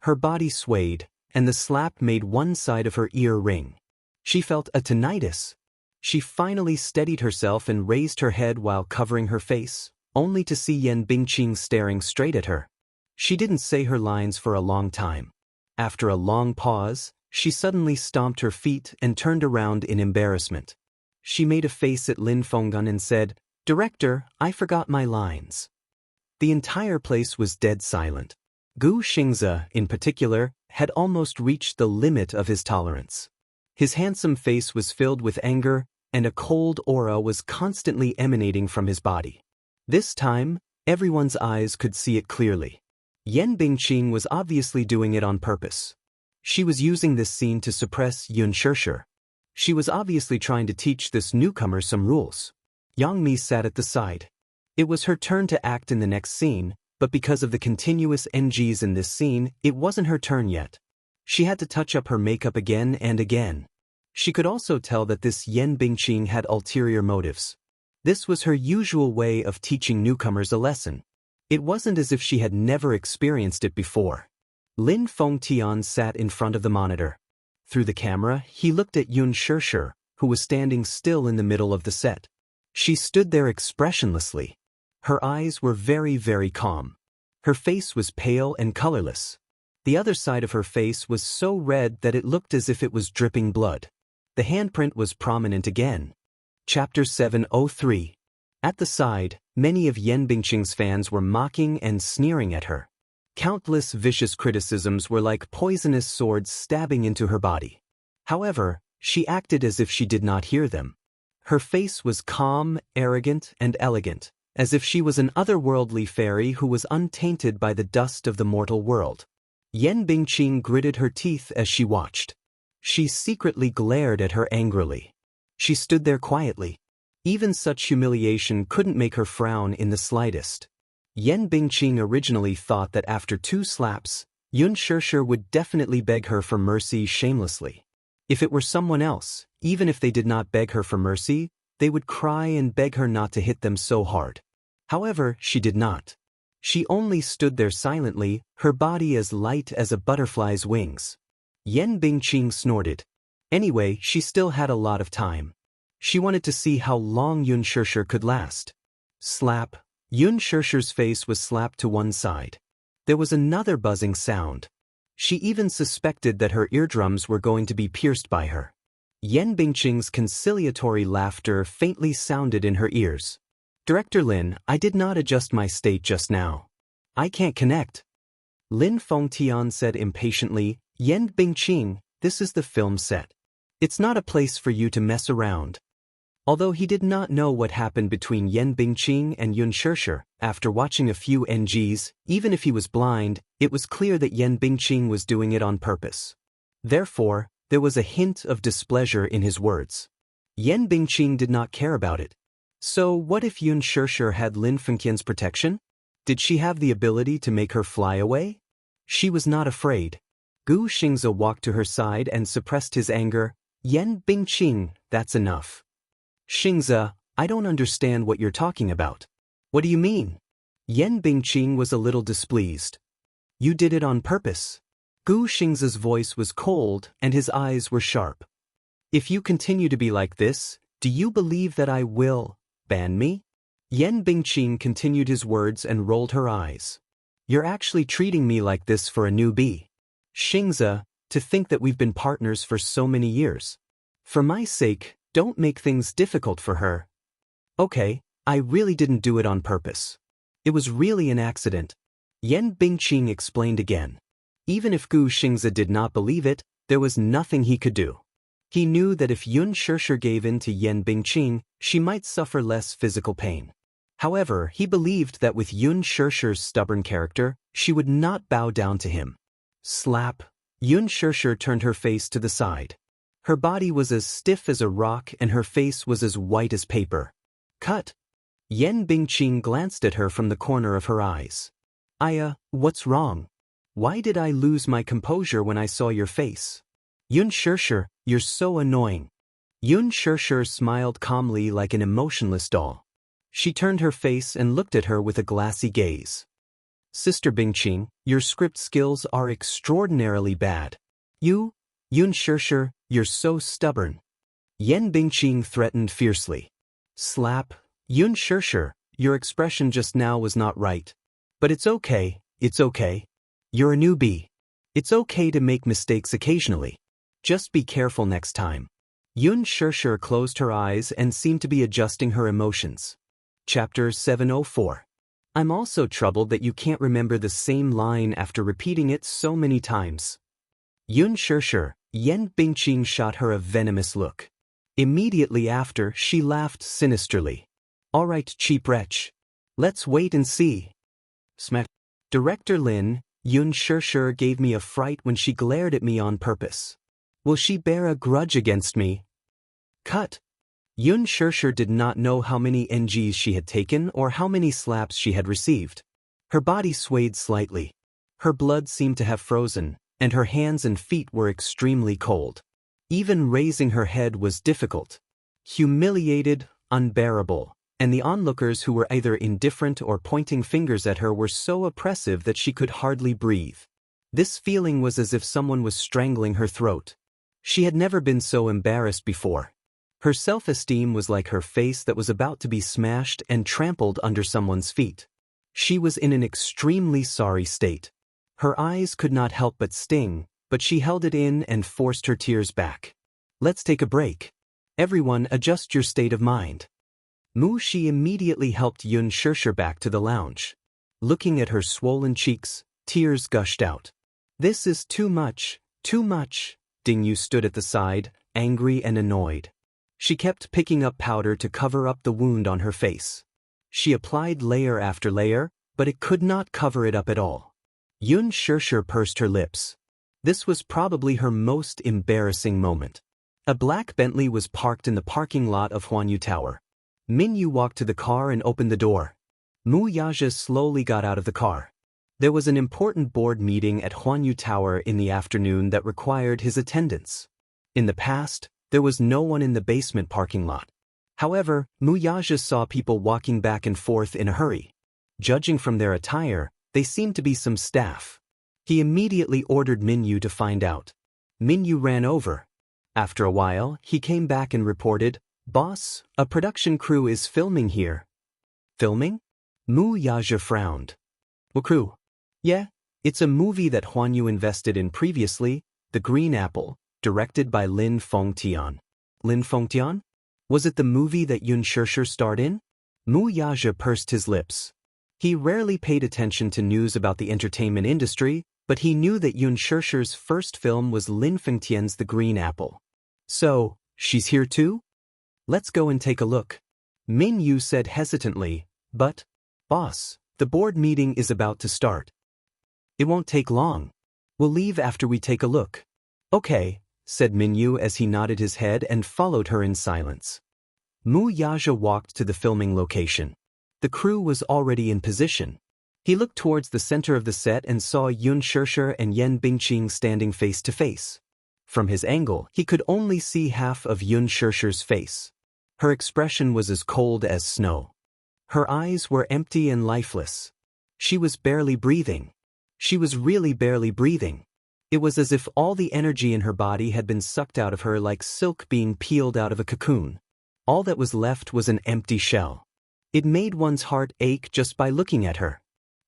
Her body swayed, and the slap made one side of her ear ring. She felt a tinnitus. She finally steadied herself and raised her head while covering her face, only to see Yan Bingqing staring straight at her. She didn't say her lines for a long time. After a long pause, she suddenly stomped her feet and turned around in embarrassment. She made a face at Lin Fenggan and said, "Director, I forgot my lines." The entire place was dead silent. Gu Xingze, in particular, had almost reached the limit of his tolerance. His handsome face was filled with anger, and a cold aura was constantly emanating from his body. This time, everyone's eyes could see it clearly. Yan Bingqing was obviously doing it on purpose. She was using this scene to suppress Yun Shirshir. She was obviously trying to teach this newcomer some rules. Yang Mi sat at the side. It was her turn to act in the next scene, but because of the continuous NGs in this scene, it wasn't her turn yet. She had to touch up her makeup again and again. She could also tell that this Yan Bingqing had ulterior motives. This was her usual way of teaching newcomers a lesson. It wasn't as if she had never experienced it before. Lin Fengtian sat in front of the monitor. Through the camera, he looked at Yun Shirshir, who was standing still in the middle of the set. She stood there expressionlessly. Her eyes were very, very calm. Her face was pale and colorless. The other side of her face was so red that it looked as if it was dripping blood. The handprint was prominent again. Chapter 703. At the side, many of Yan Bingqing's fans were mocking and sneering at her. Countless vicious criticisms were like poisonous swords stabbing into her body. However, she acted as if she did not hear them. Her face was calm, arrogant, and elegant, as if she was an otherworldly fairy who was untainted by the dust of the mortal world. Yan Bingqing gritted her teeth as she watched. She secretly glared at her angrily. She stood there quietly. Even such humiliation couldn't make her frown in the slightest. Yan Bingqing originally thought that after 2 slaps, Yun Shirshir would definitely beg her for mercy shamelessly. If it were someone else, even if they did not beg her for mercy, they would cry and beg her not to hit them so hard. However, she did not. She only stood there silently, her body as light as a butterfly's wings. Yan Bingqing snorted. Anyway, she still had a lot of time. She wanted to see how long Yun Shirshir could last. Slap. Yun Shirshir's face was slapped to one side. There was another buzzing sound. She even suspected that her eardrums were going to be pierced by her. Yan Bingqing's conciliatory laughter faintly sounded in her ears. "Director Lin, I did not adjust my state just now. I can't connect." Lin Fengtian said impatiently, "Yan Bingqing, this is the film set. It's not a place for you to mess around." Although he did not know what happened between Yan Bingqing and Yun Shirshir, after watching a few NGs, even if he was blind, it was clear that Yan Bingqing was doing it on purpose. Therefore, there was a hint of displeasure in his words. Yan Bingqing did not care about it. So what if Yun Shirshir had Lin Fengtian's protection? Did she have the ability to make her fly away? She was not afraid. Gu Xingze walked to her side and suppressed his anger. "Yan Bingqing, that's enough." "Xingze, I don't understand what you're talking about. What do you mean?" Yan Bingqing was a little displeased. "You did it on purpose." Gu Xingze's voice was cold and his eyes were sharp. "If you continue to be like this, do you believe that I will ban me?" Yan Bingqing continued his words and rolled her eyes. "You're actually treating me like this for a newbie. Xingze, to think that we've been partners for so many years. For my sake, don't make things difficult for her." "Okay, I really didn't do it on purpose. It was really an accident." Yan Bingqing explained again. Even if Gu Xingzi did not believe it, there was nothing he could do. He knew that if Yun Shirshir gave in to Yan Bingqing, she might suffer less physical pain. However, he believed that with Yun Shirshir's stubborn character, she would not bow down to him. Slap. Yun Shirshir turned her face to the side. Her body was as stiff as a rock and her face was as white as paper. Cut. Yan Bingqing glanced at her from the corner of her eyes. What's wrong? Why did I lose my composure when I saw your face? Yun Shirshir, you're so annoying. Yun Shirshir smiled calmly like an emotionless doll. She turned her face and looked at her with a glassy gaze. Sister Bingqing, your script skills are extraordinarily bad. Yun Shirshir, you're so stubborn. Yan Bingqing threatened fiercely. Slap. Yun Shirshir, your expression just now was not right. But it's okay. You're a newbie. It's okay to make mistakes occasionally. Just be careful next time. Yun Shirshir closed her eyes and seemed to be adjusting her emotions. Chapter 704. I'm also troubled that you can't remember the same line after repeating it so many times. Yun Shirshir, Yan Bingqing shot her a venomous look. Immediately after, she laughed sinisterly. All right, cheap wretch. Let's wait and see. Smack. Director Lin, Yun Shirshir gave me a fright when she glared at me on purpose. Will she bear a grudge against me? Cut. Yun Shirshir did not know how many NGs she had taken or how many slaps she had received. Her body swayed slightly. Her blood seemed to have frozen, and her hands and feet were extremely cold. Even raising her head was difficult. Humiliated, unbearable, and the onlookers who were either indifferent or pointing fingers at her were so oppressive that she could hardly breathe. This feeling was as if someone was strangling her throat. She had never been so embarrassed before. Her self-esteem was like her face that was about to be smashed and trampled under someone's feet. She was in an extremely sorry state. Her eyes could not help but sting, but she held it in and forced her tears back. Let's take a break. Everyone adjust your state of mind. Mu Shi immediately helped Yun Shirshir back to the lounge. Looking at her swollen cheeks, tears gushed out. This is too much, too much. Ding Yu stood at the side, angry and annoyed. She kept picking up powder to cover up the wound on her face. She applied layer after layer, but it could not cover it up at all. Yun Shirshir pursed her lips. This was probably her most embarrassing moment. A black Bentley was parked in the parking lot of Huanyu Tower. Min Yu walked to the car and opened the door. Mu Yaja slowly got out of the car. There was an important board meeting at Huanyu Tower in the afternoon that required his attendance. In the past, there was no one in the basement parking lot. However, Mu Yaja saw people walking back and forth in a hurry. Judging from their attire, they seemed to be some staff. He immediately ordered Min Yu to find out. Min Yu ran over. After a while, he came back and reported, "Boss, a production crew is filming here." Filming? Mu Yaja frowned. What crew? Yeah, it's a movie that Huanyu invested in previously, The Green Apple, directed by Lin Fengtian. Lin Fengtian? Was it the movie that Yun Shirshir starred in? Mu Yaja pursed his lips. He rarely paid attention to news about the entertainment industry, but he knew that Yun Shirshir's first film was Lin Fengtian's The Green Apple. So, she's here too? Let's go and take a look. Min Yu said hesitantly, but, boss, the board meeting is about to start. It won't take long. We'll leave after we take a look. Okay, said Min Yu as he nodded his head and followed her in silence. Mu Yaja walked to the filming location. The crew was already in position. He looked towards the center of the set and saw Yun Shirshir and Yan Bingqing standing face to face. From his angle, he could only see half of Yun Shirshir's face. Her expression was as cold as snow. Her eyes were empty and lifeless. She was barely breathing. She was really barely breathing. It was as if all the energy in her body had been sucked out of her like silk being peeled out of a cocoon. All that was left was an empty shell. It made one's heart ache just by looking at her.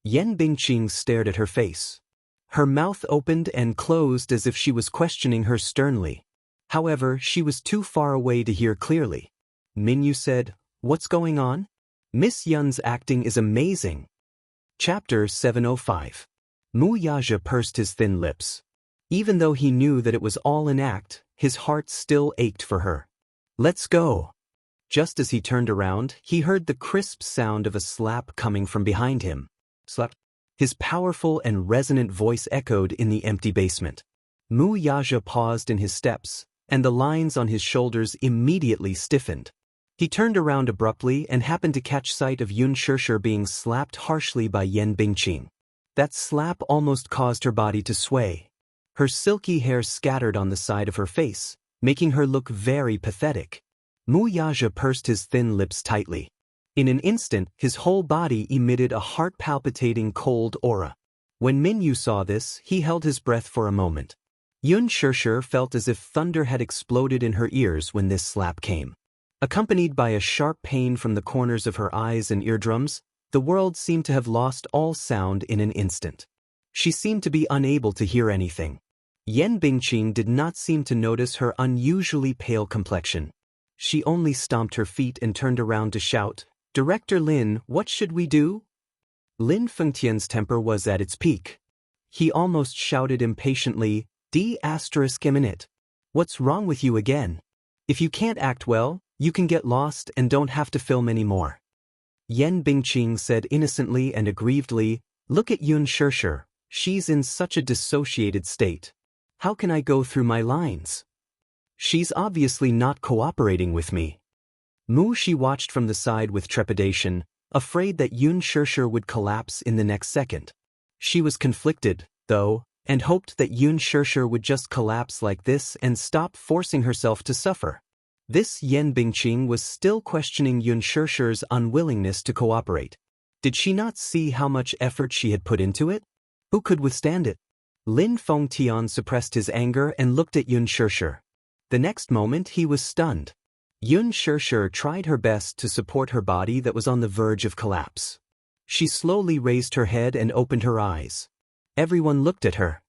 Yan Bingqing stared at her face. Her mouth opened and closed as if she was questioning her sternly. However, she was too far away to hear clearly. Min Yu said, "What's going on?" Miss Yun's acting is amazing. Chapter 705. Mu Yaja pursed his thin lips. Even though he knew that it was all an act, his heart still ached for her. Let's go. Just as he turned around, he heard the crisp sound of a slap coming from behind him. Slap. His powerful and resonant voice echoed in the empty basement. Mu Yaja paused in his steps, and the lines on his shoulders immediately stiffened. He turned around abruptly and happened to catch sight of Yun Shirshir being slapped harshly by Yan Bingqing. That slap almost caused her body to sway. Her silky hair scattered on the side of her face, making her look very pathetic. Mu Yaja pursed his thin lips tightly. In an instant, his whole body emitted a heart-palpitating cold aura. When Minyu saw this, he held his breath for a moment. Yun Shirshir felt as if thunder had exploded in her ears when this slap came. Accompanied by a sharp pain from the corners of her eyes and eardrums, the world seemed to have lost all sound in an instant. She seemed to be unable to hear anything. Yan Bingqing did not seem to notice her unusually pale complexion. She only stomped her feet and turned around to shout, "Director Lin, what should we do?" Lin Fengtian's temper was at its peak. He almost shouted impatiently, "D***, what's wrong with you again? If you can't act well, you can get lost and don't have to film anymore." Yan Bingqing said innocently and aggrievedly, "Look at Yun Shirshir, she's in such a dissociated state. How can I go through my lines? She's obviously not cooperating with me." Mu Shi watched from the side with trepidation, afraid that Yun Shirshir would collapse in the next second. She was conflicted, though, and hoped that Yun Shirshir would just collapse like this and stop forcing herself to suffer. This Yan Bingqing was still questioning Yun Shirshir's unwillingness to cooperate. Did she not see how much effort she had put into it? Who could withstand it? Lin Fengtian suppressed his anger and looked at Yun Shirshir. The next moment he was stunned. Yun Shirshir tried her best to support her body that was on the verge of collapse. She slowly raised her head and opened her eyes. Everyone looked at her.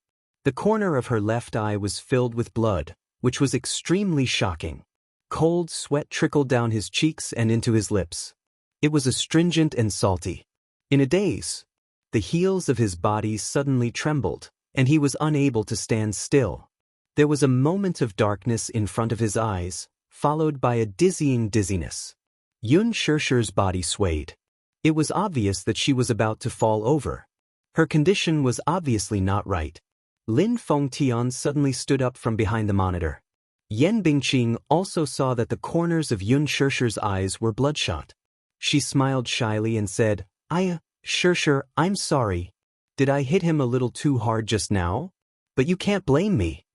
The corner of her left eye was filled with blood, which was extremely shocking. Cold sweat trickled down his cheeks and into his lips. It was astringent and salty. In a daze, the heels of his body suddenly trembled, and he was unable to stand still. There was a moment of darkness in front of his eyes, followed by a dizzying dizziness. Yun Shirshir's body swayed. It was obvious that she was about to fall over. Her condition was obviously not right. Lin Fengtian suddenly stood up from behind the monitor. Yan Bingqing also saw that the corners of Yun Shirshir's eyes were bloodshot. She smiled shyly and said, Shirshir, I'm sorry. Did I hit him a little too hard just now? But you can't blame me."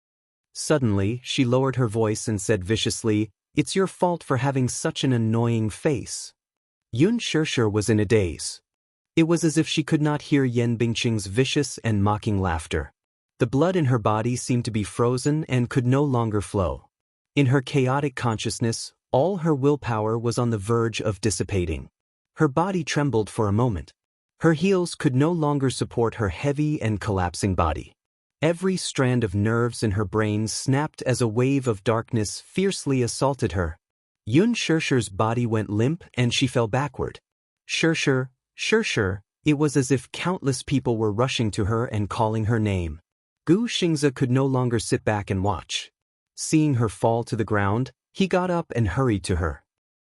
Suddenly, she lowered her voice and said viciously, "It's your fault for having such an annoying face." Yun Shirshir was in a daze. It was as if she could not hear Yan Bingqing's vicious and mocking laughter. The blood in her body seemed to be frozen and could no longer flow. In her chaotic consciousness, all her willpower was on the verge of dissipating. Her body trembled for a moment. Her heels could no longer support her heavy and collapsing body. Every strand of nerves in her brain snapped as a wave of darkness fiercely assaulted her. Yun Shirshir's body went limp and she fell backward. Shirshir, Shirshir, it was as if countless people were rushing to her and calling her name. Gu Xingze could no longer sit back and watch. Seeing her fall to the ground, he got up and hurried to her.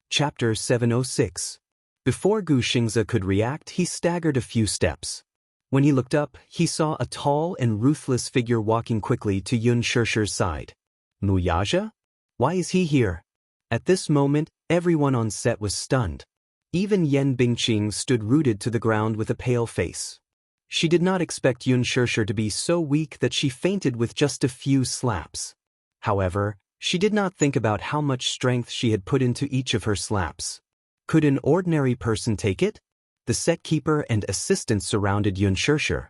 Chapter 706. Before Gu Xingze could react, he staggered a few steps. When he looked up, he saw a tall and ruthless figure walking quickly to Yun Shirshir's side. Mu Yaja? Why is he here? At this moment, everyone on set was stunned. Even Yan Bingqing stood rooted to the ground with a pale face. She did not expect Yun Shirshir to be so weak that she fainted with just a few slaps. However, she did not think about how much strength she had put into each of her slaps. Could an ordinary person take it? The set keeper and assistants surrounded Yun Shirshir.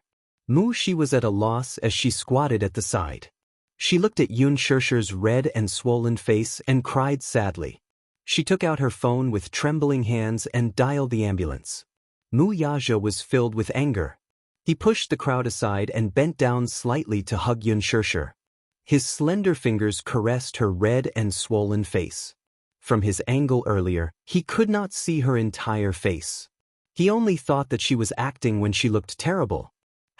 Mu Shi was at a loss as she squatted at the side. She looked at Yun Shirshir's red and swollen face and cried sadly. She took out her phone with trembling hands and dialed the ambulance. Mu Yaja was filled with anger. He pushed the crowd aside and bent down slightly to hug Yun Shirshir. His slender fingers caressed her red and swollen face. From his angle earlier, he could not see her entire face. He only thought that she was acting when she looked terrible.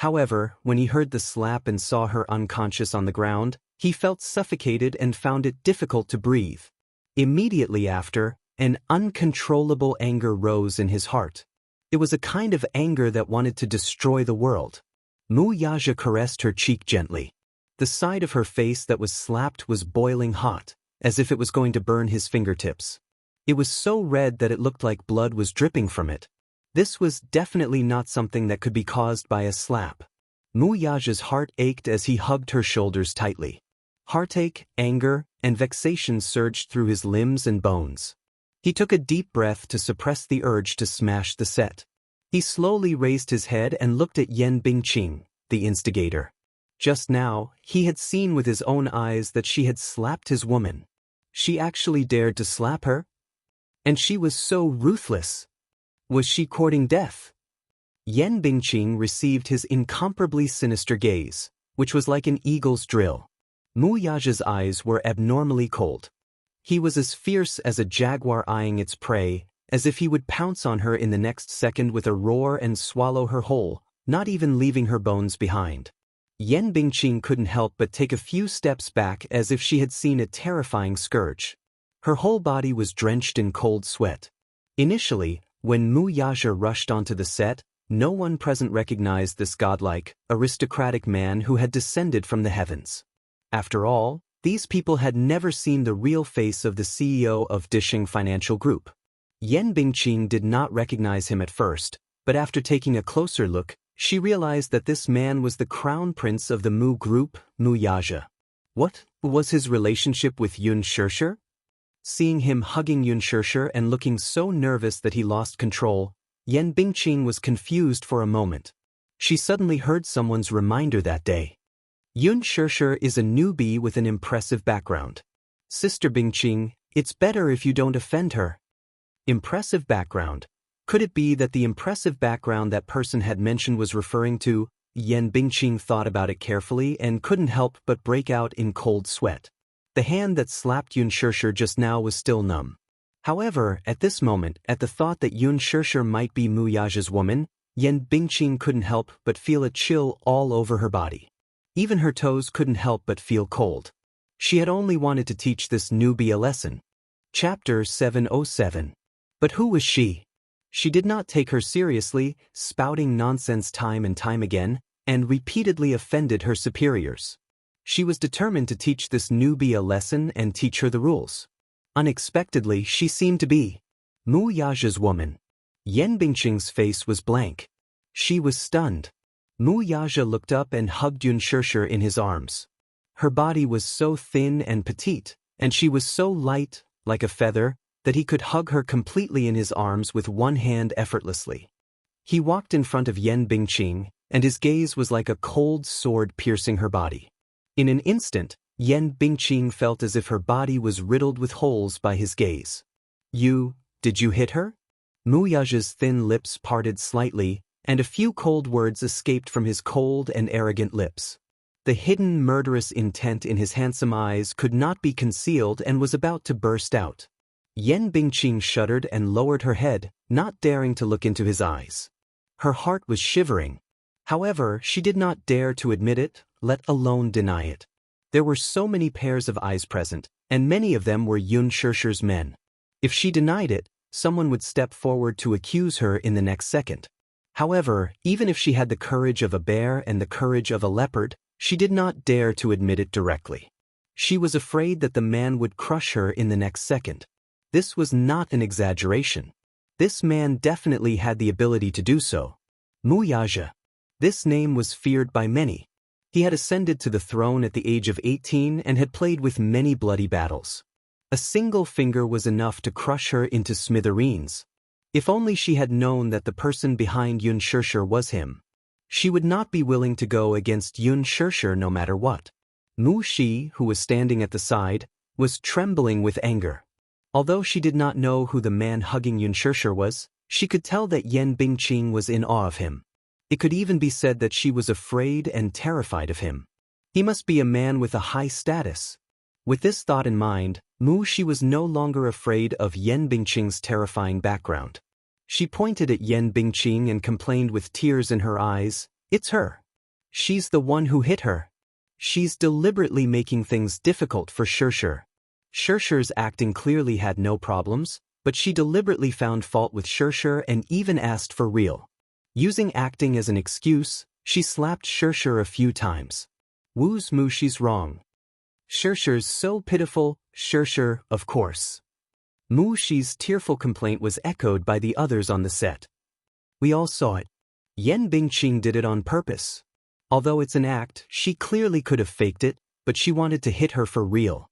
However, when he heard the slap and saw her unconscious on the ground, he felt suffocated and found it difficult to breathe. Immediately after, an uncontrollable anger rose in his heart. It was a kind of anger that wanted to destroy the world. Mu Yaja caressed her cheek gently. The side of her face that was slapped was boiling hot, as if it was going to burn his fingertips. It was so red that it looked like blood was dripping from it. This was definitely not something that could be caused by a slap. Mu Yaja's heart ached as he hugged her shoulders tightly. Heartache, anger, and vexation surged through his limbs and bones. He took a deep breath to suppress the urge to smash the set. He slowly raised his head and looked at Yan Bingqing, the instigator. Just now, he had seen with his own eyes that she had slapped his woman. She actually dared to slap her? And she was so ruthless. Was she courting death? Yan Bingqing received his incomparably sinister gaze, which was like an eagle's drill. Mu Yaja's eyes were abnormally cold. He was as fierce as a jaguar eyeing its prey, as if he would pounce on her in the next second with a roar and swallow her whole, not even leaving her bones behind. Yan Bingqing couldn't help but take a few steps back as if she had seen a terrifying scourge. Her whole body was drenched in cold sweat. Initially, when Mu Yaja rushed onto the set, no one present recognized this godlike, aristocratic man who had descended from the heavens. After all, these people had never seen the real face of the CEO of Dishing Financial Group. Yan Bingqing did not recognize him at first, but after taking a closer look, she realized that this man was the crown prince of the Mu Group, Mu Yaja. What was his relationship with Yun Shirshir? Seeing him hugging Yun Shirshir and looking so nervous that he lost control, Yan Bingqing was confused for a moment. She suddenly heard someone's reminder that day. Yun Shirshir is a newbie with an impressive background. Sister Bingqing, it's better if you don't offend her. Impressive background. Could it be that the impressive background that person had mentioned was referring to? Yan Bingqing thought about it carefully and couldn't help but break out in cold sweat. The hand that slapped Yun Shirshir just now was still numb. However, at this moment, at the thought that Yun Shirshir might be Mu Yaja's woman, Yan Bingqing couldn't help but feel a chill all over her body. Even her toes couldn't help but feel cold. She had only wanted to teach this newbie a lesson. Chapter 707. But who was she? She did not take her seriously, spouting nonsense time and time again, and repeatedly offended her superiors. She was determined to teach this newbie a lesson and teach her the rules. Unexpectedly, she seemed to be Mu Yaja's woman. Yan Bingqing's face was blank. She was stunned. Mu Yaja looked up and hugged Yun Shirshir in his arms. Her body was so thin and petite, and she was so light, like a feather, that he could hug her completely in his arms with one hand effortlessly. He walked in front of Yan Bingqing, and his gaze was like a cold sword piercing her body. In an instant, Yan Bingqing felt as if her body was riddled with holes by his gaze. Did you hit her? Mu Yaja's thin lips parted slightly, and a few cold words escaped from his cold and arrogant lips. The hidden murderous intent in his handsome eyes could not be concealed and was about to burst out. Yan Bingqing shuddered and lowered her head, not daring to look into his eyes. Her heart was shivering. However, she did not dare to admit it, let alone deny it. There were so many pairs of eyes present, and many of them were Yun Shirshir's men. If she denied it, someone would step forward to accuse her in the next second. However, even if she had the courage of a bear and the courage of a leopard, she did not dare to admit it directly. She was afraid that the man would crush her in the next second. This was not an exaggeration. This man definitely had the ability to do so. Mu Yaja. This name was feared by many. He had ascended to the throne at the age of 18 and had played with many bloody battles. A single finger was enough to crush her into smithereens. If only she had known that the person behind Yun Shirshir was him. She would not be willing to go against Yun Shirshir no matter what. Mu Shi, who was standing at the side, was trembling with anger. Although she did not know who the man hugging Yun Shirshir was, she could tell that Yan Bingqing was in awe of him. It could even be said that she was afraid and terrified of him. He must be a man with a high status. With this thought in mind, Mu Shi was no longer afraid of Yan Bingqing's terrifying background. She pointed at Yan Bingqing and complained with tears in her eyes, "It's her. She's the one who hit her. She's deliberately making things difficult for Shirshir. Shirshir's acting clearly had no problems, but she deliberately found fault with Shirshir and even asked for real. Using acting as an excuse, she slapped Shirshir a few times. Woo's moo, she's wrong. Shirshir's so pitiful, Shirshir, of course. Mu Shi's tearful complaint was echoed by the others on the set. We all saw it. Yan Bingqing did it on purpose. Although it's an act, she clearly could have faked it, but she wanted to hit her for real.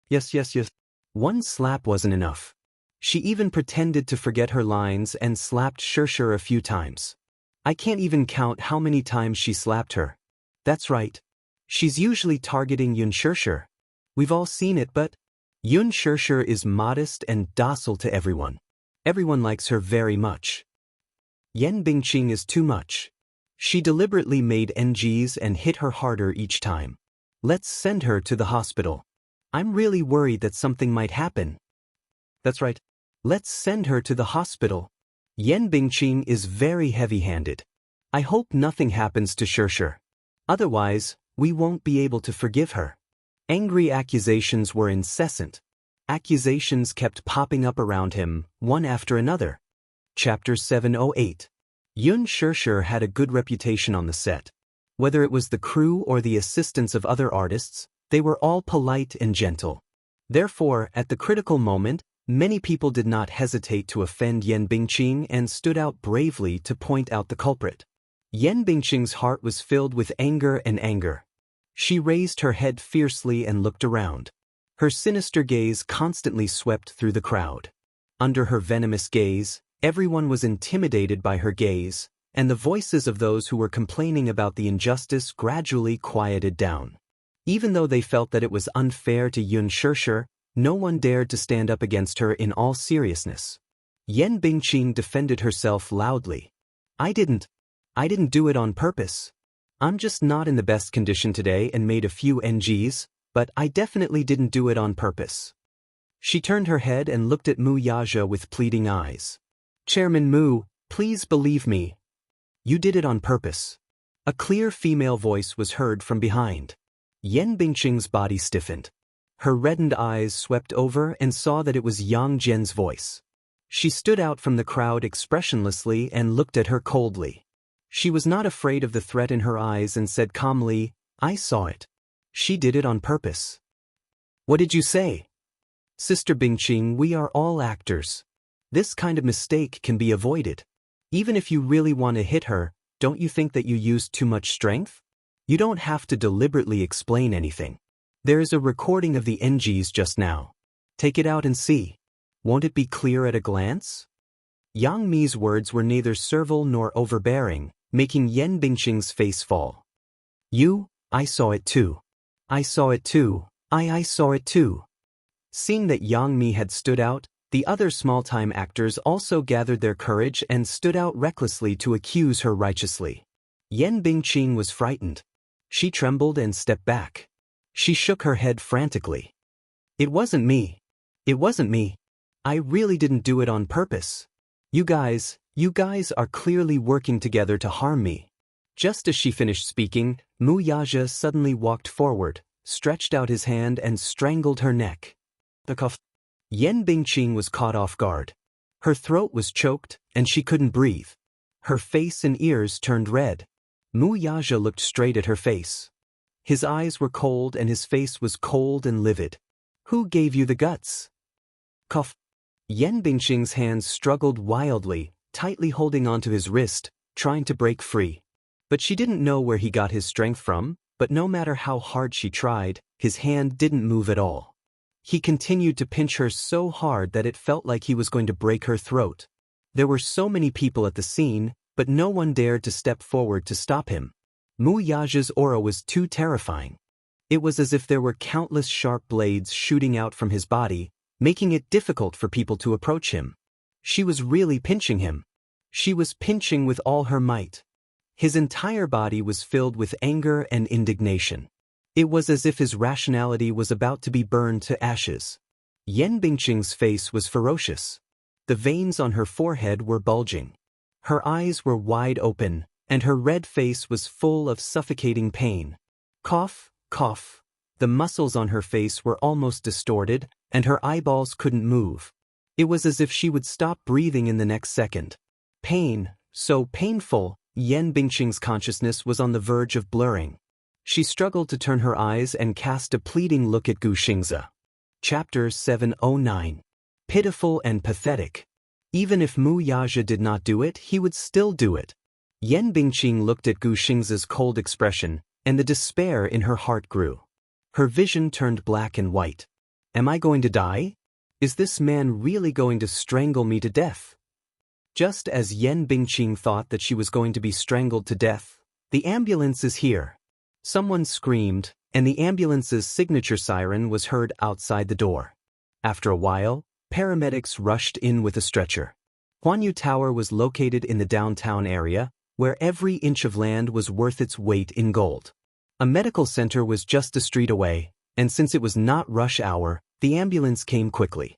Yes. One slap wasn't enough. She even pretended to forget her lines and slapped Shirshir a few times. I can't even count how many times she slapped her. That's right. She's usually targeting Yun Shirshir. We've all seen it, but Yun Shirshir is modest and docile to everyone. Everyone likes her very much. Yan Bingqing is too much. She deliberately made NGs and hit her harder each time. Let's send her to the hospital. I'm really worried that something might happen. That's right. Let's send her to the hospital. Yan Bingqing is very heavy-handed. I hope nothing happens to Shirshir. Otherwise, we won't be able to forgive her. Angry accusations were incessant. Accusations kept popping up around him, one after another. Chapter 708. Yun Shirshir had a good reputation on the set. Whether it was the crew or the assistants of other artists, they were all polite and gentle. Therefore, at the critical moment, many people did not hesitate to offend Yan Bingqing and stood out bravely to point out the culprit. Yan Bingqing's heart was filled with anger and anger. She raised her head fiercely and looked around. Her sinister gaze constantly swept through the crowd. Under her venomous gaze, everyone was intimidated by her gaze, and the voices of those who were complaining about the injustice gradually quieted down. Even though they felt that it was unfair to Yun Shirshir, no one dared to stand up against her in all seriousness. Yan Bingqing defended herself loudly. I didn't do it on purpose. I'm just not in the best condition today and made a few NGs, but I definitely didn't do it on purpose. She turned her head and looked at Mu Yaja with pleading eyes. Chairman Mu, please believe me. You did it on purpose. A clear female voice was heard from behind. Yan Bingqing's body stiffened. Her reddened eyes swept over and saw that it was Yang Jian's voice. She stood out from the crowd expressionlessly and looked at her coldly. She was not afraid of the threat in her eyes and said calmly, I saw it. She did it on purpose. What did you say? Sister Bingqing, we are all actors. This kind of mistake can be avoided. Even if you really want to hit her, don't you think that you used too much strength? You don't have to deliberately explain anything. There is a recording of the NGs just now. Take it out and see. Won't it be clear at a glance? Yang Mi's words were neither servile nor overbearing, making Yan Bingqing's face fall. I saw it too. I saw it too. I saw it too. Seeing that Yang Mi had stood out, the other small-time actors also gathered their courage and stood out recklessly to accuse her righteously. Yan Bingqing was frightened. She trembled and stepped back. She shook her head frantically. It wasn't me. It wasn't me. I really didn't do it on purpose. You guys are clearly working together to harm me. Just as she finished speaking, Mu Yaja suddenly walked forward, stretched out his hand and strangled her neck. The cough. Yan Bingqing was caught off guard. Her throat was choked, and she couldn't breathe. Her face and ears turned red. Mu Yaja looked straight at her face. His eyes were cold and his face was cold and livid. Who gave you the guts? Cough. Yan Bingqing's hands struggled wildly, tightly holding onto his wrist, trying to break free. But she didn't know where he got his strength from, but no matter how hard she tried, his hand didn't move at all. He continued to pinch her so hard that it felt like he was going to break her throat. There were so many people at the scene, but no one dared to step forward to stop him. Mu Yaja's aura was too terrifying. It was as if there were countless sharp blades shooting out from his body, making it difficult for people to approach him. She was really pinching him. She was pinching with all her might. His entire body was filled with anger and indignation. It was as if his rationality was about to be burned to ashes. Yan Bingqing's face was ferocious. The veins on her forehead were bulging. Her eyes were wide open, and her red face was full of suffocating pain. Cough, cough. The muscles on her face were almost distorted, and her eyeballs couldn't move. It was as if she would stop breathing in the next second. Pain, so painful, Yan Bingqing's consciousness was on the verge of blurring. She struggled to turn her eyes and cast a pleading look at Gu Xingze. Chapter 709. Pitiful and pathetic. Even if Mu Yaja did not do it, he would still do it. Yan Bingqing looked at Gu Xingze's cold expression, and the despair in her heart grew. Her vision turned black and white. Am I going to die? Is this man really going to strangle me to death? Just as Yan Bingqing thought that she was going to be strangled to death, the ambulance is here. Someone screamed, and the ambulance's signature siren was heard outside the door. After a while, paramedics rushed in with a stretcher. Huanyu Tower was located in the downtown area, where every inch of land was worth its weight in gold. A medical center was just a street away, and since it was not rush hour, the ambulance came quickly.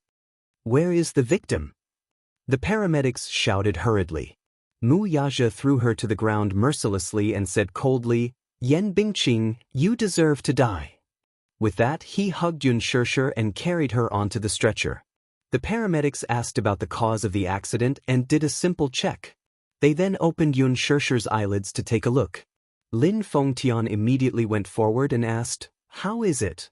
Where is the victim? The paramedics shouted hurriedly. Mu Yaja threw her to the ground mercilessly and said coldly, Yan Bingqing, you deserve to die. With that, he hugged Yun Shirshir and carried her onto the stretcher. The paramedics asked about the cause of the accident and did a simple check. They then opened Yun Shirshir's eyelids to take a look. Lin Fengtian immediately went forward and asked, How is it?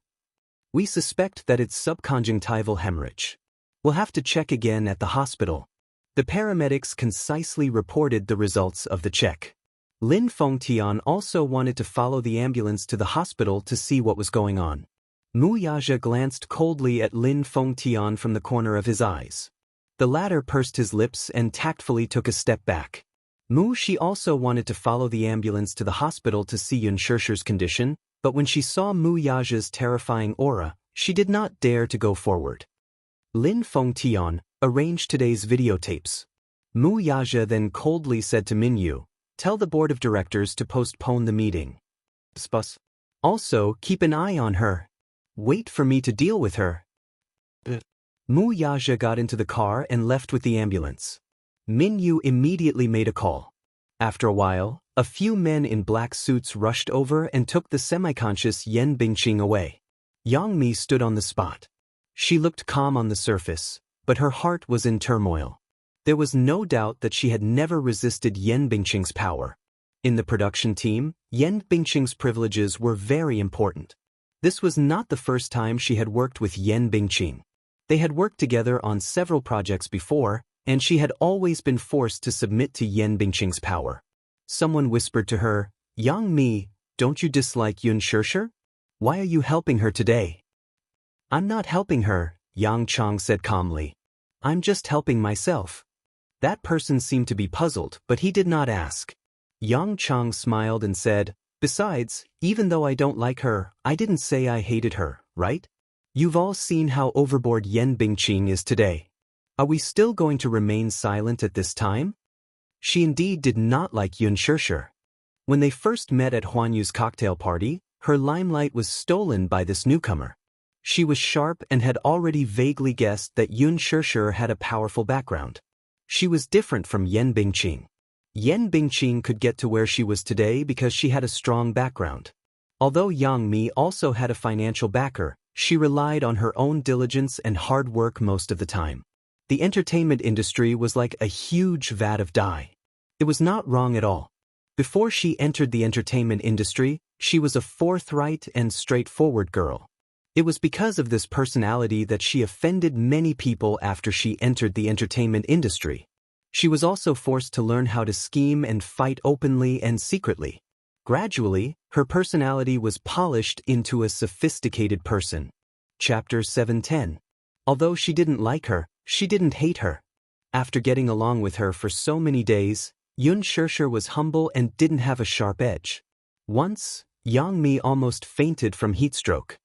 We suspect that it's subconjunctival hemorrhage. We'll have to check again at the hospital. The paramedics concisely reported the results of the check. Lin Fengtian also wanted to follow the ambulance to the hospital to see what was going on. Mu Yaja glanced coldly at Lin Fengtian from the corner of his eyes. The latter pursed his lips and tactfully took a step back. Mu Shi also wanted to follow the ambulance to the hospital to see Yun Shirshir's condition, but when she saw Mu Yaja's terrifying aura, she did not dare to go forward. Lin Fengtian, arrange today's videotapes. Mu Yaja then coldly said to Minyu, Tell the board of directors to postpone the meeting. Also, keep an eye on her. Wait for me to deal with her. Mu Yaja got into the car and left with the ambulance. Minyu immediately made a call. After a while, a few men in black suits rushed over and took the semi-conscious Yan Bingqing away. Yang Mi stood on the spot. She looked calm on the surface, but her heart was in turmoil. There was no doubt that she had never resisted Yan Bingqing's power. In the production team, Yan Bingqing's privileges were very important. This was not the first time she had worked with Yan Bingqing. They had worked together on several projects before, and she had always been forced to submit to Yan Bingqing's power. Someone whispered to her, Yang Mi, don't you dislike Yun Shirshir? Why are you helping her today? I'm not helping her, Yang Chang said calmly. I'm just helping myself. That person seemed to be puzzled, but he did not ask. Yang Chang smiled and said, Besides, even though I don't like her, I didn't say I hated her, right? You've all seen how overboard Yan Bingqing is today. Are we still going to remain silent at this time? She indeed did not like Yun Shirshir. When they first met at Huanyu's cocktail party, her limelight was stolen by this newcomer. She was sharp and had already vaguely guessed that Yun Shirshir had a powerful background. She was different from Yan Bingqing. Yan Bingqing could get to where she was today because she had a strong background. Although Yang Mi also had a financial backer, she relied on her own diligence and hard work most of the time. The entertainment industry was like a huge vat of dye. It was not wrong at all. Before she entered the entertainment industry, she was a forthright and straightforward girl. It was because of this personality that she offended many people after she entered the entertainment industry. She was also forced to learn how to scheme and fight openly and secretly. Gradually, her personality was polished into a sophisticated person. Chapter 710. Although she didn't like her, she didn't hate her. After getting along with her for so many days, Yun Shirshir was humble and didn't have a sharp edge. Once, Yang Mi almost fainted from heatstroke.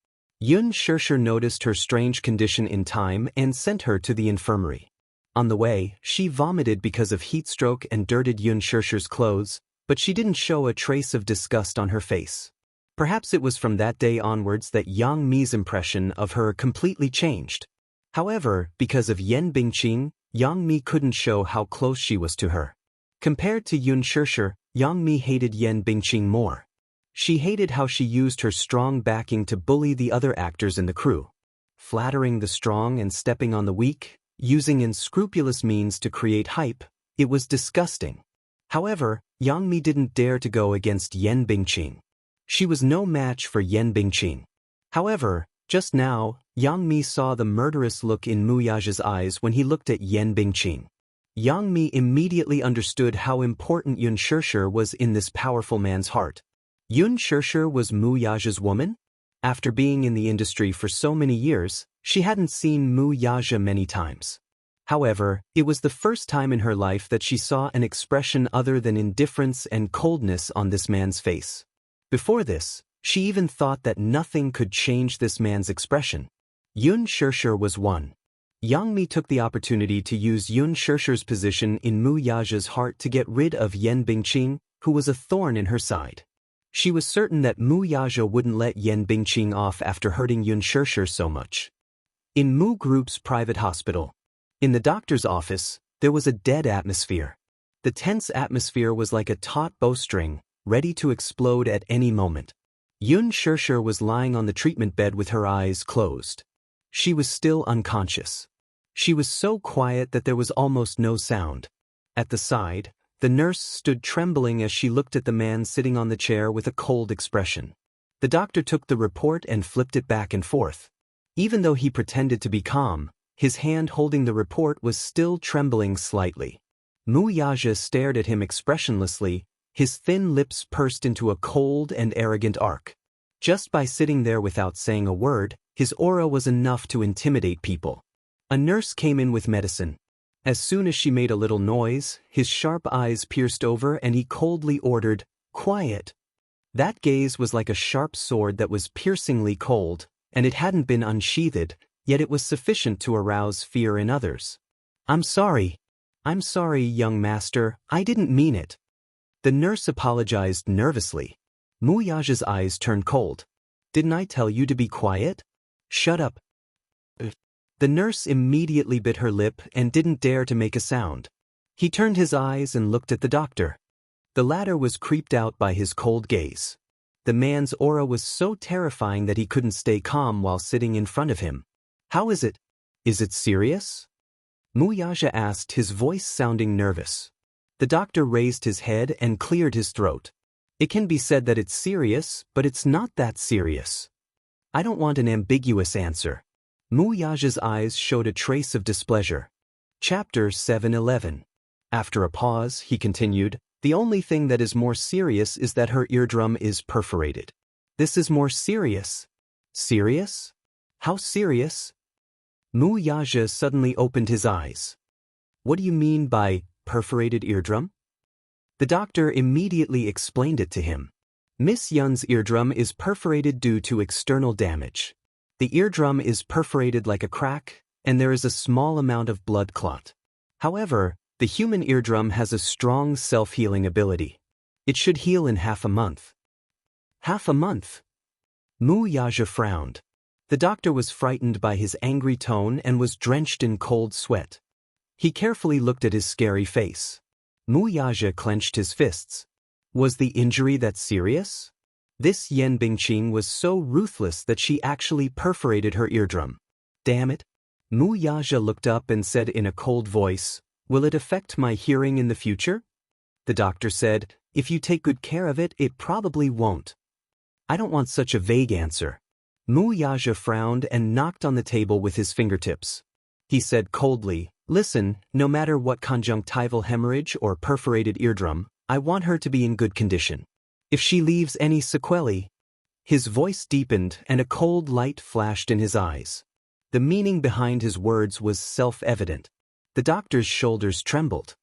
Yun Shirshir noticed her strange condition in time and sent her to the infirmary. On the way, she vomited because of heatstroke and dirtied Yun Shirshir's clothes, but she didn't show a trace of disgust on her face. Perhaps it was from that day onwards that Yang Mi's impression of her completely changed. However, because of Yan Bingqing, Yang Mi couldn't show how close she was to her. Compared to Yun Shirshir, Yang Mi hated Yen Bingqing more. She hated how she used her strong backing to bully the other actors in the crew. Flattering the strong and stepping on the weak, using unscrupulous means to create hype, it was disgusting. However, Yang Mi didn't dare to go against Yen Bingqing. She was no match for Yen Bingqing. However, just now, Yang Mi saw the murderous look in Mu Yaja's eyes when he looked at Yen Bingqing. Yang Mi immediately understood how important Yun Shirshir was in this powerful man's heart. Yun Shirshir was Mu Yaja's woman? After being in the industry for so many years, she hadn't seen Mu Yaja many times. However, it was the first time in her life that she saw an expression other than indifference and coldness on this man's face. Before this, she even thought that nothing could change this man's expression. Yun Shirshir was one. Yang Mi took the opportunity to use Yun Shirshir's position in Mu Yaja's heart to get rid of Yen Bingqing, who was a thorn in her side. She was certain that Mu Yaja wouldn't let Yen Bingqing off after hurting Yun Shirshir so much. In Mu Group's private hospital, in the doctor's office, there was a dead atmosphere. The tense atmosphere was like a taut bowstring, ready to explode at any moment. Yun Shirshir was lying on the treatment bed with her eyes closed. She was still unconscious. She was so quiet that there was almost no sound. At the side, the nurse stood trembling as she looked at the man sitting on the chair with a cold expression. The doctor took the report and flipped it back and forth. Even though he pretended to be calm, his hand holding the report was still trembling slightly. Mu Yaja stared at him expressionlessly, his thin lips pursed into a cold and arrogant arc. Just by sitting there without saying a word, his aura was enough to intimidate people. A nurse came in with medicine. As soon as she made a little noise, his sharp eyes pierced over and he coldly ordered, "Quiet." That gaze was like a sharp sword that was piercingly cold, and it hadn't been unsheathed, yet it was sufficient to arouse fear in others. I'm sorry, young master, I didn't mean it." The nurse apologized nervously. Mu Yaja's eyes turned cold. "Didn't I tell you to be quiet? Shut up." The nurse immediately bit her lip and didn't dare to make a sound. He turned his eyes and looked at the doctor. The latter was creeped out by his cold gaze. The man's aura was so terrifying that he couldn't stay calm while sitting in front of him. "How is it? Is it serious?" Mu Yaja asked, his voice sounding nervous. The doctor raised his head and cleared his throat. "It can be said that it's serious, but it's not that serious." "I don't want an ambiguous answer." Mu Yaja's eyes showed a trace of displeasure. Chapter 7:11. After a pause, he continued, "The only thing that is more serious is that her eardrum is perforated." "This is more serious." "Serious? How serious?" Mu Yaja suddenly opened his eyes. "What do you mean by perforated eardrum?" The doctor immediately explained it to him. Miss Yun's eardrum is perforated due to external damage. The eardrum is perforated like a crack, and there is a small amount of blood clot. However, the human eardrum has a strong self-healing ability. It should heal in half a month. Half a month? Mu Yaja frowned. The doctor was frightened by his angry tone and was drenched in cold sweat. He carefully looked at his scary face. Mu Yaja clenched his fists. Was the injury that serious? This Yen Bingqing was so ruthless that she actually perforated her eardrum. Damn it. Mu Yaja looked up and said in a cold voice, "Will it affect my hearing in the future?" The doctor said, "If you take good care of it, it probably won't." "I don't want such a vague answer." Mu Yaja frowned and knocked on the table with his fingertips. He said coldly, "Listen, no matter what conjunctival hemorrhage or perforated eardrum, I want her to be in good condition. If she leaves any sequelae..." His voice deepened and a cold light flashed in his eyes. The meaning behind his words was self-evident. The doctor's shoulders trembled.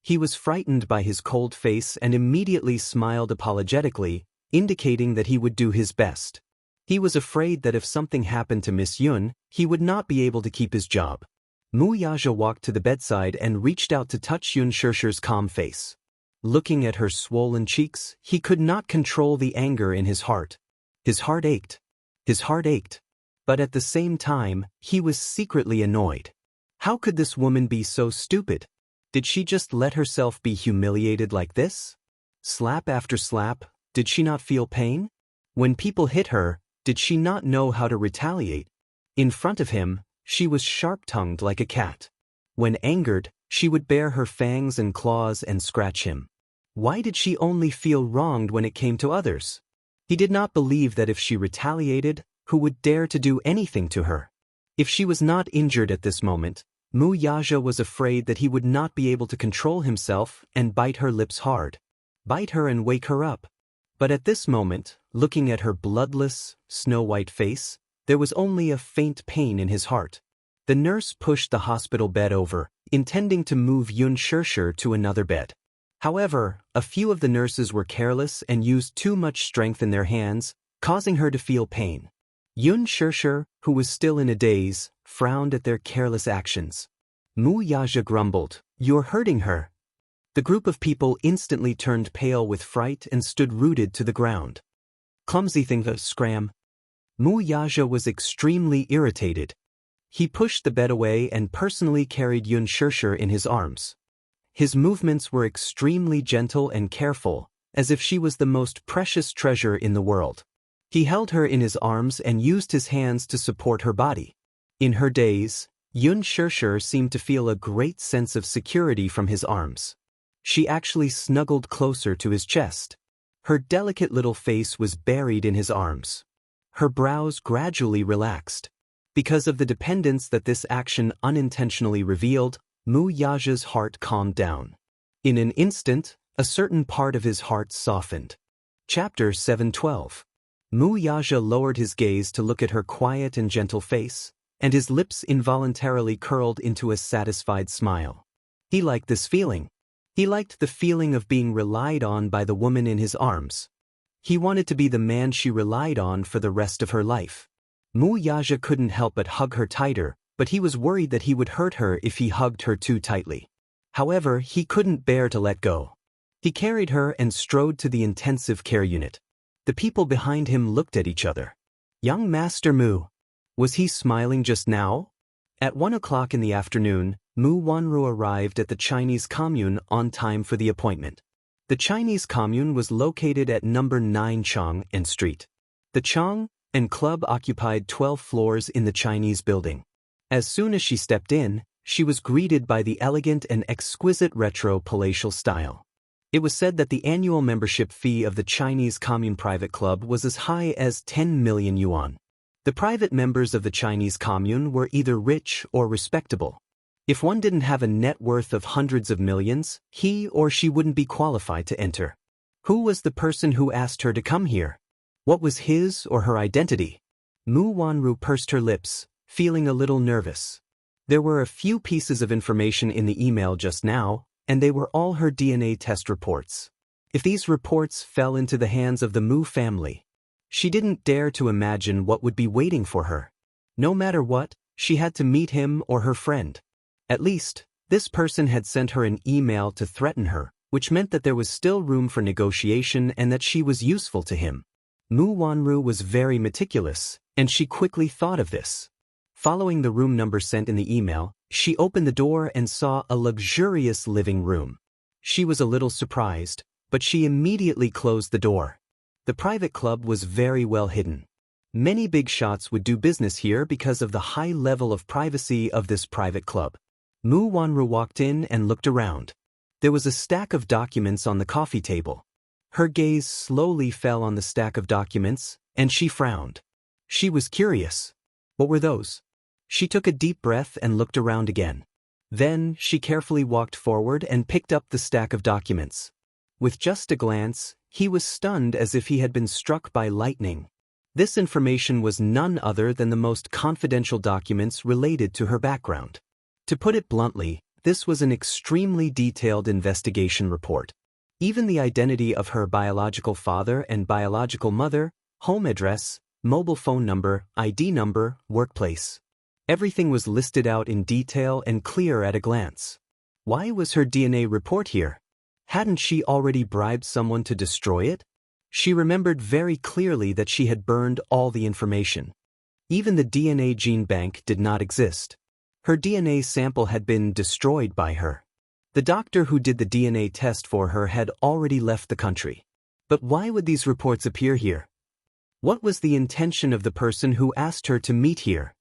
He was frightened by his cold face and immediately smiled apologetically, indicating that he would do his best. He was afraid that if something happened to Miss Yun, he would not be able to keep his job. Mu Yaja walked to the bedside and reached out to touch Yun Shirshir's calm face. Looking at her swollen cheeks, he could not control the anger in his heart. His heart ached. His heart ached. But at the same time, he was secretly annoyed. How could this woman be so stupid? Did she just let herself be humiliated like this? Slap after slap, did she not feel pain? When people hit her, did she not know how to retaliate? In front of him, she was sharp-tongued like a cat. When angered, she would bare her fangs and claws and scratch him. Why did she only feel wronged when it came to others? He did not believe that if she retaliated, who would dare to do anything to her? If she was not injured at this moment, Mu Yaja was afraid that he would not be able to control himself and bite her lips hard. Bite her and wake her up. But at this moment, looking at her bloodless, snow-white face, there was only a faint pain in his heart. The nurse pushed the hospital bed over, intending to move Yun Shirshir to another bed. However, a few of the nurses were careless and used too much strength in their hands, causing her to feel pain. Yun Shirshir, who was still in a daze, frowned at their careless actions. Mu Yaja grumbled, "You're hurting her." The group of people instantly turned pale with fright and stood rooted to the ground. "Clumsy thing, scram." Mu Yaja was extremely irritated. He pushed the bed away and personally carried Yun Shirshir in his arms. His movements were extremely gentle and careful, as if she was the most precious treasure in the world. He held her in his arms and used his hands to support her body. In her daze, Yun Shirshir seemed to feel a great sense of security from his arms. She actually snuggled closer to his chest. Her delicate little face was buried in his arms. Her brows gradually relaxed. Because of the dependence that this action unintentionally revealed, Mu Yaja's heart calmed down. In an instant, a certain part of his heart softened. Chapter 712. Mu Yaja lowered his gaze to look at her quiet and gentle face, and his lips involuntarily curled into a satisfied smile. He liked this feeling. He liked the feeling of being relied on by the woman in his arms. He wanted to be the man she relied on for the rest of her life. Mu Yaja couldn't help but hug her tighter, but he was worried that he would hurt her if he hugged her too tightly. However, he couldn't bear to let go. He carried her and strode to the intensive care unit. The people behind him looked at each other. Young Master Mu. Was he smiling just now? At 1 o'clock in the afternoon, Mu Wanru arrived at the Chinese commune on time for the appointment. The Chinese commune was located at number 9 Chang and Street. The Chang and Club occupied 12 floors in the Chinese building. As soon as she stepped in, she was greeted by the elegant and exquisite retro palatial style. It was said that the annual membership fee of the Chinese Commune Private Club was as high as 10 million yuan. The private members of the Chinese Commune were either rich or respectable. If one didn't have a net worth of hundreds of millions, he or she wouldn't be qualified to enter. Who was the person who asked her to come here? What was his or her identity? Mu Wanru pursed her lips, feeling a little nervous. There were a few pieces of information in the email just now, and they were all her DNA test reports. If these reports fell into the hands of the Mu family, she didn't dare to imagine what would be waiting for her. No matter what, she had to meet him or her friend. At least, this person had sent her an email to threaten her, which meant that there was still room for negotiation and that she was useful to him. Mu Wanru was very meticulous, and she quickly thought of this. Following the room number sent in the email, she opened the door and saw a luxurious living room. She was a little surprised, but she immediately closed the door. The private club was very well hidden. Many big shots would do business here because of the high level of privacy of this private club. Mu Wanru walked in and looked around. There was a stack of documents on the coffee table. Her gaze slowly fell on the stack of documents, and she frowned. She was curious. What were those? She took a deep breath and looked around again. Then, she carefully walked forward and picked up the stack of documents. With just a glance, he was stunned as if he had been struck by lightning. This information was none other than the most confidential documents related to her background. To put it bluntly, this was an extremely detailed investigation report. Even the identity of her biological father and biological mother, home address, mobile phone number, ID number, workplace. Everything was listed out in detail and clear at a glance. Why was her DNA report here? Hadn't she already bribed someone to destroy it? She remembered very clearly that she had burned all the information. Even the DNA gene bank did not exist. Her DNA sample had been destroyed by her. The doctor who did the DNA test for her had already left the country. But why would these reports appear here? What was the intention of the person who asked her to meet here?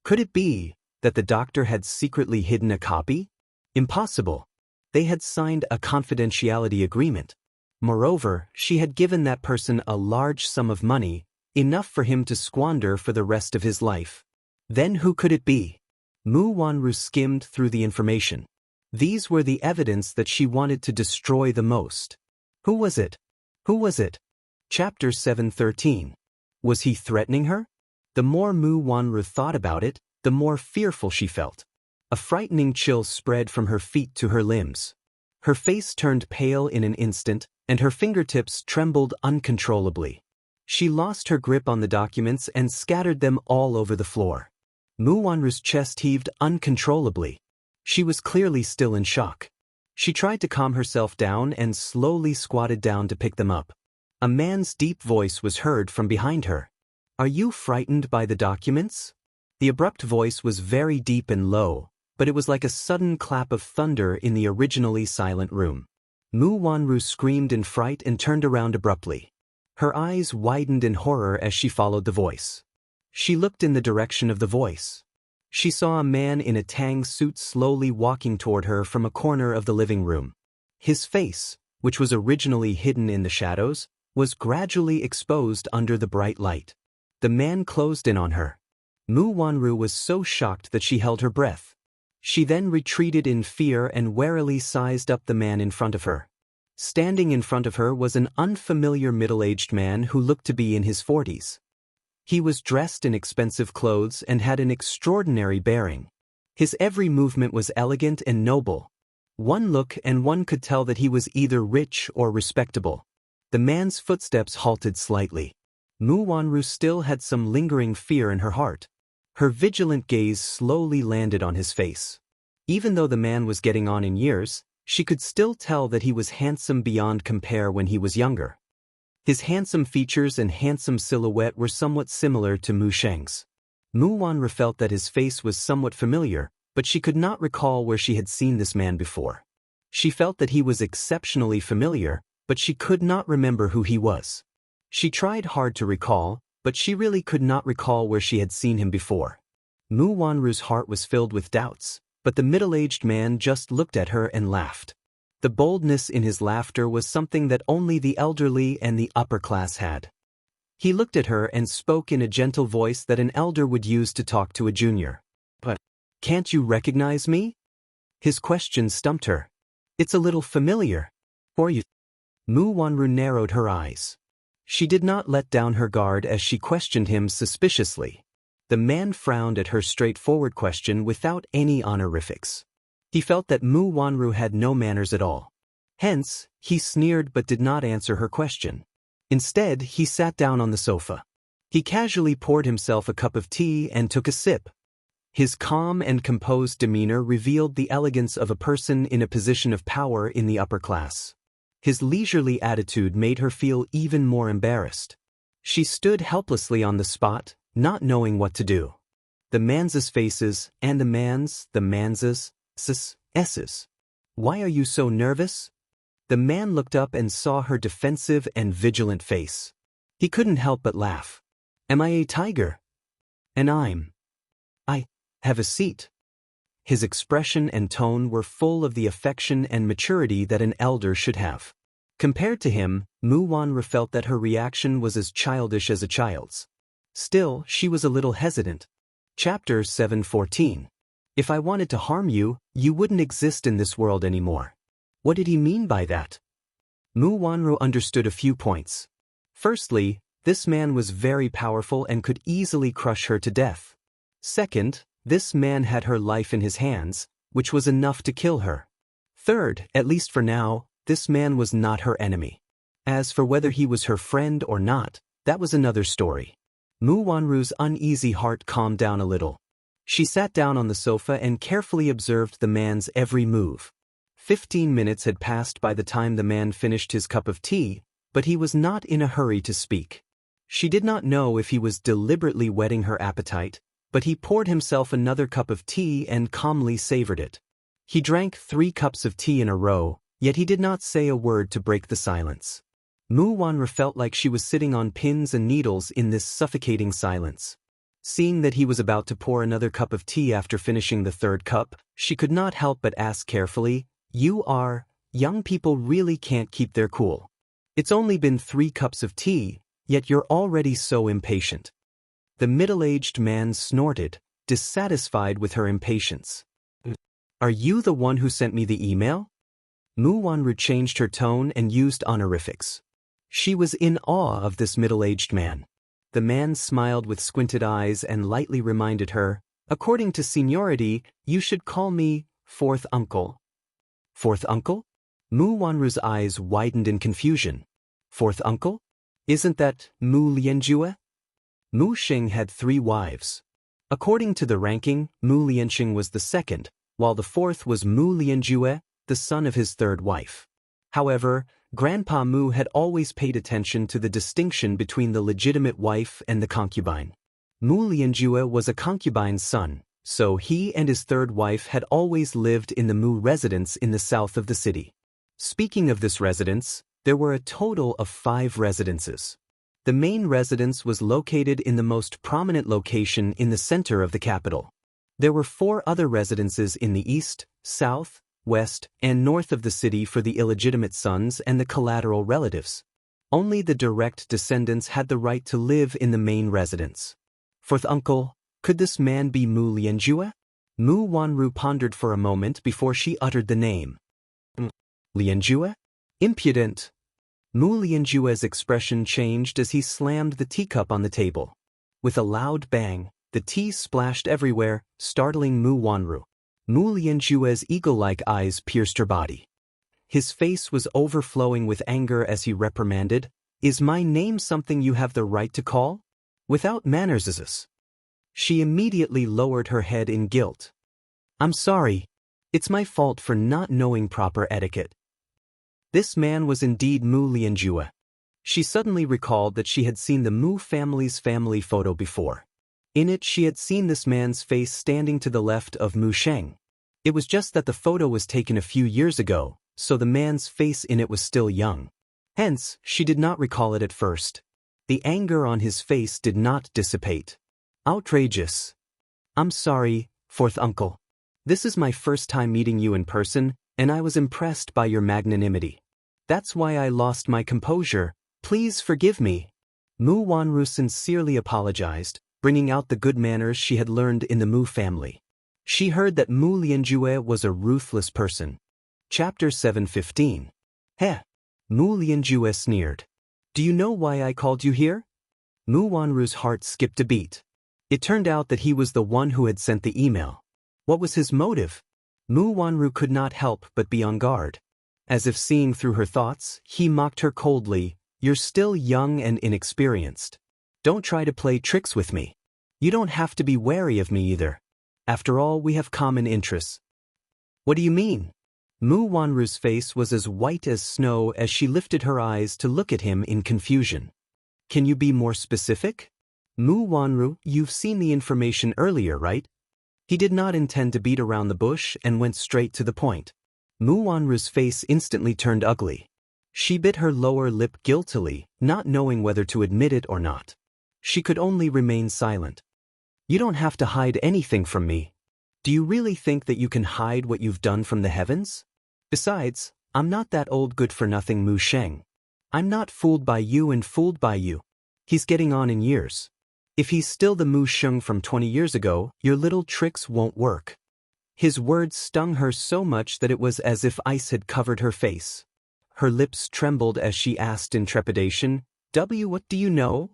Could it be that the doctor had secretly hidden a copy? Impossible. They had signed a confidentiality agreement. Moreover, she had given that person a large sum of money, enough for him to squander for the rest of his life. Then who could it be? Mu Wanru skimmed through the information. These were the evidence that she wanted to destroy the most. Who was it? Who was it? Chapter 713. Was he threatening her? The more Mu Wanru thought about it, the more fearful she felt. A frightening chill spread from her feet to her limbs. Her face turned pale in an instant, and her fingertips trembled uncontrollably. She lost her grip on the documents and scattered them all over the floor. Mu Wanru's chest heaved uncontrollably. She was clearly still in shock. She tried to calm herself down and slowly squatted down to pick them up. A man's deep voice was heard from behind her. "Are you frightened by the documents?" The abrupt voice was very deep and low, but it was like a sudden clap of thunder in the originally silent room. Mu Wanru screamed in fright and turned around abruptly. Her eyes widened in horror as she followed the voice. She looked in the direction of the voice. She saw a man in a tang suit slowly walking toward her from a corner of the living room. His face, which was originally hidden in the shadows, was gradually exposed under the bright light. The man closed in on her. Mu Wanru was so shocked that she held her breath. She then retreated in fear and warily sized up the man in front of her. Standing in front of her was an unfamiliar middle-aged man who looked to be in his 40s. He was dressed in expensive clothes and had an extraordinary bearing. His every movement was elegant and noble. One look and one could tell that he was either rich or respectable. The man's footsteps halted slightly. Mu Wanru still had some lingering fear in her heart. Her vigilant gaze slowly landed on his face. Even though the man was getting on in years, she could still tell that he was handsome beyond compare when he was younger. His handsome features and handsome silhouette were somewhat similar to Mu Sheng's. Mu Wanru felt that his face was somewhat familiar, but she could not recall where she had seen this man before. She felt that he was exceptionally familiar, but she could not remember who he was. She tried hard to recall, but she really could not recall where she had seen him before. Mu Wanru's heart was filled with doubts, but the middle-aged man just looked at her and laughed. The boldness in his laughter was something that only the elderly and the upper class had. He looked at her and spoke in a gentle voice that an elder would use to talk to a junior. "But can't you recognize me?" His question stumped her. "It's a little familiar. Or you?" Mu Wanru narrowed her eyes. She did not let down her guard as she questioned him suspiciously. The man frowned at her straightforward question without any honorifics. He felt that Mu Wanru had no manners at all. Hence, he sneered but did not answer her question. Instead, he sat down on the sofa. He casually poured himself a cup of tea and took a sip. His calm and composed demeanor revealed the elegance of a person in a position of power in the upper class. His leisurely attitude made her feel even more embarrassed. She stood helplessly on the spot, not knowing what to do. The man's faces, and the man's, s's. "Why are you so nervous?" The man looked up and saw her defensive and vigilant face. He couldn't help but laugh. "Am I a tiger?" "And I have a seat." His expression and tone were full of the affection and maturity that an elder should have. Compared to him, Mu Wanru felt that her reaction was as childish as a child's. Still, she was a little hesitant. Chapter 714. "If I wanted to harm you, you wouldn't exist in this world anymore." What did he mean by that? Mu Wanru understood a few points. Firstly, this man was very powerful and could easily crush her to death. Second, this man had her life in his hands, which was enough to kill her. Third, at least for now, this man was not her enemy. As for whether he was her friend or not, that was another story. Mu Wanru's uneasy heart calmed down a little. She sat down on the sofa and carefully observed the man's every move. 15 minutes had passed by the time the man finished his cup of tea, but he was not in a hurry to speak. She did not know if he was deliberately whetting her appetite, but he poured himself another cup of tea and calmly savored it. He drank 3 cups of tea in a row, yet he did not say a word to break the silence. Mu Wanru felt like she was sitting on pins and needles in this suffocating silence. Seeing that he was about to pour another cup of tea after finishing the 3rd cup, she could not help but ask carefully, young people really can't keep their cool. It's only been 3 cups of tea, yet you're already so impatient. The middle-aged man snorted, dissatisfied with her impatience. Are you the one who sent me the email? Mu Wanru changed her tone and used honorifics. She was in awe of this middle-aged man. The man smiled with squinted eyes and lightly reminded her, according to seniority, you should call me 4th uncle. 4th uncle? Mu Wanru's eyes widened in confusion. 4th uncle? Isn't that Mu Lianjue? Mu Sheng had 3 wives. According to the ranking, Mu Lianxing was the 2nd, while the 4th was Mu Lianjue, the son of his 3rd wife. However, Grandpa Mu had always paid attention to the distinction between the legitimate wife and the concubine. Mu Lianjue was a concubine's son, so he and his 3rd wife had always lived in the Mu residence in the south of the city. Speaking of this residence, there were a total of 5 residences. The main residence was located in the most prominent location in the center of the capital. There were 4 other residences in the east, south, west, and north of the city for the illegitimate sons and the collateral relatives. Only the direct descendants had the right to live in the main residence. 4th uncle, could this man be Mu Lianjue? Mu Wanru pondered for a moment before she uttered the name. Lianjue? Impudent! Mu Lianjue's expression changed as he slammed the teacup on the table. With a loud bang, the tea splashed everywhere, startling Mu Wanru. Mu Lianjue's eagle-like eyes pierced her body. His face was overflowing with anger as he reprimanded, Is my name something you have the right to call? Without manners. She immediately lowered her head in guilt. I'm sorry. It's my fault for not knowing proper etiquette. This man was indeed Mu Lianjue. She suddenly recalled that she had seen the Mu family's family photo before. In it she had seen this man's face standing to the left of Mu Sheng. It was just that the photo was taken a few years ago, so the man's face in it was still young. Hence, she did not recall it at first. The anger on his face did not dissipate. Outrageous. I'm sorry, 4th uncle. This is my first time meeting you in person, and I was impressed by your magnanimity. That's why I lost my composure. Please forgive me. Mu Wanru sincerely apologized, bringing out the good manners she had learned in the Mu family. She heard that Mu Lianjue was a ruthless person. Chapter 7:15. Heh. Mu Lianjue sneered. Do you know why I called you here? Mu Wanru's heart skipped a beat. It turned out that he was the one who had sent the email. What was his motive? Mu Wanru could not help but be on guard. As if seeing through her thoughts, he mocked her coldly. You're still young and inexperienced. Don't try to play tricks with me. You don't have to be wary of me either. After all, we have common interests. What do you mean? Mu Wanru's face was as white as snow as she lifted her eyes to look at him in confusion. Can you be more specific? Mu Wanru, you've seen the information earlier, right? He did not intend to beat around the bush and went straight to the point. Mu Wanru's face instantly turned ugly. She bit her lower lip guiltily, not knowing whether to admit it or not. She could only remain silent. You don't have to hide anything from me. Do you really think that you can hide what you've done from the heavens? Besides, I'm not that old good-for-nothing Mu Sheng. I'm not fooled by you and fooled by you. He's getting on in years. If he's still the Mu Sheng from 20 years ago, your little tricks won't work. His words stung her so much that it was as if ice had covered her face. Her lips trembled as she asked in trepidation, What do you know?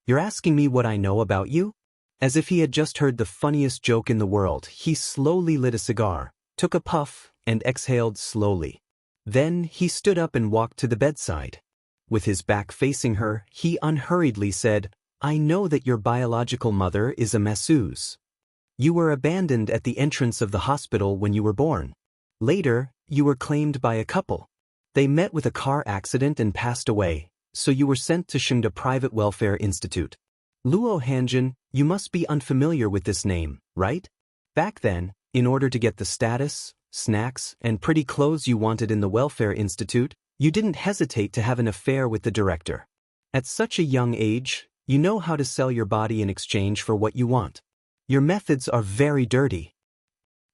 You're asking me what I know about you? As if he had just heard the funniest joke in the world, he slowly lit a cigar, took a puff, and exhaled slowly. Then he stood up and walked to the bedside. With his back facing her, he unhurriedly said, I know that your biological mother is a masseuse. You were abandoned at the entrance of the hospital when you were born. Later, you were claimed by a couple. They met with a car accident and passed away, so you were sent to Shengda Private Welfare Institute. Luo Hanjin, you must be unfamiliar with this name, right? Back then, in order to get the status, snacks, and pretty clothes you wanted in the Welfare Institute, you didn't hesitate to have an affair with the director. At such a young age, you know how to sell your body in exchange for what you want. Your methods are very dirty.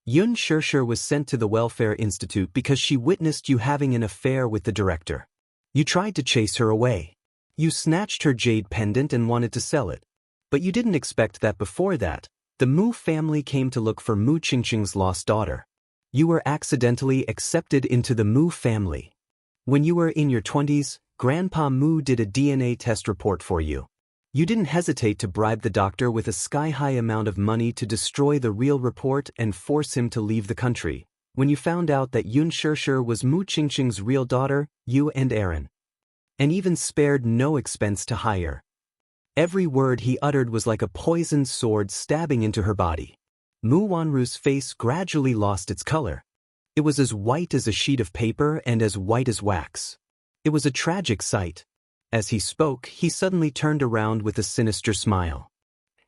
Yun Shirshir was sent to the Welfare Institute because she witnessed you having an affair with the director. You tried to chase her away. You snatched her jade pendant and wanted to sell it. But you didn't expect that before that, the Mu family came to look for Mu Qingqing's lost daughter. You were accidentally accepted into the Mu family. When you were in your 20s, Grandpa Mu did a DNA test report for you. You didn't hesitate to bribe the doctor with a sky-high amount of money to destroy the real report and force him to leave the country. When you found out that Yun Shirshir was Mu Qingqing's real daughter, you and Aaron. And even spared no expense to hire. Every word he uttered was like a poisoned sword stabbing into her body. Mu Wanru's face gradually lost its color. It was as white as a sheet of paper and as white as wax. It was a tragic sight. As he spoke, he suddenly turned around with a sinister smile.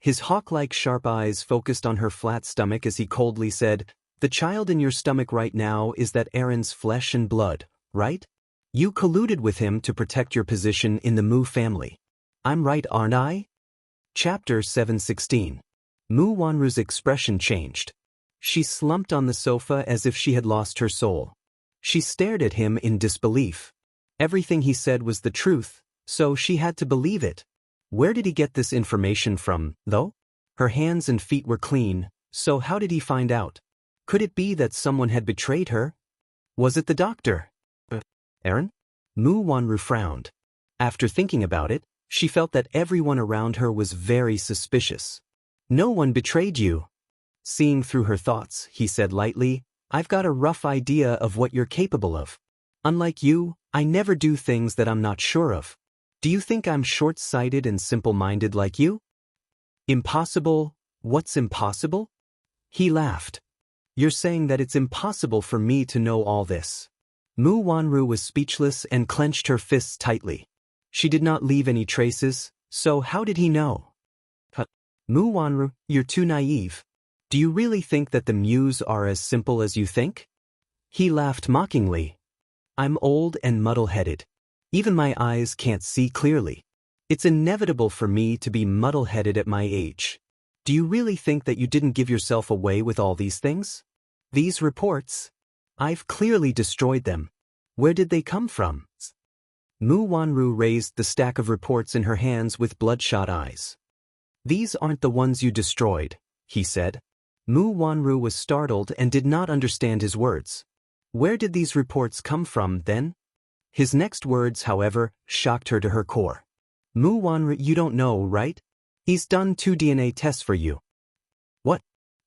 His hawk-like sharp eyes focused on her flat stomach as he coldly said, "The child in your stomach right now is that Aaron's flesh and blood, right? You colluded with him to protect your position in the Mu family. I'm right, aren't I?" Chapter 716. Mu Wanru's expression changed. She slumped on the sofa as if she had lost her soul. She stared at him in disbelief. Everything he said was the truth, so she had to believe it. Where did he get this information from, though? Her hands and feet were clean, so how did he find out? Could it be that someone had betrayed her? Was it the doctor? Aaron? Mu Wanru frowned. After thinking about it, she felt that everyone around her was very suspicious. No one betrayed you. Seeing through her thoughts, he said lightly, "I've got a rough idea of what you're capable of. Unlike you, I never do things that I'm not sure of. Do you think I'm short-sighted and simple-minded like you?" "Impossible? What's impossible?" He laughed. "You're saying that it's impossible for me to know all this." Mu Wanru was speechless and clenched her fists tightly. She did not leave any traces, so how did he know? Mu Wanru, you're too naive. Do you really think that the Muse are as simple as you think? He laughed mockingly. I'm old and muddle-headed. Even my eyes can't see clearly. It's inevitable for me to be muddle-headed at my age. Do you really think that you didn't give yourself away with all these things? These reports? I've clearly destroyed them. Where did they come from? Mu Wanru raised the stack of reports in her hands with bloodshot eyes. These aren't the ones you destroyed, he said. Mu Wanru was startled and did not understand his words. Where did these reports come from, then? His next words, however, shocked her to her core. Mu Wanru, you don't know, right? He's done 2 DNA tests for you. What?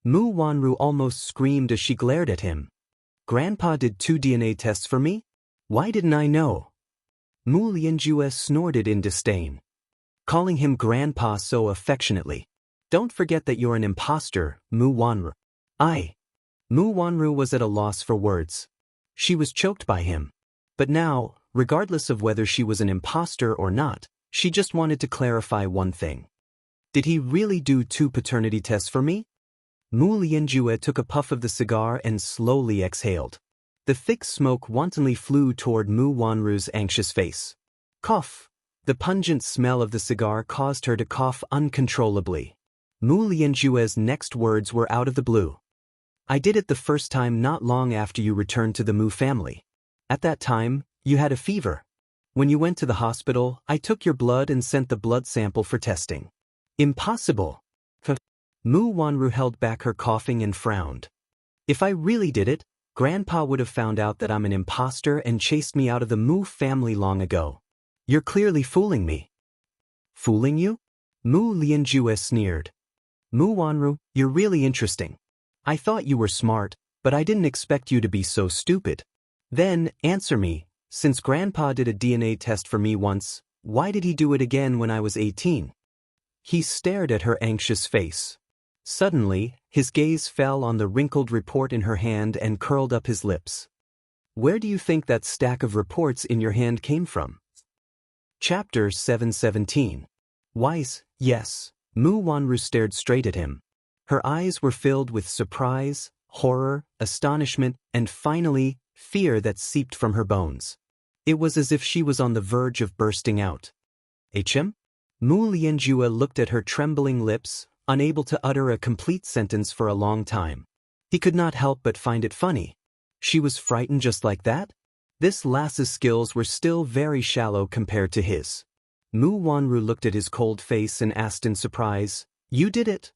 Mu Wanru almost screamed as she glared at him. Grandpa did 2 DNA tests for me? Why didn't I know? Mu Lianjue snorted in disdain, calling him Grandpa so affectionately. Don't forget that you're an imposter, Mu Wanru. Mu Wanru was at a loss for words. She was choked by him. But now, regardless of whether she was an imposter or not, she just wanted to clarify one thing. Did he really do 2 paternity tests for me? Mu Lianjue took a puff of the cigar and slowly exhaled. The thick smoke wantonly flew toward Mu Wanru's anxious face. Cough. The pungent smell of the cigar caused her to cough uncontrollably. Mu Lianjue's next words were out of the blue. I did it the first time not long after you returned to the Mu family. At that time, you had a fever. When you went to the hospital, I took your blood and sent the blood sample for testing. Impossible. Mu Wanru held back her coughing and frowned. If I really did it, Grandpa would have found out that I'm an imposter and chased me out of the Mu family long ago. You're clearly fooling me. Fooling you? Mu Lianjue sneered. Mu Wanru, you're really interesting. I thought you were smart, but I didn't expect you to be so stupid. Then, answer me, since Grandpa did a DNA test for me once, why did he do it again when I was 18? He stared at her anxious face. Suddenly, his gaze fell on the wrinkled report in her hand and curled up his lips. Where do you think that stack of reports in your hand came from? Chapter 717. Wise, yes. Mu Wanru stared straight at him. Her eyes were filled with surprise, horror, astonishment, and finally, fear that seeped from her bones. It was as if she was on the verge of bursting out. "Hm?" Mu Lianjue looked at her trembling lips, unable to utter a complete sentence for a long time. He could not help but find it funny. She was frightened just like that? This lass's skills were still very shallow compared to his. Mu Wanru looked at his cold face and asked in surprise, "You did it?"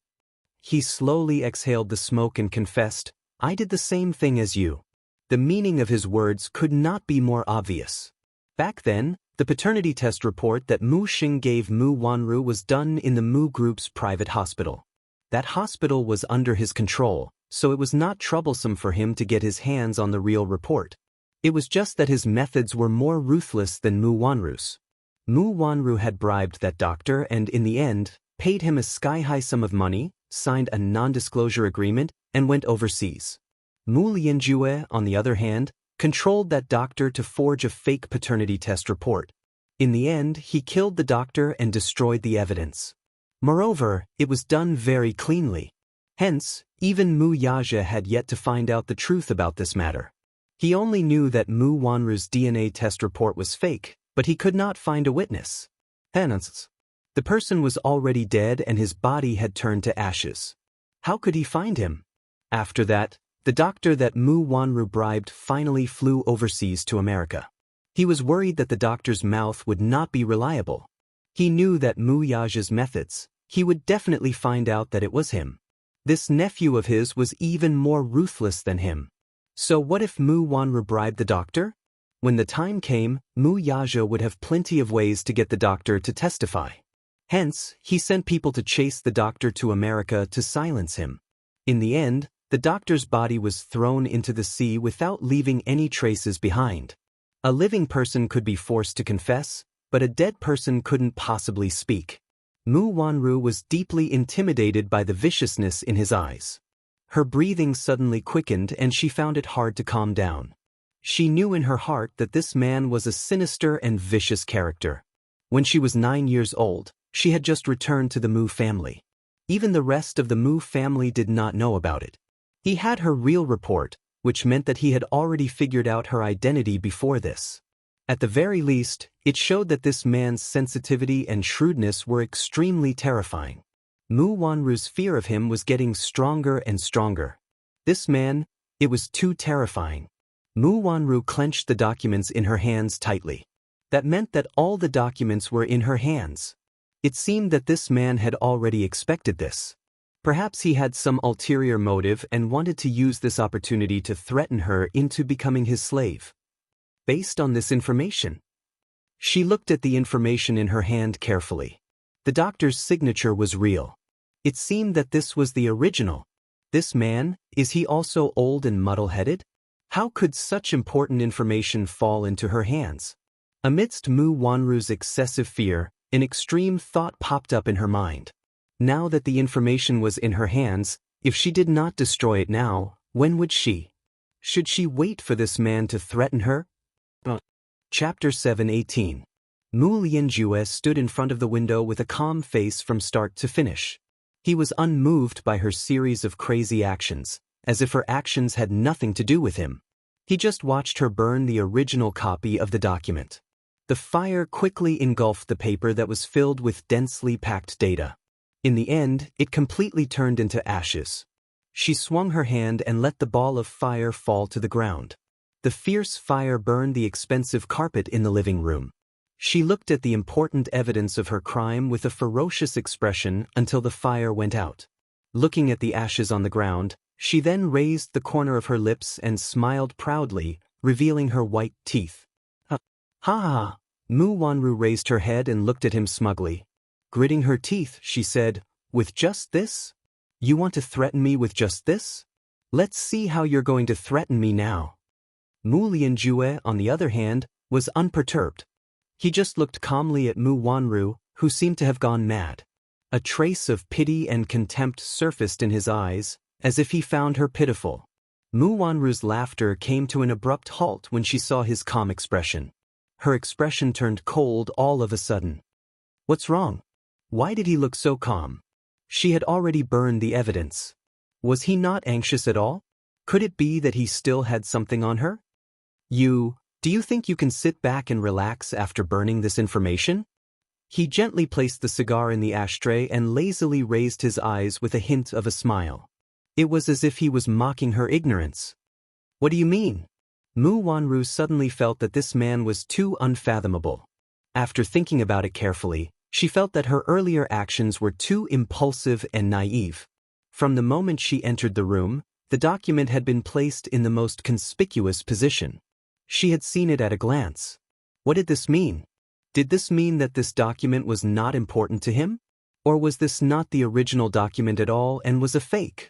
He slowly exhaled the smoke and confessed, "I did the same thing as you." The meaning of his words could not be more obvious. Back then, the paternity test report that Mu Xing gave Mu Wanru was done in the Mu Group's private hospital. That hospital was under his control, so it was not troublesome for him to get his hands on the real report. It was just that his methods were more ruthless than Mu Wanru's. Mu Wanru had bribed that doctor and, in the end, paid him a sky-high sum of money, signed a non-disclosure agreement, and went overseas. Mu Lianjue, on the other hand, controlled that doctor to forge a fake paternity test report. In the end, he killed the doctor and destroyed the evidence. Moreover, it was done very cleanly. Hence, even Mu Yaja had yet to find out the truth about this matter. He only knew that Mu Wanru's DNA test report was fake, but he could not find a witness. Hence, the person was already dead and his body had turned to ashes. How could he find him? After that, the doctor that Mu Wanru bribed finally flew overseas to America. He was worried that the doctor's mouth would not be reliable. He knew that Mu Yaja's methods, he would definitely find out that it was him. This nephew of his was even more ruthless than him. So what if Mu Wanru bribed the doctor? When the time came, Mu Yaja would have plenty of ways to get the doctor to testify. Hence, he sent people to chase the doctor to America to silence him. In the end, the doctor's body was thrown into the sea without leaving any traces behind. A living person could be forced to confess, but a dead person couldn't possibly speak. Mu Wanru was deeply intimidated by the viciousness in his eyes. Her breathing suddenly quickened and she found it hard to calm down. She knew in her heart that this man was a sinister and vicious character. When she was 9 years old, she had just returned to the Mu family. Even the rest of the Mu family did not know about it. He had her real report, which meant that he had already figured out her identity before this. At the very least, it showed that this man's sensitivity and shrewdness were extremely terrifying. Mu Wanru's fear of him was getting stronger and stronger. This man, it was too terrifying. Mu Wanru clenched the documents in her hands tightly. That meant that all the documents were in her hands. It seemed that this man had already expected this. Perhaps he had some ulterior motive and wanted to use this opportunity to threaten her into becoming his slave. Based on this information, she looked at the information in her hand carefully. The doctor's signature was real. It seemed that this was the original. This man, is he also old and muddle-headed? How could such important information fall into her hands? Amidst Mu Wanru's excessive fear, an extreme thought popped up in her mind. Now that the information was in her hands, if she did not destroy it now, when would she? Should she wait for this man to threaten her? Chapter 7:18. Mu Lianjue stood in front of the window with a calm face from start to finish. He was unmoved by her series of crazy actions, as if her actions had nothing to do with him. He just watched her burn the original copy of the document. The fire quickly engulfed the paper that was filled with densely packed data. In the end, it completely turned into ashes. She swung her hand and let the ball of fire fall to the ground. The fierce fire burned the expensive carpet in the living room. She looked at the important evidence of her crime with a ferocious expression until the fire went out. Looking at the ashes on the ground, she then raised the corner of her lips and smiled proudly, revealing her white teeth. Ha ha! Mu Wanru raised her head and looked at him smugly. Gritting her teeth, she said, "With just this? You want to threaten me with just this? Let's see how you're going to threaten me now." Mu Lianjue, on the other hand, was unperturbed. He just looked calmly at Mu Wanru, who seemed to have gone mad. A trace of pity and contempt surfaced in his eyes, as if he found her pitiful. Mu Wanru's laughter came to an abrupt halt when she saw his calm expression. Her expression turned cold all of a sudden. What's wrong? Why did he look so calm? She had already burned the evidence. Was he not anxious at all? Could it be that he still had something on her? Do you think you can sit back and relax after burning this information? He gently placed the cigar in the ashtray and lazily raised his eyes with a hint of a smile. It was as if he was mocking her ignorance. What do you mean? Mu Wanru suddenly felt that this man was too unfathomable. After thinking about it carefully, she felt that her earlier actions were too impulsive and naive. From the moment she entered the room, the document had been placed in the most conspicuous position. She had seen it at a glance. What did this mean? Did this mean that this document was not important to him? Or was this not the original document at all and was a fake?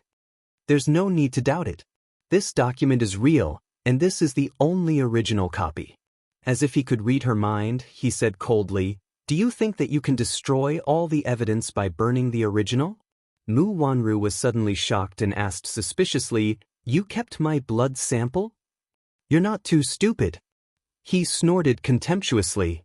There's no need to doubt it. This document is real, and this is the only original copy. As if he could read her mind, he said coldly, "Do you think that you can destroy all the evidence by burning the original?" Mu Wanru was suddenly shocked and asked suspiciously, "You kept my blood sample? You're not too stupid." He snorted contemptuously.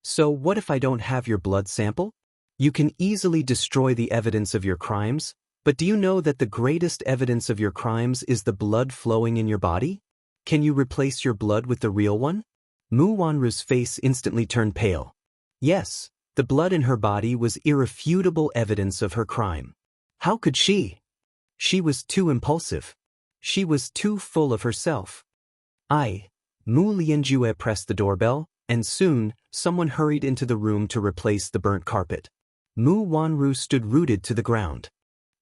"So what if I don't have your blood sample? You can easily destroy the evidence of your crimes, but do you know that the greatest evidence of your crimes is the blood flowing in your body? Can you replace your blood with the real one?" Mu Wanru's face instantly turned pale. Yes, the blood in her body was irrefutable evidence of her crime. How could she? She was too impulsive. She was too full of herself. Mu Lianjue pressed the doorbell, and soon, someone hurried into the room to replace the burnt carpet. Mu Wanru stood rooted to the ground.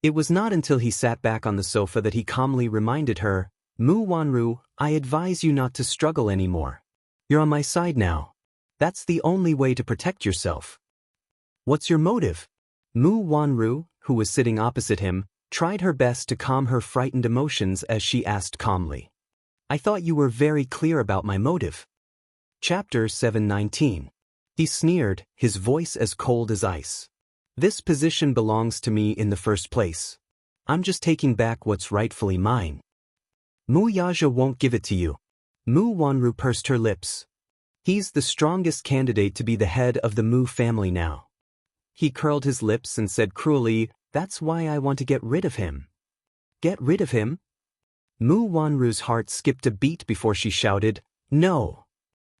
It was not until he sat back on the sofa that he calmly reminded her, "Mu Wanru, I advise you not to struggle anymore. You're on my side now. That's the only way to protect yourself." "What's your motive?" Mu Wanru, who was sitting opposite him, tried her best to calm her frightened emotions as she asked calmly. "I thought you were very clear about my motive." Chapter 719. He sneered, his voice as cold as ice. "This position belongs to me in the first place. I'm just taking back what's rightfully mine." "Mu Yaja won't give it to you." Mu Wanru pursed her lips. "He's the strongest candidate to be the head of the Mu family now." He curled his lips and said cruelly, "That's why I want to get rid of him." "Get rid of him?" Mu Wanru's heart skipped a beat before she shouted, "No.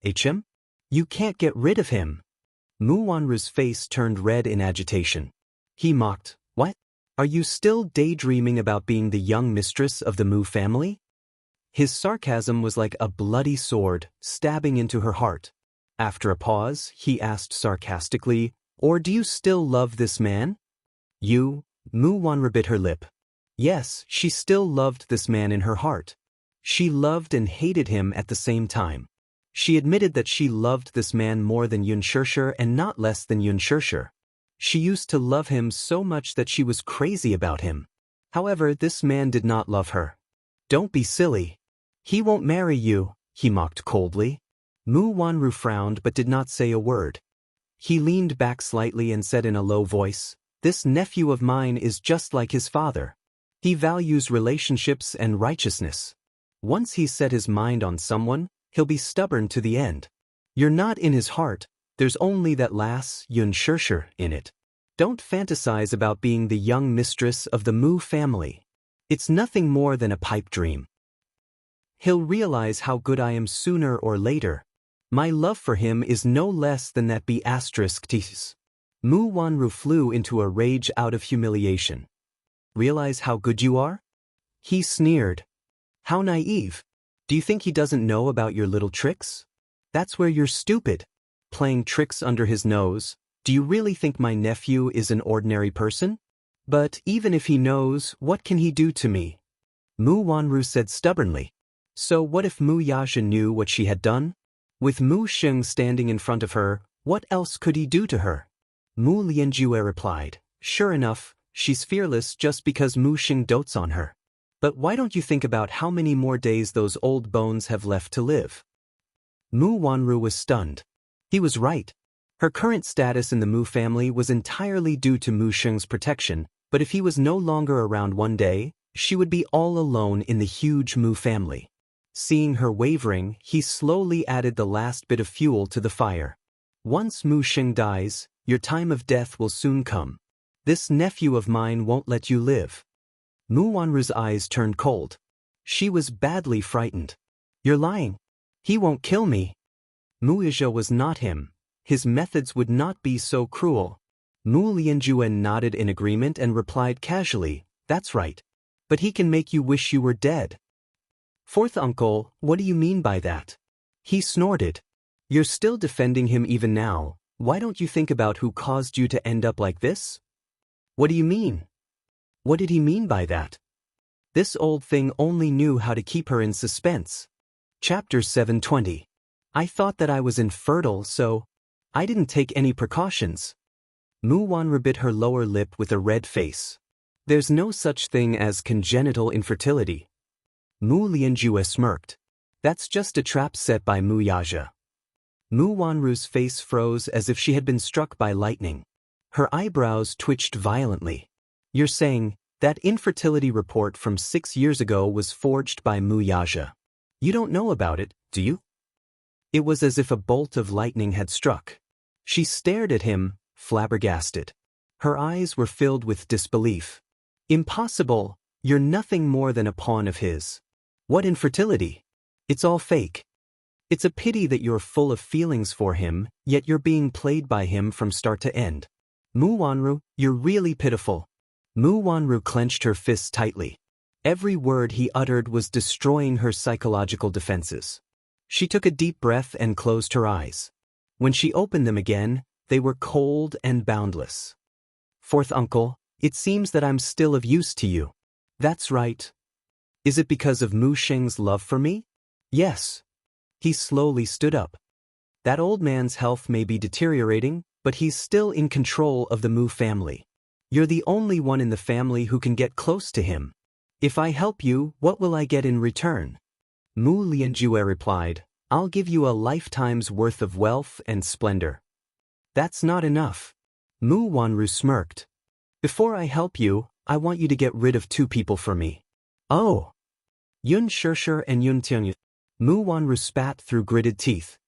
HM? You can't get rid of him." Mu Wanru's face turned red in agitation. He mocked, "What? Are you still daydreaming about being the young mistress of the Mu family?" His sarcasm was like a bloody sword, stabbing into her heart. After a pause, he asked sarcastically, "Or do you still love this man?" Mu Wanru bit her lip. Yes, she still loved this man in her heart. She loved and hated him at the same time. She admitted that she loved this man more than Yun Shirshir and not less than Yun Shirshir. She used to love him so much that she was crazy about him. However, this man did not love her. "Don't be silly. He won't marry you," he mocked coldly. Mu Wanru frowned but did not say a word. He leaned back slightly and said in a low voice, "This nephew of mine is just like his father. He values relationships and righteousness. Once he's set his mind on someone, he'll be stubborn to the end. You're not in his heart, there's only that lass, Yun Shirshir, in it. Don't fantasize about being the young mistress of the Mu family. It's nothing more than a pipe dream. He'll realize how good I am sooner or later. My love for him is no less than that B*****. Mu Wanru flew into a rage out of humiliation. "Realize how good you are?" He sneered. "How naive. Do you think he doesn't know about your little tricks? That's where you're stupid. Playing tricks under his nose. Do you really think my nephew is an ordinary person? But even if he knows, what can he do to me?" Mu Wanru said stubbornly. So what if Mu Yaja knew what she had done? With Mu Sheng standing in front of her, what else could he do to her? Mu Lianjue replied, "Sure enough, she's fearless just because Mu Sheng dotes on her. But why don't you think about how many more days those old bones have left to live?" Mu Wanru was stunned. He was right. Her current status in the Mu family was entirely due to Mu Sheng's protection, but if he was no longer around one day, she would be all alone in the huge Mu family. Seeing her wavering, he slowly added the last bit of fuel to the fire. "Once Mu Sheng dies, your time of death will soon come. This nephew of mine won't let you live." Mu Wanru's eyes turned cold. She was badly frightened. You're lying. He won't kill me. Mu Yizhou was not him. His methods would not be so cruel. Mu Lianjun nodded in agreement and replied casually, that's right. But he can make you wish you were dead. Fourth uncle, what do you mean by that? He snorted. You're still defending him even now. Why don't you think about who caused you to end up like this? What do you mean? What did he mean by that? This old thing only knew how to keep her in suspense. Chapter 720. I thought that I was infertile, so I didn't take any precautions. Mu Wanru bit her lower lip with a red face. There's no such thing as congenital infertility. Mu Lianjue smirked. That's just a trap set by Mu Yaja. Mu Wanru's face froze as if she had been struck by lightning. Her eyebrows twitched violently. You're saying that infertility report from 6 years ago was forged by Mu Yaja. You don't know about it, do you? It was as if a bolt of lightning had struck. She stared at him, flabbergasted. Her eyes were filled with disbelief. Impossible, you're nothing more than a pawn of his. What infertility? It's all fake. It's a pity that you're full of feelings for him, yet you're being played by him from start to end. Mu Wanru, you're really pitiful. Mu Wanru clenched her fists tightly. Every word he uttered was destroying her psychological defenses. She took a deep breath and closed her eyes. When she opened them again, they were cold and boundless. Fourth uncle, it seems that I'm still of use to you. That's right. Is it because of Mu Sheng's love for me? Yes. He slowly stood up. That old man's health may be deteriorating, but he's still in control of the Mu family. You're the only one in the family who can get close to him. If I help you, what will I get in return? Mu Lianjue replied, I'll give you a lifetime's worth of wealth and splendor. That's not enough. Mu Wanru smirked. Before I help you, I want you to get rid of 2 people for me. Oh. Yun Shishir and Yun Tianyu. Mu Wanru spat through gritted teeth.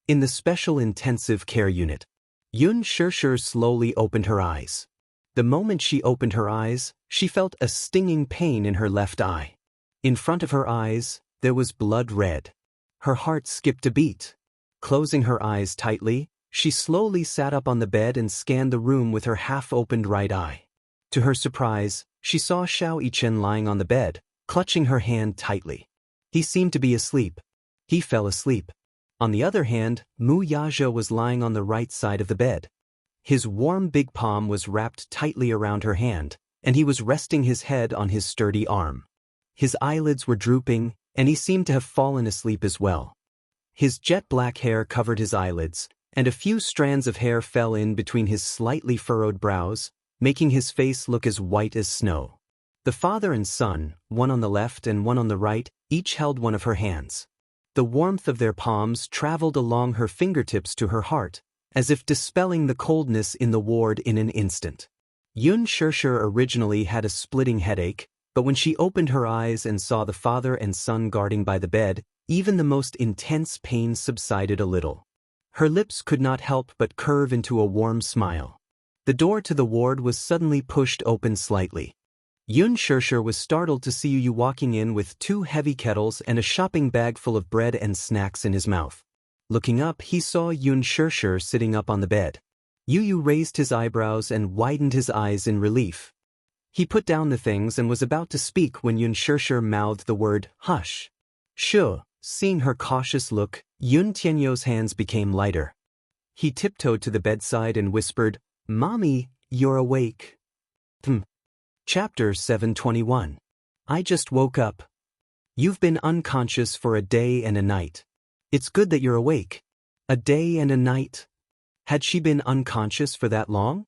In the special intensive care unit. Yun Shishir slowly opened her eyes. The moment she opened her eyes, she felt a stinging pain in her left eye. In front of her eyes, there was blood red. Her heart skipped a beat. Closing her eyes tightly, she slowly sat up on the bed and scanned the room with her half-opened right eye. To her surprise, she saw Xiao Yichen lying on the bed, clutching her hand tightly. He seemed to be asleep. He fell asleep. On the other hand, Mu Yaja was lying on the right side of the bed. His warm big palm was wrapped tightly around her hand, and he was resting his head on his sturdy arm. His eyelids were drooping, and he seemed to have fallen asleep as well. His jet-black hair covered his eyelids, and a few strands of hair fell in between his slightly furrowed brows, making his face look as white as snow. The father and son, one on the left and one on the right, each held one of her hands. The warmth of their palms traveled along her fingertips to her heart, as if dispelling the coldness in the ward in an instant. Yun Shishir originally had a splitting headache, but when she opened her eyes and saw the father and son guarding by the bed, even the most intense pain subsided a little. Her lips could not help but curve into a warm smile. The door to the ward was suddenly pushed open slightly. Yun Shishir was startled to see Yu walking in with 2 heavy kettles and a shopping bag full of bread and snacks in his mouth. Looking up, he saw Yun Shishir sitting up on the bed. Yu raised his eyebrows and widened his eyes in relief. He put down the things and was about to speak when Yun Shishir mouthed the word, hush. Sure. Seeing her cautious look, Yun Tianyou's hands became lighter. He tiptoed to the bedside and whispered, Mommy, you're awake. Chapter 721. I just woke up. You've been unconscious for a day and a night. It's good that you're awake. A day and a night? Had she been unconscious for that long?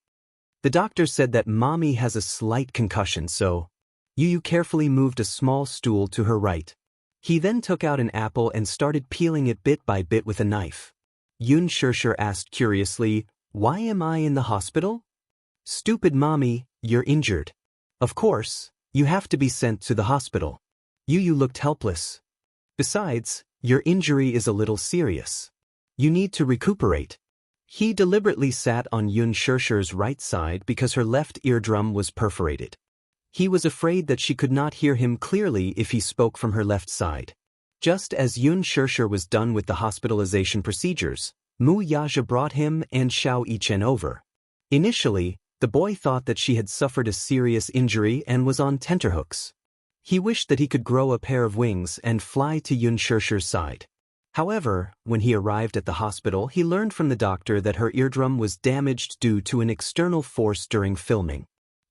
The doctor said that Mommy has a slight concussion, so Yu carefully moved a small stool to her right. He then took out an apple and started peeling it bit by bit with a knife. Yun Shishir asked curiously, Why am I in the hospital? Stupid Mommy, you're injured. Of course, you have to be sent to the hospital. Yu looked helpless. Besides, your injury is a little serious. You need to recuperate. He deliberately sat on Yun Shishir's right side because her left eardrum was perforated. He was afraid that she could not hear him clearly if he spoke from her left side. Just as Yun Shirshir was done with the hospitalization procedures, Mu Yaja brought him and Xiao Yichen over. Initially, the boy thought that she had suffered a serious injury and was on tenterhooks. He wished that he could grow a pair of wings and fly to Yun Shirshir's side. However, when he arrived at the hospital, he learned from the doctor that her eardrum was damaged due to an external force during filming.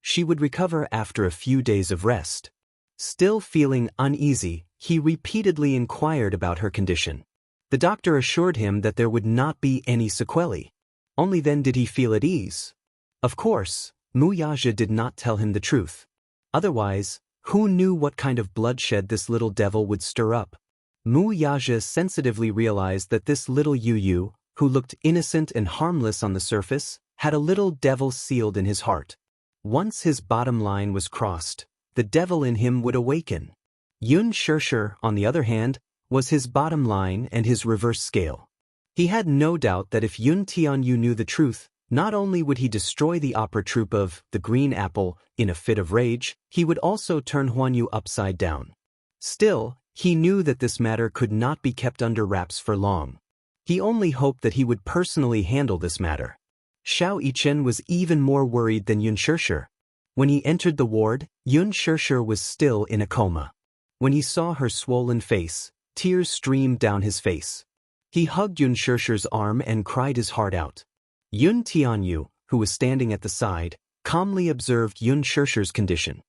She would recover after a few days of rest. Still feeling uneasy, he repeatedly inquired about her condition. The doctor assured him that there would not be any sequelae. Only then did he feel at ease. Of course, Mu Yaja did not tell him the truth. Otherwise, who knew what kind of bloodshed this little devil would stir up? Mu Yaja sensitively realized that this little Yu, who looked innocent and harmless on the surface, had a little devil sealed in his heart. Once his bottom line was crossed, the devil in him would awaken. Yun Shirshir, on the other hand, was his bottom line and his reverse scale. He had no doubt that if Yun Tianyu knew the truth, not only would he destroy the opera troupe of The Green Apple in a fit of rage, he would also turn Huanyu upside down. Still, he knew that this matter could not be kept under wraps for long. He only hoped that he would personally handle this matter. Xiao Yichen was even more worried than Yun Shirshir. When he entered the ward, Yun Shirshir was still in a coma. When he saw her swollen face, tears streamed down his face. He hugged Yun Shirshir's arm and cried his heart out. Yun Tianyu, who was standing at the side, calmly observed Yun Shirshir's condition.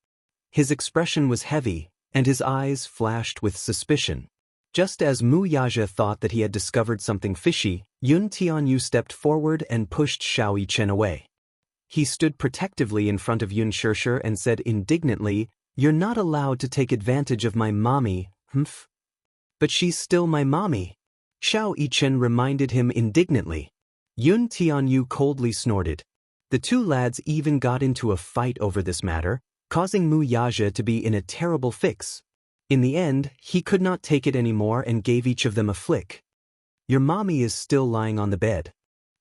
His expression was heavy, and his eyes flashed with suspicion. Just as Mu Yaja thought that he had discovered something fishy, Yun Tianyu stepped forward and pushed Xiao Yichen away. He stood protectively in front of Yun Shirshir and said indignantly, "You're not allowed to take advantage of my mommy, humph." "But she's still my mommy," Xiao Yichen reminded him indignantly. Yun Tianyu coldly snorted. The two lads even got into a fight over this matter, causing Mu Yaja to be in a terrible fix. In the end, he could not take it anymore and gave each of them a flick. "Your mommy is still lying on the bed.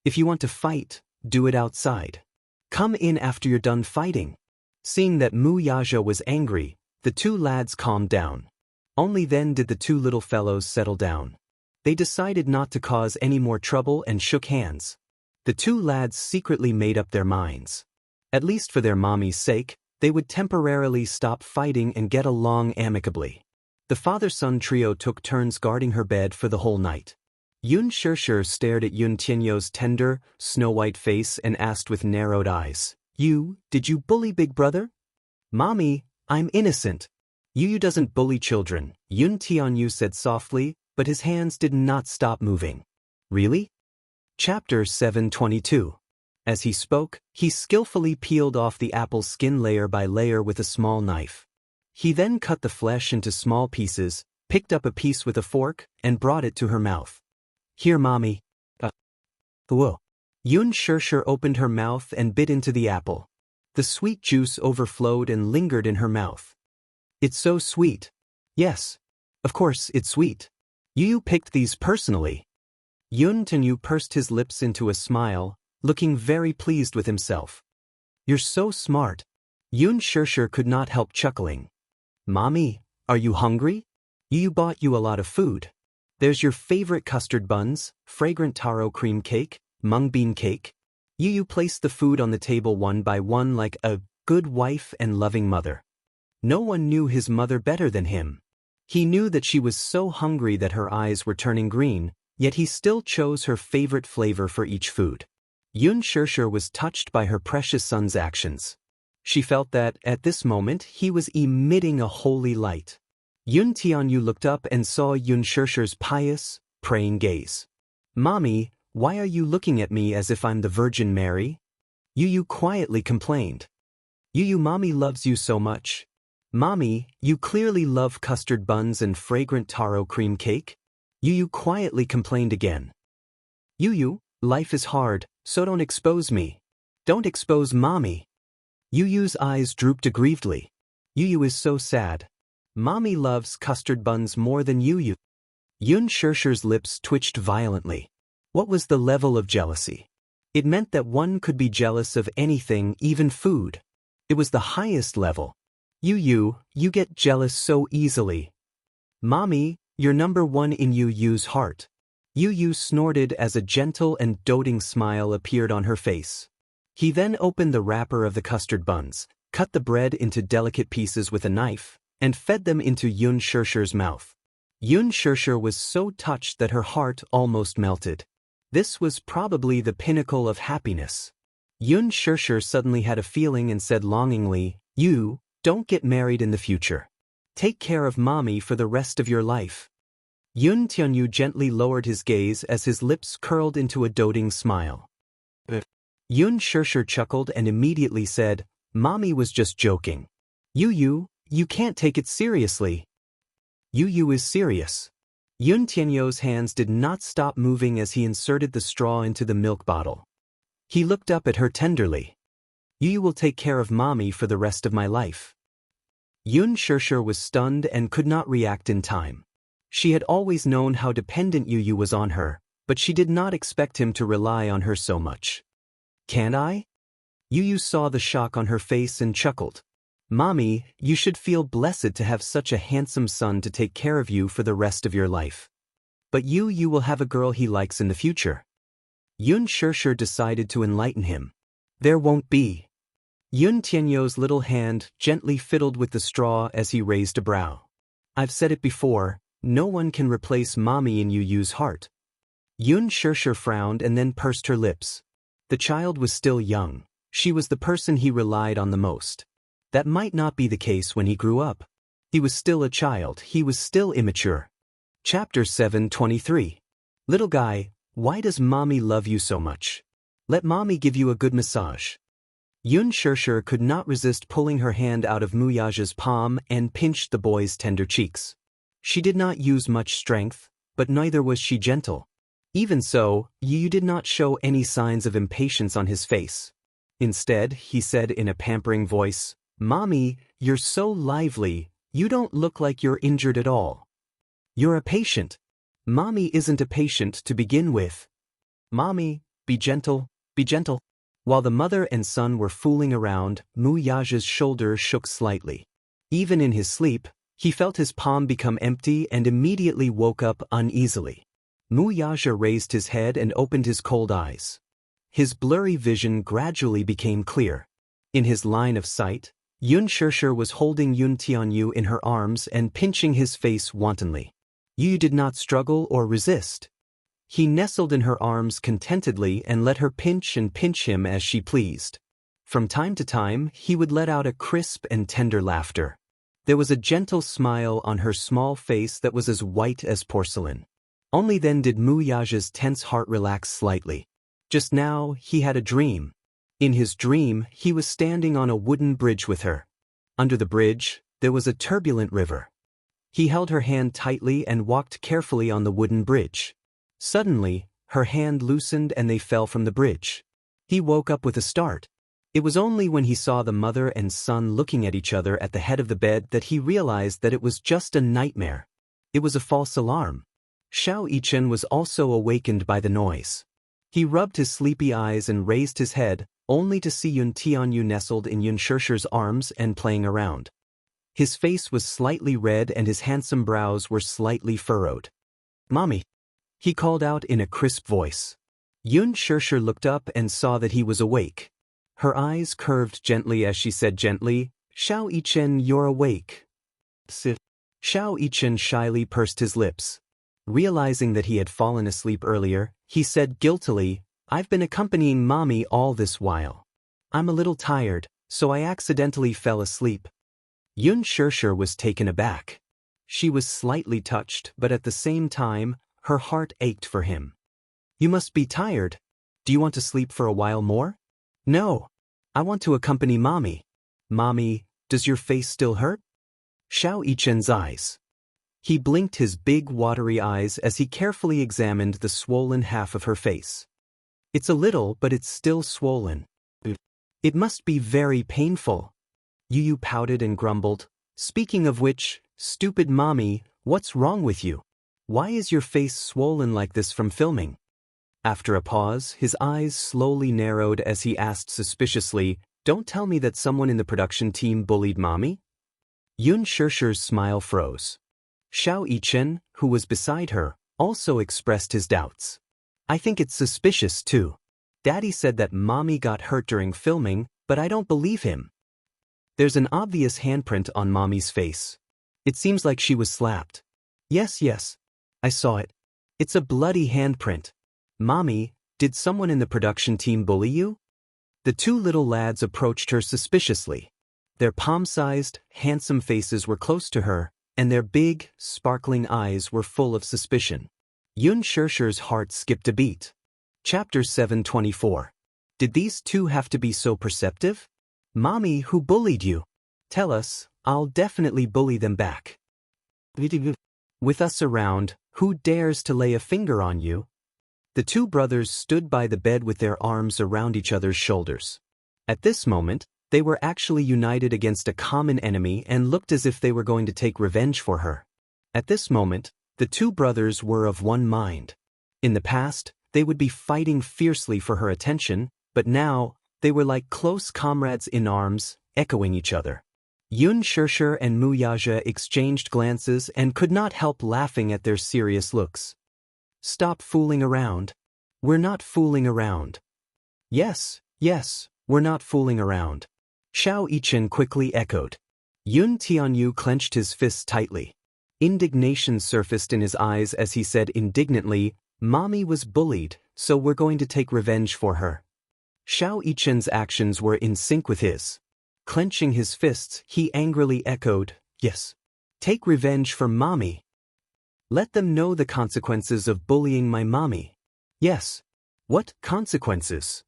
If you want to fight, do it outside. Come in after you're done fighting." Seeing that Mu Yaja was angry, the two lads calmed down. Only then did the two little fellows settle down. They decided not to cause any more trouble and shook hands. The two lads secretly made up their minds. At least for their mommy's sake, they would temporarily stop fighting and get along amicably. The father-son trio took turns guarding her bed for the whole night. Yun Shirshir stared at Yun Tianyu's tender, snow-white face and asked with narrowed eyes, Did you bully Big Brother?" "Mommy, I'm innocent." "Yu doesn't bully children," Yun Tianyu said softly, but his hands did not stop moving. "Really?" Chapter 722. As he spoke, he skillfully peeled off the apple's skin layer by layer with a small knife. He then cut the flesh into small pieces, picked up a piece with a fork, and brought it to her mouth. "Here, Mommy." Whoa. Yun Shirshir opened her mouth and bit into the apple. The sweet juice overflowed and lingered in her mouth. "It's so sweet." "Yes. Of course, it's sweet. You picked these personally." Yun Tianyu pursed his lips into a smile, looking very pleased with himself. "You're so smart." Yun Shirshir could not help chuckling. "Mommy, are you hungry? Yu bought you a lot of food. There's your favorite custard buns, fragrant taro cream cake, mung bean cake." Yu placed the food on the table one by one like a good wife and loving mother. No one knew his mother better than him. He knew that she was so hungry that her eyes were turning green, yet he still chose her favorite flavor for each food. Yun Shirshir was touched by her precious son's actions. She felt that, at this moment, he was emitting a holy light. Yun Tianyu looked up and saw Yun Shirshir's pious, praying gaze. "Mommy, why are you looking at me as if I'm the Virgin Mary?" Yu quietly complained. Mommy loves you so much." "Mommy, you clearly love custard buns and fragrant taro cream cake." Yu quietly complained again. Life is hard, so don't expose me. Don't expose Mommy." Yu's eyes drooped aggrievedly. Yu is so sad. Mommy loves custard buns more than Yu. Yun Shirshir's lips twitched violently. What was the level of jealousy? It meant that one could be jealous of anything, even food. It was the highest level. You get jealous so easily. Mommy, you're number one in Yu's heart. Yu snorted as a gentle and doting smile appeared on her face. He then opened the wrapper of the custard buns, cut the bread into delicate pieces with a knife, and fed them into Yun Shirshir's mouth. Yun Shirshir was so touched that her heart almost melted. This was probably the pinnacle of happiness. Yun Shirshir suddenly had a feeling and said longingly, "You, don't get married in the future. Take care of mommy for the rest of your life." Yun Tianyu gently lowered his gaze as his lips curled into a doting smile. Yun Shirshir chuckled and immediately said, "Mommy was just joking. You can't take it seriously." Yu is serious. Yun Tianyu's hands did not stop moving as he inserted the straw into the milk bottle. He looked up at her tenderly. "You will take care of mommy for the rest of my life." Yun Shirshir was stunned and could not react in time. She had always known how dependent Yu was on her, but she did not expect him to rely on her so much. "Can't I?" Yu saw the shock on her face and chuckled. "Mommy, you should feel blessed to have such a handsome son to take care of you for the rest of your life. But you will have a girl he likes in the future." Yun Shirshir decided to enlighten him. "There won't be." Yun Tianyu's little hand gently fiddled with the straw as he raised a brow. "I've said it before, no one can replace mommy in Yu's heart." Yun Shirshir frowned and then pursed her lips. The child was still young. She was the person he relied on the most. That might not be the case when he grew up. He was still a child, he was still immature. Chapter 723. Little guy, why does mommy love you so much? Let mommy give you a good massage. Yun Shirshir could not resist pulling her hand out of Muyaja's palm and pinched the boy's tender cheeks. She did not use much strength, but neither was she gentle. Even so, Yu did not show any signs of impatience on his face. Instead, he said in a pampering voice, "Mommy, you're so lively, you don't look like you're injured at all. You're a patient. Mommy isn't a patient to begin with. Mommy, be gentle, be gentle." While the mother and son were fooling around, Muyaja's shoulder shook slightly. Even in his sleep, he felt his palm become empty and immediately woke up uneasily. Muyaja raised his head and opened his cold eyes. His blurry vision gradually became clear. In his line of sight, Yun Shirshir was holding Yun Tianyu in her arms and pinching his face wantonly. Yu did not struggle or resist. He nestled in her arms contentedly and let her pinch him as she pleased. From time to time, he would let out a crisp and tender laughter. There was a gentle smile on her small face that was as white as porcelain. Only then did Muyaja's tense heart relax slightly. Just now, he had a dream. In his dream, he was standing on a wooden bridge with her. Under the bridge, there was a turbulent river. He held her hand tightly and walked carefully on the wooden bridge. Suddenly, her hand loosened and they fell from the bridge. He woke up with a start. It was only when he saw the mother and son looking at each other at the head of the bed that he realized that it was just a nightmare. It was a false alarm. Xiao Yichen was also awakened by the noise. He rubbed his sleepy eyes and raised his head, only to see Yun Tianyu nestled in Yun Shirshir's arms and playing around. His face was slightly red and his handsome brows were slightly furrowed. "Mommy," he called out in a crisp voice. Yun Shirshir looked up and saw that he was awake. Her eyes curved gently as she said gently, "Xiao Yichen, you're awake." Xiao Yichen shyly pursed his lips. Realizing that he had fallen asleep earlier, he said guiltily, "I've been accompanying mommy all this while. I'm a little tired, so I accidentally fell asleep." Yun Shirshir was taken aback. She was slightly touched, but at the same time, her heart ached for him. "You must be tired. Do you want to sleep for a while more?" "No. I want to accompany mommy." "Mommy, does your face still hurt?" Xiao Yichen's eyes. He blinked his big watery eyes as he carefully examined the swollen half of her face. "It's a little, but it's still swollen." "It must be very painful." Yu pouted and grumbled. "Speaking of which, stupid mommy, what's wrong with you? Why is your face swollen like this from filming?" After a pause, his eyes slowly narrowed as he asked suspiciously, "Don't tell me that someone in the production team bullied mommy?" Yun Shirshi's smile froze. Xiao Yichen, who was beside her, also expressed his doubts. I think it's suspicious too. Daddy said that Mommy got hurt during filming, but I don't believe him. There's an obvious handprint on Mommy's face. It seems like she was slapped. Yes, I saw it. It's a bloody handprint. Mommy, did someone in the production team bully you? The two little lads approached her suspiciously. Their palm-sized, handsome faces were close to her, and their big, sparkling eyes were full of suspicion. Yun Shirshi's heart skipped a beat. Chapter 724. Did these two have to be so perceptive? Mommy, who bullied you? Tell us, I'll definitely bully them back. With us around, who dares to lay a finger on you? The two brothers stood by the bed with their arms around each other's shoulders. At this moment, they were actually united against a common enemy and looked as if they were going to take revenge for her. At this moment, the two brothers were of one mind. In the past, they would be fighting fiercely for her attention, but now, they were like close comrades in arms, echoing each other. Yun Shirshir and Mu Yaja exchanged glances and could not help laughing at their serious looks. Stop fooling around. We're not fooling around. Yes, we're not fooling around. Xiao Yichen quickly echoed. Yun Tianyu clenched his fists tightly. Indignation surfaced in his eyes as he said indignantly, Mommy was bullied, so we're going to take revenge for her. Xiao Yichen's actions were in sync with his. Clenching his fists, he angrily echoed, yes. Take revenge for Mommy. Let them know the consequences of bullying my mommy. Yes. What consequences?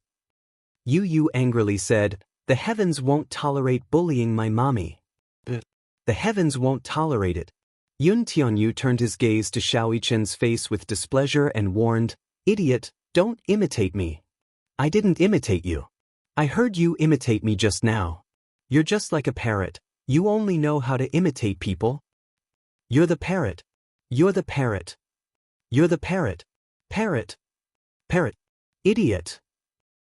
Yu angrily said, the heavens won't tolerate bullying my mommy. The heavens won't tolerate it. Yun Tianyu turned his gaze to Xiao Yichen's face with displeasure and warned, idiot, don't imitate me. I didn't imitate you. I heard you imitate me just now. You're just like a parrot. You only know how to imitate people. You're the parrot. You're the parrot. You're the parrot. Parrot. Parrot. Idiot.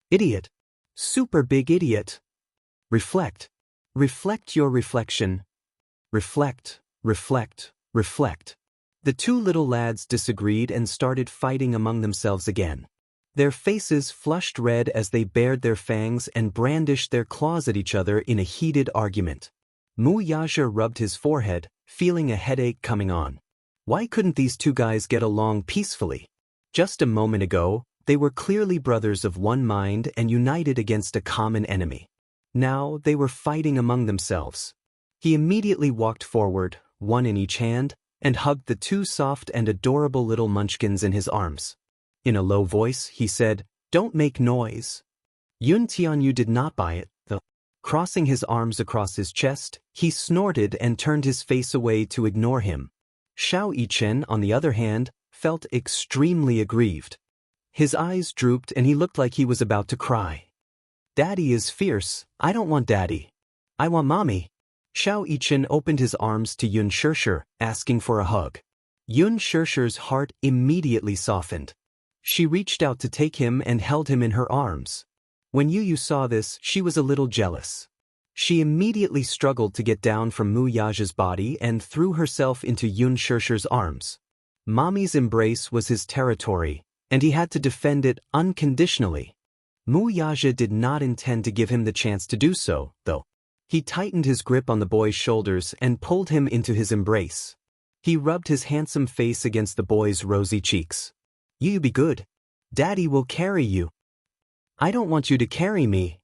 Idiot. Super big idiot. Reflect. Reflect your reflection. Reflect, reflect, reflect. The two little lads disagreed and started fighting among themselves again. Their faces flushed red as they bared their fangs and brandished their claws at each other in a heated argument. Mu Yaja rubbed his forehead, feeling a headache coming on. Why couldn't these two guys get along peacefully? Just a moment ago, they were clearly brothers of one mind and united against a common enemy. Now they were fighting among themselves. He immediately walked forward, one in each hand, and hugged the two soft and adorable little munchkins in his arms. In a low voice, he said, don't make noise. Yun Tianyu did not buy it, though. Crossing his arms across his chest, he snorted and turned his face away to ignore him. Xiao Yichen, on the other hand, felt extremely aggrieved. His eyes drooped and he looked like he was about to cry. Daddy is fierce. I don't want Daddy. I want Mommy. Xiao Yichen opened his arms to Yun Shirshir, asking for a hug. Yun Shirshir's heart immediately softened. She reached out to take him and held him in her arms. When Yu saw this, she was a little jealous. She immediately struggled to get down from Mu Yaja's body and threw herself into Yun Shirshir's arms. Mommy's embrace was his territory, and he had to defend it unconditionally. Mu Yaja did not intend to give him the chance to do so, though. He tightened his grip on the boy's shoulders and pulled him into his embrace. He rubbed his handsome face against the boy's rosy cheeks. You be good. Daddy will carry you. I don't want you to carry me.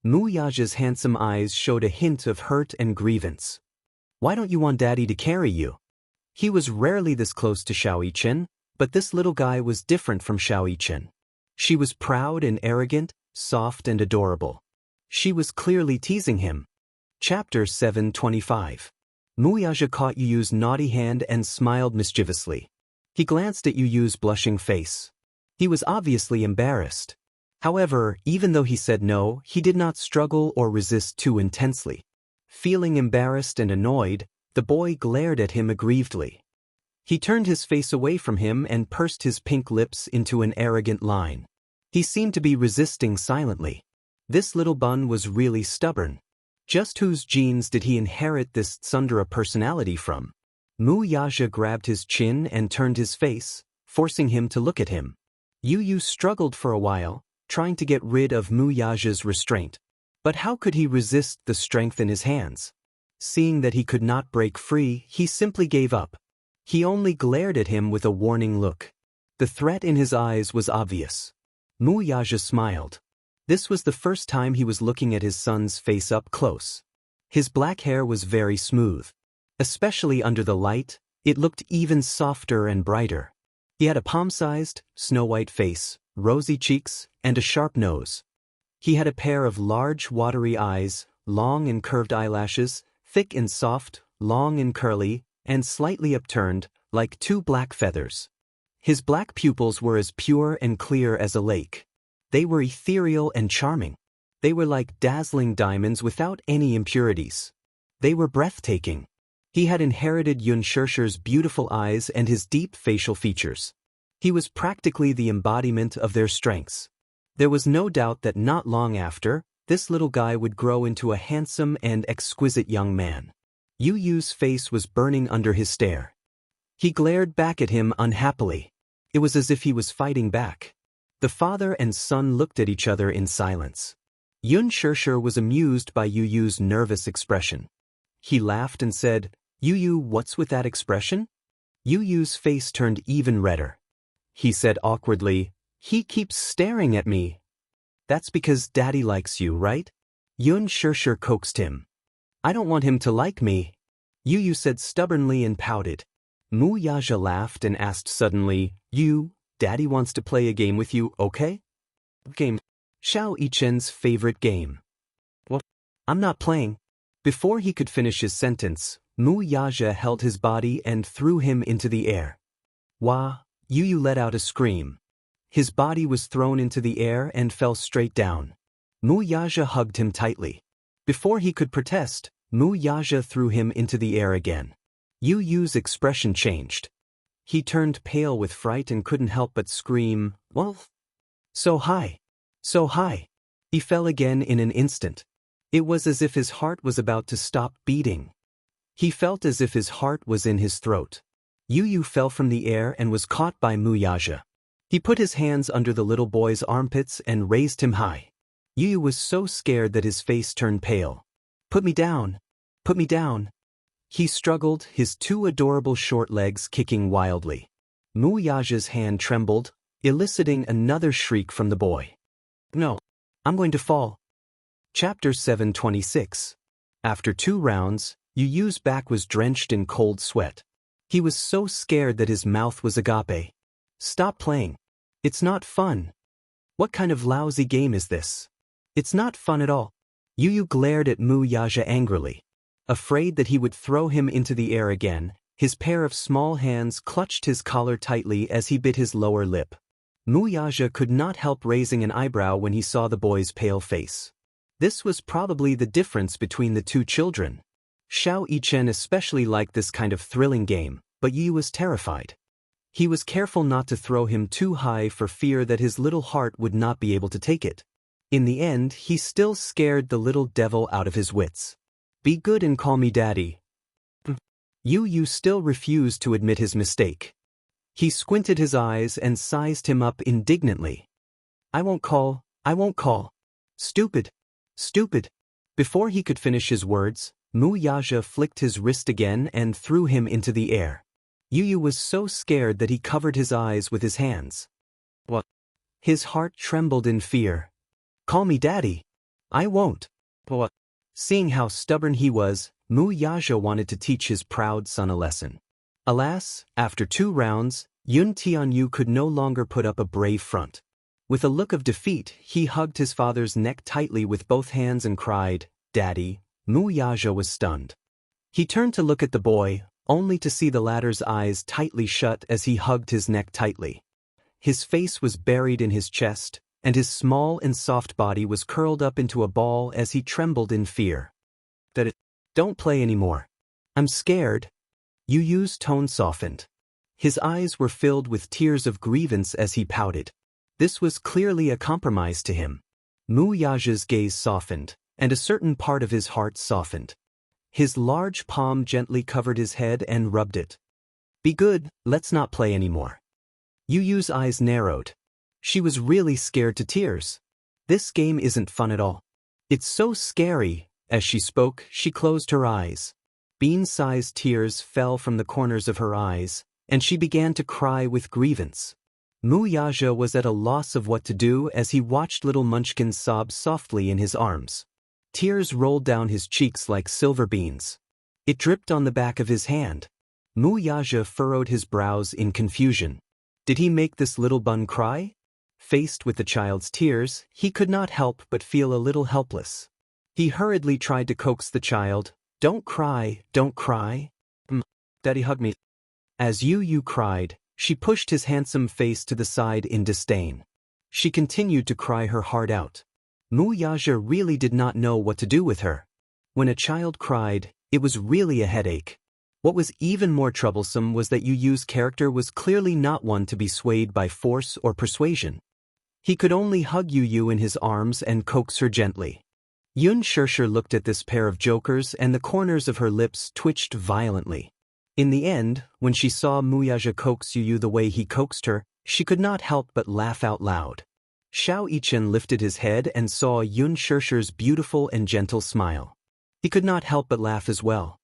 Mu Yaja's handsome eyes showed a hint of hurt and grievance. Why don't you want Daddy to carry you? He was rarely this close to Xiao Yichen, but this little guy was different from Xiao Yichen. She was proud and arrogant, soft and adorable. She was clearly teasing him. Chapter 725. Mu Yaja caught Yuyu's naughty hand and smiled mischievously. He glanced at Yuyu's blushing face. He was obviously embarrassed. However, even though he said no, he did not struggle or resist too intensely. Feeling embarrassed and annoyed, the boy glared at him aggrievedly. He turned his face away from him and pursed his pink lips into an arrogant line. He seemed to be resisting silently. This little bun was really stubborn. Just whose genes did he inherit this tsundere personality from? Mu Yaja grabbed his chin and turned his face, forcing him to look at him. Yu Yu struggled for a while, trying to get rid of Mu Yaja's restraint. But how could he resist the strength in his hands? Seeing that he could not break free, he simply gave up. He only glared at him with a warning look. The threat in his eyes was obvious. Mu Yaja smiled. This was the first time he was looking at his son's face up close. His black hair was very smooth. Especially under the light, it looked even softer and brighter. He had a palm-sized, snow-white face, rosy cheeks, and a sharp nose. He had a pair of large, watery eyes, long and curved eyelashes, thick and soft, long and curly, and slightly upturned, like two black feathers. His black pupils were as pure and clear as a lake. They were ethereal and charming. They were like dazzling diamonds without any impurities. They were breathtaking. He had inherited Yun Shirshir's beautiful eyes and his deep facial features. He was practically the embodiment of their strengths. There was no doubt that not long after, this little guy would grow into a handsome and exquisite young man. Yu Yu's face was burning under his stare. He glared back at him unhappily. It was as if he was fighting back. The father and son looked at each other in silence. Yun Shirshir was amused by Yu Yu's nervous expression. He laughed and said, "Yu Yu, what's with that expression?" Yu Yu's face turned even redder. He said awkwardly, "He keeps staring at me." "That's because Daddy likes you, right?" Yun Shirshir coaxed him. "I don't want him to like me," Yu Yu said stubbornly and pouted. Mu Yaja laughed and asked suddenly, Daddy wants to play a game with you, okay?" "Game? Xiao Yichen's favorite game." "What? I'm not playing." Before he could finish his sentence, Mu Yaja held his body and threw him into the air. "Wah!" Yu Yu let out a scream. His body was thrown into the air and fell straight down. Mu Yaja hugged him tightly. Before he could protest, Mu Yaja threw him into the air again. Yu Yu's expression changed. He turned pale with fright and couldn't help but scream, "Wolf! So high! So high!" He fell again in an instant. It was as if his heart was about to stop beating. He felt as if his heart was in his throat. Yu Yu fell from the air and was caught by Mu Yaja. He put his hands under the little boy's armpits and raised him high. Yu Yu was so scared that his face turned pale. "Put me down! Put me down!" He struggled, his two adorable short legs kicking wildly. Mu Yaja's hand trembled, eliciting another shriek from the boy. "No! I'm going to fall!" Chapter 726. After 2 rounds, Yu Yu's back was drenched in cold sweat. He was so scared that his mouth was agape. "Stop playing. It's not fun. What kind of lousy game is this? It's not fun at all." Yu Yu glared at Mu Yaja angrily. Afraid that he would throw him into the air again, his pair of small hands clutched his collar tightly as he bit his lower lip. Mu Yaja could not help raising an eyebrow when he saw the boy's pale face. This was probably the difference between the two children. Xiao Yichen especially liked this kind of thrilling game, but Yu Yu was terrified. He was careful not to throw him too high for fear that his little heart would not be able to take it. In the end, he still scared the little devil out of his wits. "Be good and call me Daddy." Yu Yu still refused to admit his mistake. He squinted his eyes and sized him up indignantly. I won't call. Stupid. Stupid." Before he could finish his words, Mu Yaja flicked his wrist again and threw him into the air. Yu Yu was so scared that he covered his eyes with his hands. "What?" His heart trembled in fear. "Call me Daddy." "I won't." "What?" Seeing how stubborn he was, Mu Yaja wanted to teach his proud son a lesson. Alas, after 2 rounds, Yun Tianyu could no longer put up a brave front. With a look of defeat, he hugged his father's neck tightly with both hands and cried, "Daddy." Mu Yaja was stunned. He turned to look at the boy, only to see the latter's eyes tightly shut as he hugged his neck tightly. His face was buried in his chest, and his small and soft body was curled up into a ball as he trembled in fear. Don't play anymore. I'm scared." Yu Yu's tone softened. His eyes were filled with tears of grievance as he pouted. This was clearly a compromise to him. Mu Yaja's gaze softened. and a certain part of his heart softened. His large palm gently covered his head and rubbed it. Be good, let's not play anymore. Yu Yu's eyes narrowed. She was really scared to tears. This game isn't fun at all. It's so scary. As she spoke, she closed her eyes. Bean-sized tears fell from the corners of her eyes, and she began to cry with grievance. Muyaja was at a loss of what to do as he watched little Munchkin sob softly in his arms. Tears rolled down his cheeks like silver beans. It dripped on the back of his hand. Muyaja furrowed his brows in confusion. Did he make this little bun cry? Faced with the child's tears, he could not help but feel a little helpless. He hurriedly tried to coax the child. Don't cry, don't cry. Daddy, hug me. As Yu Yu cried, she pushed his handsome face to the side in disdain. She continued to cry her heart out. Muyaja really did not know what to do with her. When a child cried, it was really a headache. What was even more troublesome was that Yu Yu's character was clearly not one to be swayed by force or persuasion. He could only hug Yu Yu in his arms and coax her gently. Yun Shirshir looked at this pair of jokers and the corners of her lips twitched violently. In the end, when she saw Muyaja coax Yu Yu the way he coaxed her, she could not help but laugh out loud. Xiao Yichen lifted his head and saw Yun Shirshir's beautiful and gentle smile. He could not help but laugh as well.